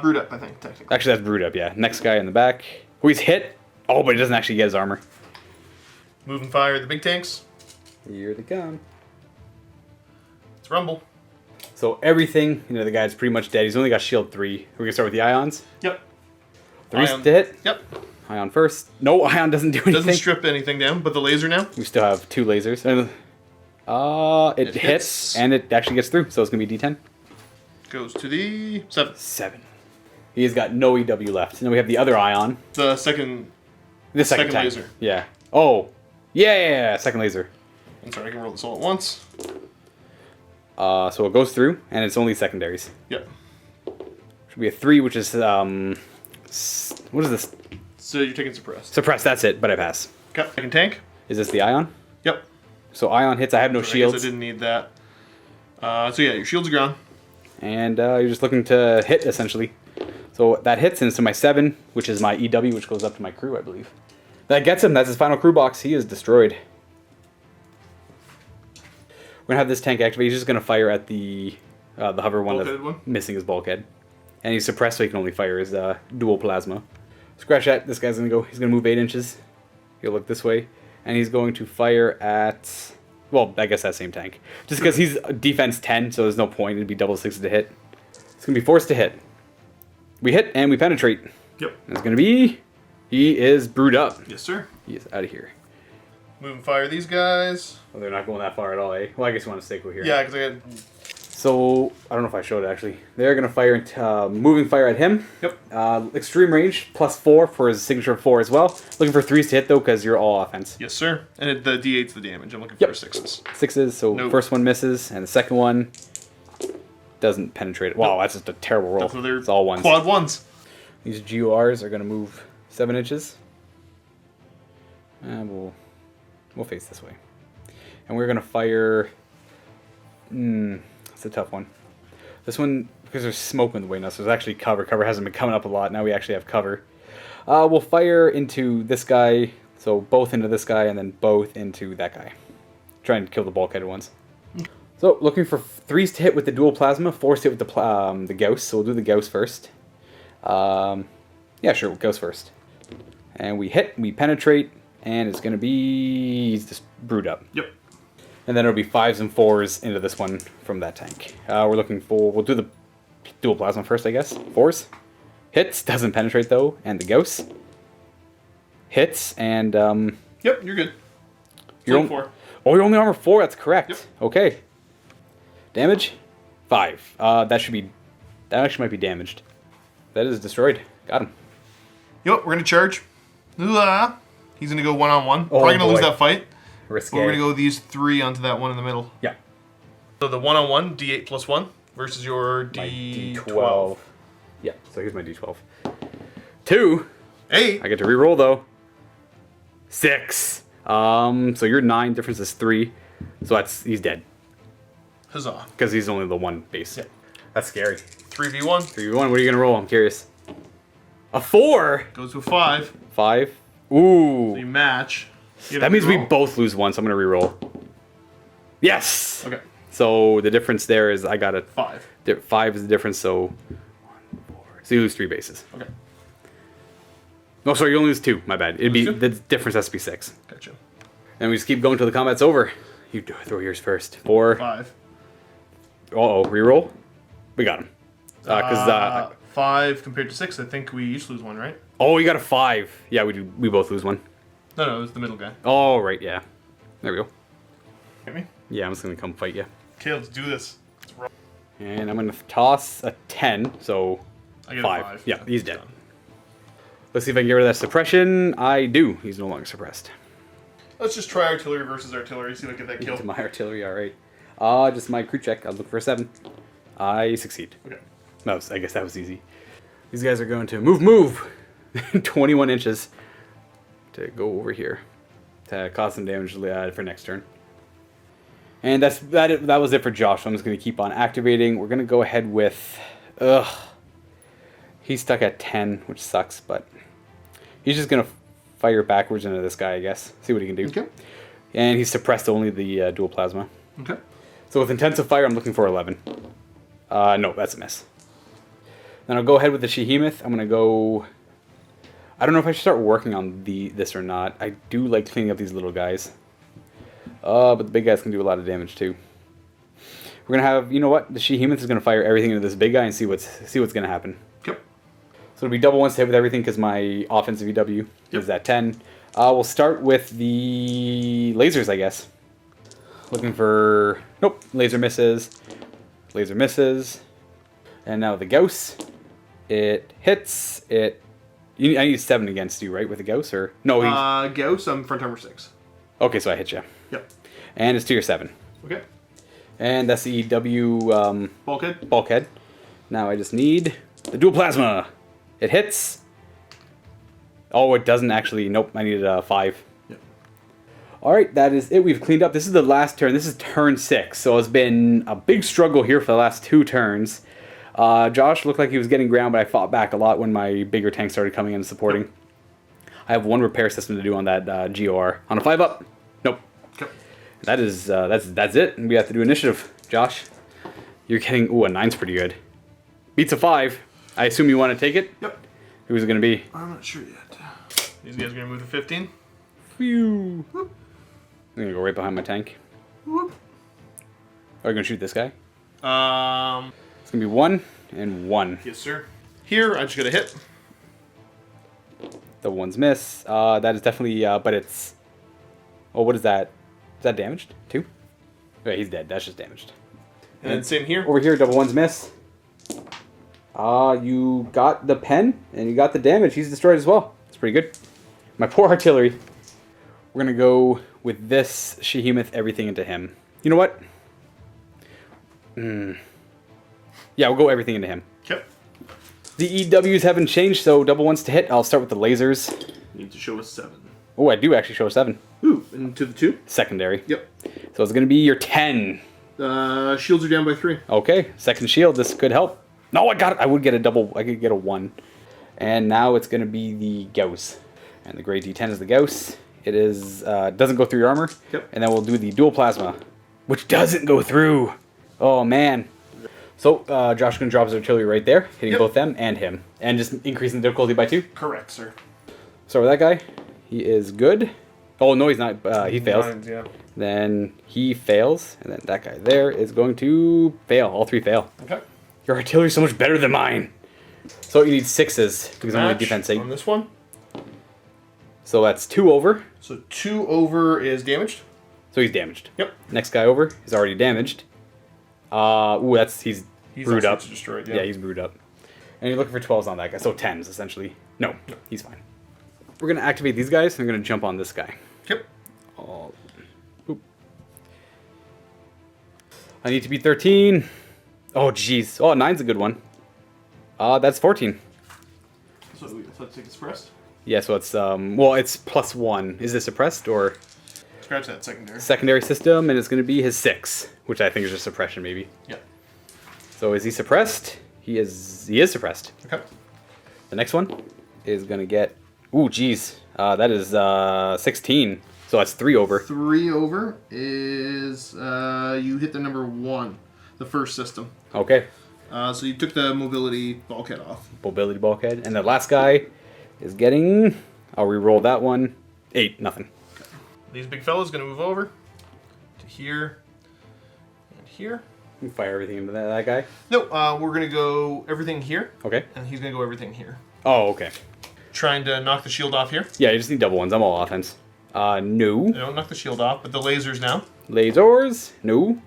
Brewed up, I think, technically. Actually, that's brewed up, yeah. Next guy in the back. Oh, he's hit. Oh, but he doesn't actually get his armor. Move and fire the big tanks. Here they come. It's Rumble. So everything, the guy's pretty much dead. He's only got shield 3. We're going to start with the ions. Yep. 3 to hit. Yep. Ion first. No, ion doesn't do anything. Doesn't strip anything down, but the laser now. We still have 2 lasers. It hits, and it actually gets through, so it's going to be D10. Goes to the 7. 7. He's got no EW left. And then we have the other ion. The second... The second tank. laser. Yeah. Oh. Yeah. Second laser. I'm sorry, I can roll this all at once. So it goes through, and it's only secondaries. Yep. Should be a 3, which is, what is this? So you're taking suppressed. Suppressed, that's it, but I pass. Okay, second tank. Is this the ion? Yep. So ion hits, I have no I guess shields. I didn't need that. So yeah, your shields are gone. And you're just looking to hit, essentially. So that hits into my 7, which is my EW, which goes up to my crew, I believe. That gets him. That's his final crew box. He is destroyed. We're going to have this tank activate. He's just going to fire at the hover one that's missing his bulkhead. And he's suppressed, so he can only fire his dual plasma. Scratch that. This guy's going to go. He's going to move 8 inches. He'll look this way. And he's going to fire at... Well, I guess that same tank. Just because he's defense 10, so there's no point. It'd be double 6 to hit. It's going to be forced to hit. We hit, and we penetrate. Yep. And it's going to be... He is brewed up. Yes, sir. He is out of here. Move and fire these guys. Well, they're not going that far at all, eh? Well, I guess you want to stay cool here. Yeah, because I got... So, I don't know if I showed it, actually. They're going to fire, moving fire at him. Yep. Extreme range, +4 for his signature of 4 as well. Looking for 3s to hit, though, because you're all offense. Yes, sir. And the D8's the damage. I'm looking for 6s. 6s, so Nope. First one misses, and the second one doesn't penetrate it. Wow, that's just a terrible roll. It's all 1s. Quad 1s. These GORs are going to move 7 inches. And we'll face this way. And we're going to fire... it's a tough one. This one, because there's smoke in the way now, so there's actually cover. Cover hasn't been coming up a lot. Now we actually have cover. We'll fire into this guy. So both into this guy and then both into that guy. Try and kill the bulkhead at once. So looking for 3s to hit with the dual plasma, 4s to hit with the Gauss. So we'll do the Gauss first. Yeah, sure, Gauss first. And we hit, we penetrate, and it's going to be... He's just brewed up. Yep. And then it'll be 5s and 4s into this one from that tank. We're looking for... We'll do the dual plasma first, I guess. 4s. Hits, doesn't penetrate though, and the Gauss. Hits, and... Yep, you're good. You're 4. Oh, you're only armor 4, that's correct. Yep. Okay. Damage? 5. That should be... That actually might be damaged. That is destroyed. Got him. Yep, we're going to charge. He's going to go 1-on-1. Probably going to lose that fight. Risky. We're going to go these 3 onto that one in the middle. Yeah. So the 1-on-1, D8 plus 1 versus your D12. Yeah, so here's my D12. 2. 8. I get to reroll though. 6. So your 9 difference is 3. So he's dead. Huzzah. Because he's only the 1 base. Yeah. That's scary. 3v1. 3v1, what are you going to roll? I'm curious. A 4! Goes to a 5. 5. Ooh. So you match. That means we both lose 1, so I'm going to reroll. Yes! Okay. So the difference there is I got a... 5. 5 is the difference, so... 1, 4. So you lose 3 bases. Okay. No, sorry, you only lose 2. My bad. It'd be 2? the difference has to be 6. Gotcha. And we just keep going till the combat's over. You throw yours first. 4. 5. Uh-oh, reroll. We got him. 5 compared to 6, I think we each lose 1, right? Oh, you got a 5. Yeah, we do. We both lose 1. No, it was the middle guy. Oh, right, yeah. There we go. Get me? Yeah, I'm just gonna come fight you. Okay, let's do this. And I'm gonna toss a 10, so I get 5. a 5. Yeah, he's dead. Done. Let's see if I can get rid of that suppression. I do. He's no longer suppressed. Let's just try artillery versus artillery, see if I get that kill. Into my artillery, alright. Just my crew check. I'll look for a 7. I succeed. Okay. I guess that was easy. These guys are going to move 21 inches to go over here. to cause some damage for next turn. And that was it for Josh. So I'm just going to keep on activating. We're going to go ahead with... He's stuck at 10, which sucks, but... He's just going to fire backwards into this guy, I guess. See what he can do. Okay. And he's suppressed only the dual plasma. Okay. So with intensive fire, I'm looking for 11. No, that's a miss. Then I'll go ahead with the Shehemoth. I'm going to go... I don't know if I should start working on this or not. I do like cleaning up these little guys. But the big guys can do a lot of damage too. We're going to have... You know what? The Shehemoth is going to fire everything into this big guy and see what's going to happen. Yep. So it'll be double 1s to hit with everything because my offensive EW is at 10. We'll start with the lasers, I guess. Looking for... Nope. Laser misses. Laser misses. And now the Gauss. It hits. I need 7 against you, right? With the Gauss? Or... No, Gauss, I'm front armor 6. Okay, so I hit you. Yep. And it's to your 7. Okay. And that's the EW... Bulkhead. Bulkhead. Now I just need the dual plasma. It hits. Oh, it doesn't actually. Nope, I needed a 5. Yep. Alright, that is it. We've cleaned up. This is the last turn. This is turn 6. So it's been a big struggle here for the last 2 turns. Josh looked like he was getting ground, but I fought back a lot when my bigger tank started coming in and supporting. Yep. I have 1 repair system to do on that GOR. On a 5-up. Nope. Okay. That is, that's it. We have to do initiative. Josh, you're getting... Ooh, a 9's pretty good. Beats a 5. I assume you want to take it? Yep. Who's it going to be? I'm not sure yet. These guys are going to move to 15. Phew. Whoop. I'm going to go right behind my tank. Whoop. Are you going to shoot this guy? Um... It's going to be 1 and 1. Yes, sir. Here, I just got a hit. The 1's miss. That is definitely, but it's... Oh, what is that? Is that damaged? 2? Okay, he's dead. That's just damaged. And then same here. Over here, double 1's miss. You got the pen, and you got the damage. He's destroyed as well. It's pretty good. My poor artillery. We're going to go with this Shehemoth, everything into him. You know what? Yeah, we'll go everything into him. Yep. The EWs haven't changed, so double 1s to hit. I'll start with the lasers. Need to show us 7. Oh, I do actually show a 7. Ooh, into the 2? Secondary. Yep. So it's going to be your 10. Shields are down by 3. Okay, second shield. This could help. No, I got it. I would get a double. I could get a 1. And now it's going to be the Gauss. And the gray D10 is the Gauss. It is doesn't go through your armor. Yep. And then we'll do the dual plasma, which doesn't go through. Oh, man. So Josh can drop his artillery right there, hitting both them and him. And just increasing the difficulty by 2. Correct, sir. So with that guy, he is good. Oh, no, he's not. He fails. 9s, yeah. Then he fails. And then that guy there is going to fail. All 3 fail. Okay. Your artillery is so much better than mine. So you need 6s because I'm only defense 8. On this one. So that's 2 over. So 2 over is damaged. So he's damaged. Yep. Next guy over is already damaged. Ooh, he's brewed up. Destroyed, yeah, he's brewed up. And you're looking for 12s on that guy. So 10s essentially. No, he's fine. We're gonna activate these guys. And I'm gonna jump on this guy. Yep. Oh, oop. I need to be 13. Oh, jeez. Oh, 9's a good one. That's 14. So let's take it suppressed. Yeah, so it's well, it's +1. Is this suppressed or Scratch that secondary. secondary system? And it's going to be his 6, which I think is just suppression, maybe. Yeah. So is he suppressed? He is suppressed. Okay. The next one is going to get. Ooh, geez, that is 16. So that's 3 over. 3 over is you hit the number 1, the first system. Okay. So you took the mobility bulkhead off. Mobility bulkhead, and the last guy is getting. I'll re-roll that one. 8, nothing. Okay. These big fellas gonna move over to here and here. You fire everything into that guy. No, we're gonna go everything here. Okay. And he's gonna go everything here. Oh, okay. Trying to knock the shield off here. Yeah, you just need double 1s. I'm all offense. No. No, knock the shield off, but the lasers now. Lasers. No.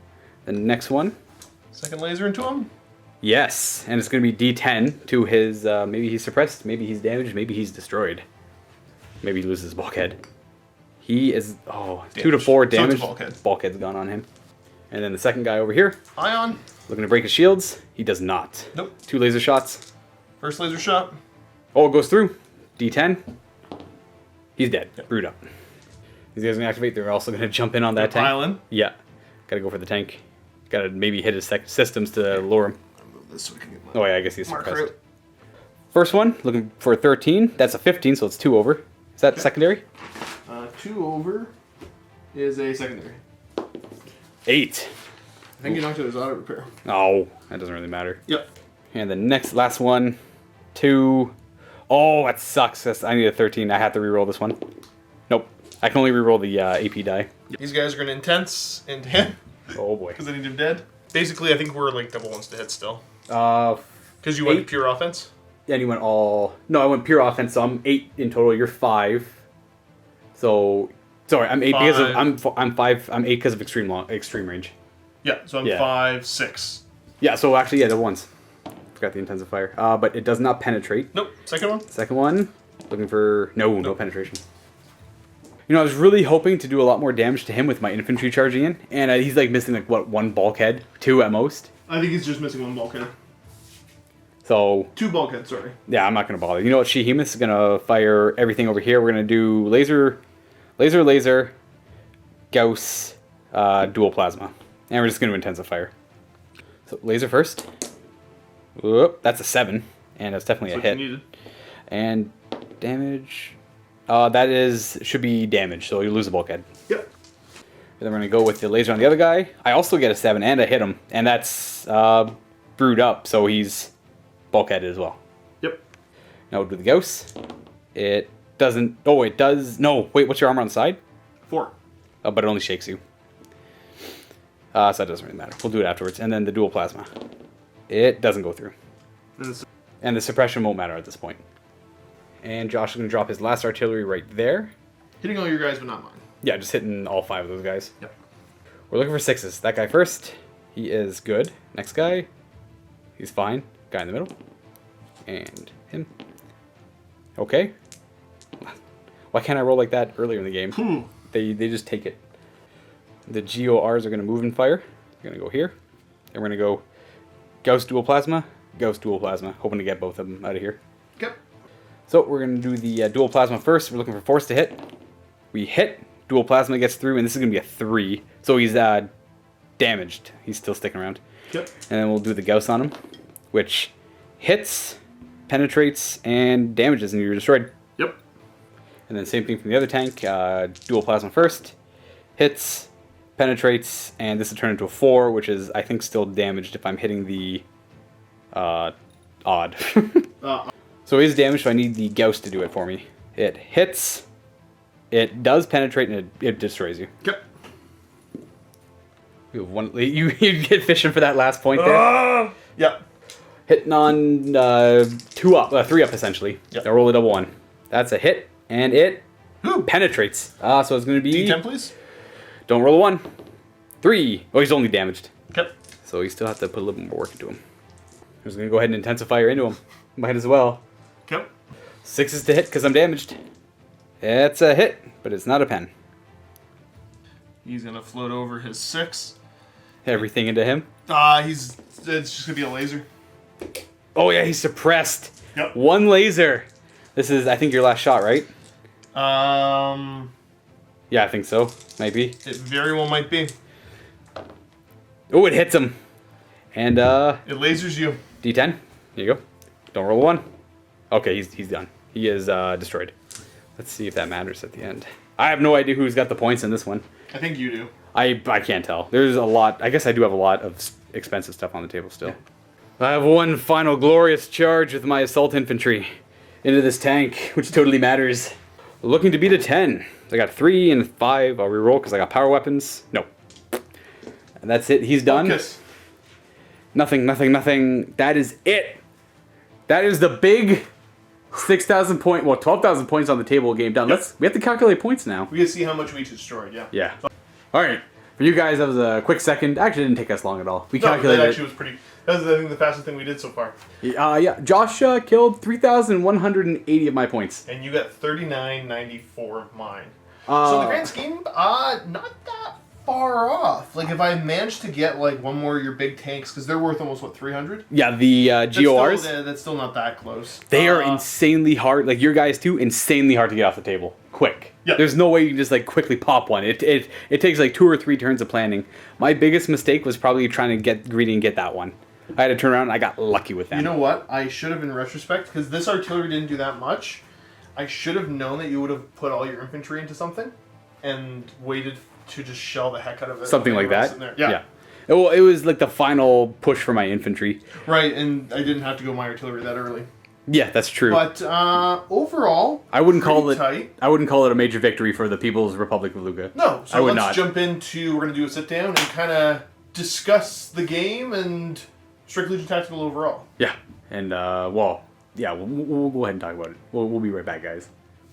The next one. Second laser into him. Yes, and it's going to be D10 to his, maybe he's suppressed, maybe he's damaged, maybe he's destroyed. Maybe he loses his bulkhead. He is, damaged. 2 to 4 damage. So bulkhead. Bulkhead's gone on him. And then the second guy over here. Ion. Looking to break his shields. He does not. Nope. 2 laser shots. First laser shot. Oh, it goes through. D10. He's dead. Yep. Brewed up. These guys are gonna activate. They're also gonna jump in on that tank. Pile in. Yeah. Gotta go for the tank. Gotta maybe hit his systems to lure him. I'll move this so we can get Oh yeah, I guess he's marker suppressed. out. First one, looking for 13. That's a 15, so it's 2 over. Is that secondary? 2 over is a secondary. 8. I think you knocked out his auto repair. Oh, that doesn't really matter. Yep. And the last one, 2. Oh, that sucks. I need a 13. I have to reroll this one. Nope. I can only reroll the AP die. These guys are going to intense into him Oh boy. because I need him dead. Basically, I think we're like double ones to hit still. Because you went pure offense? Yeah, and you went all... No, I went pure offense, so I'm 8 in total. You're 5. So... Sorry, I'm 8 because of... I'm 5. I'm 8 because of extreme range. Yeah, so I'm Yeah. 5, 6. Yeah, so actually, yeah, the ones. Forgot the intensifier. But it does not penetrate. Nope. Second one? Second one, looking for... No penetration. You know, I was really hoping to do a lot more damage to him with my infantry charging in. And he's like missing like, what, 1 bulkhead? 2 at most. I think he's just missing 1 bulkhead. So... 2 bulkheads, sorry. Yeah, I'm not going to bother. You know what? Shehemus is going to fire everything over here. We're going to do laser, Gauss, dual plasma. And we're just going to intensifier. So laser first. Whoop, that's a 7. And that's definitely a hit. Needed. And damage... should be damage, so you lose a bulkhead. Yep. And then we're going to go with the laser on the other guy. I also get a 7 and I hit him. And that's brewed up, so he's bulkheaded as well. Yep. Now we'll do the Gauss. It doesn't... Oh, it does... No, wait, what's your armor on the side? 4. Oh, but it only shakes you. So that doesn't really matter. We'll do it afterwards. And then the dual plasma. It doesn't go through. And the suppression won't matter at this point. And Josh is going to drop his last artillery right there. Hitting all your guys, but not mine. Yeah, just hitting all 5 of those guys. Yep. We're looking for 6s. That guy first. He is good. Next guy. He's fine. Guy in the middle. And him. Okay. Why can't I roll like that earlier in the game? They just take it. The GORs are going to move and fire. They're going to go here. Then we're going to go Gauss dual plasma, hoping to get both of them out of here. Yep. So we're going to do the dual plasma first. We're looking for force to hit. We hit. Dual plasma gets through, and this is going to be a 3. So he's damaged. He's still sticking around. Yep. And then we'll do the Gauss on him, which hits, penetrates, and damages, and you're destroyed. Yep. And then same thing from the other tank. Dual plasma first. Hits, penetrates, and this will turn into a 4, which is, I think, still damaged if I'm hitting the odd. So it is damaged, so I need the Gauss to do it for me. It hits, it does penetrate, and it destroys you. Yep. You have one. You get fishing for that last point there. Yep. Hitting on 3 up essentially. Yep. I roll a double 1. That's a hit, and it penetrates. So it's going to be D10, please. Don't roll a 1. 3. Oh, he's only damaged. Yep. So you still have to put a little more work into him. I'm just going to go ahead and intensifier into him. Might as well. Yep. 6 to hit because I'm damaged. It's a hit, but it's not a pen. He's gonna float over his 6. Everything into him. It's just gonna be a laser. Oh yeah, he's suppressed. Yep. 1 laser. This is, I think, your last shot, right? Yeah, I think so. Maybe. It very well might be. Oh, it hits him. And It lasers you. D10. Here you go. Don't roll a 1. Okay, he's done. He is destroyed. Let's see if that matters at the end. I have no idea who's got the points in this one. I think you do. I can't tell. There's a lot. I guess I do have a lot of expensive stuff on the table still. I have one final glorious charge with my assault infantry into this tank, which totally matters. Looking to beat a 10. I got 3 and 5. I'll reroll because I got power weapons. No. And that's it. He's done. Focus. Nothing. That is it. That is the big 6,000 point, 12,000 points on the table game done. Yep. We have to calculate points now. We can see how much we destroyed, yeah. Yeah. All right. For you guys, that was a quick second. Actually, it didn't take us long at all. We No, calculated. that actually was pretty... That was, I think, the fastest thing we did so far. Yeah. Josh killed 3,180 of my points. And you got 39.94 of mine. So in the grand scheme, not that far off. Like, if I managed to get, like, one more of your big tanks, because they're worth almost, what, 300? Yeah, the GORs. That's still not that close. They are insanely hard. Like, your guys, too, insanely hard to get off the table. quick. Yeah. There's no way you can just like quickly pop one. It takes like 2 or 3 turns of planning. My biggest mistake was probably trying to get greedy and get that one. I had to turn around and I got lucky with that. You know what? I should have, in retrospect, because this artillery didn't do that much, I should have known that you would have put all your infantry into something and waited to just shell the heck out of it. Something like that? Yeah. Well, it was like the final push for my infantry. Right, and I didn't have to go my artillery that early. Yeah, that's true. But overall, I wouldn't call it. tight. I wouldn't call it a major victory for the People's Republic of Luka. No, so I would let's not. jump into. We're going to do a sit down and kind of discuss the game and Strike Legion Tactical overall. Yeah, and well, yeah, we'll go ahead and talk about it. We'll be right back, guys.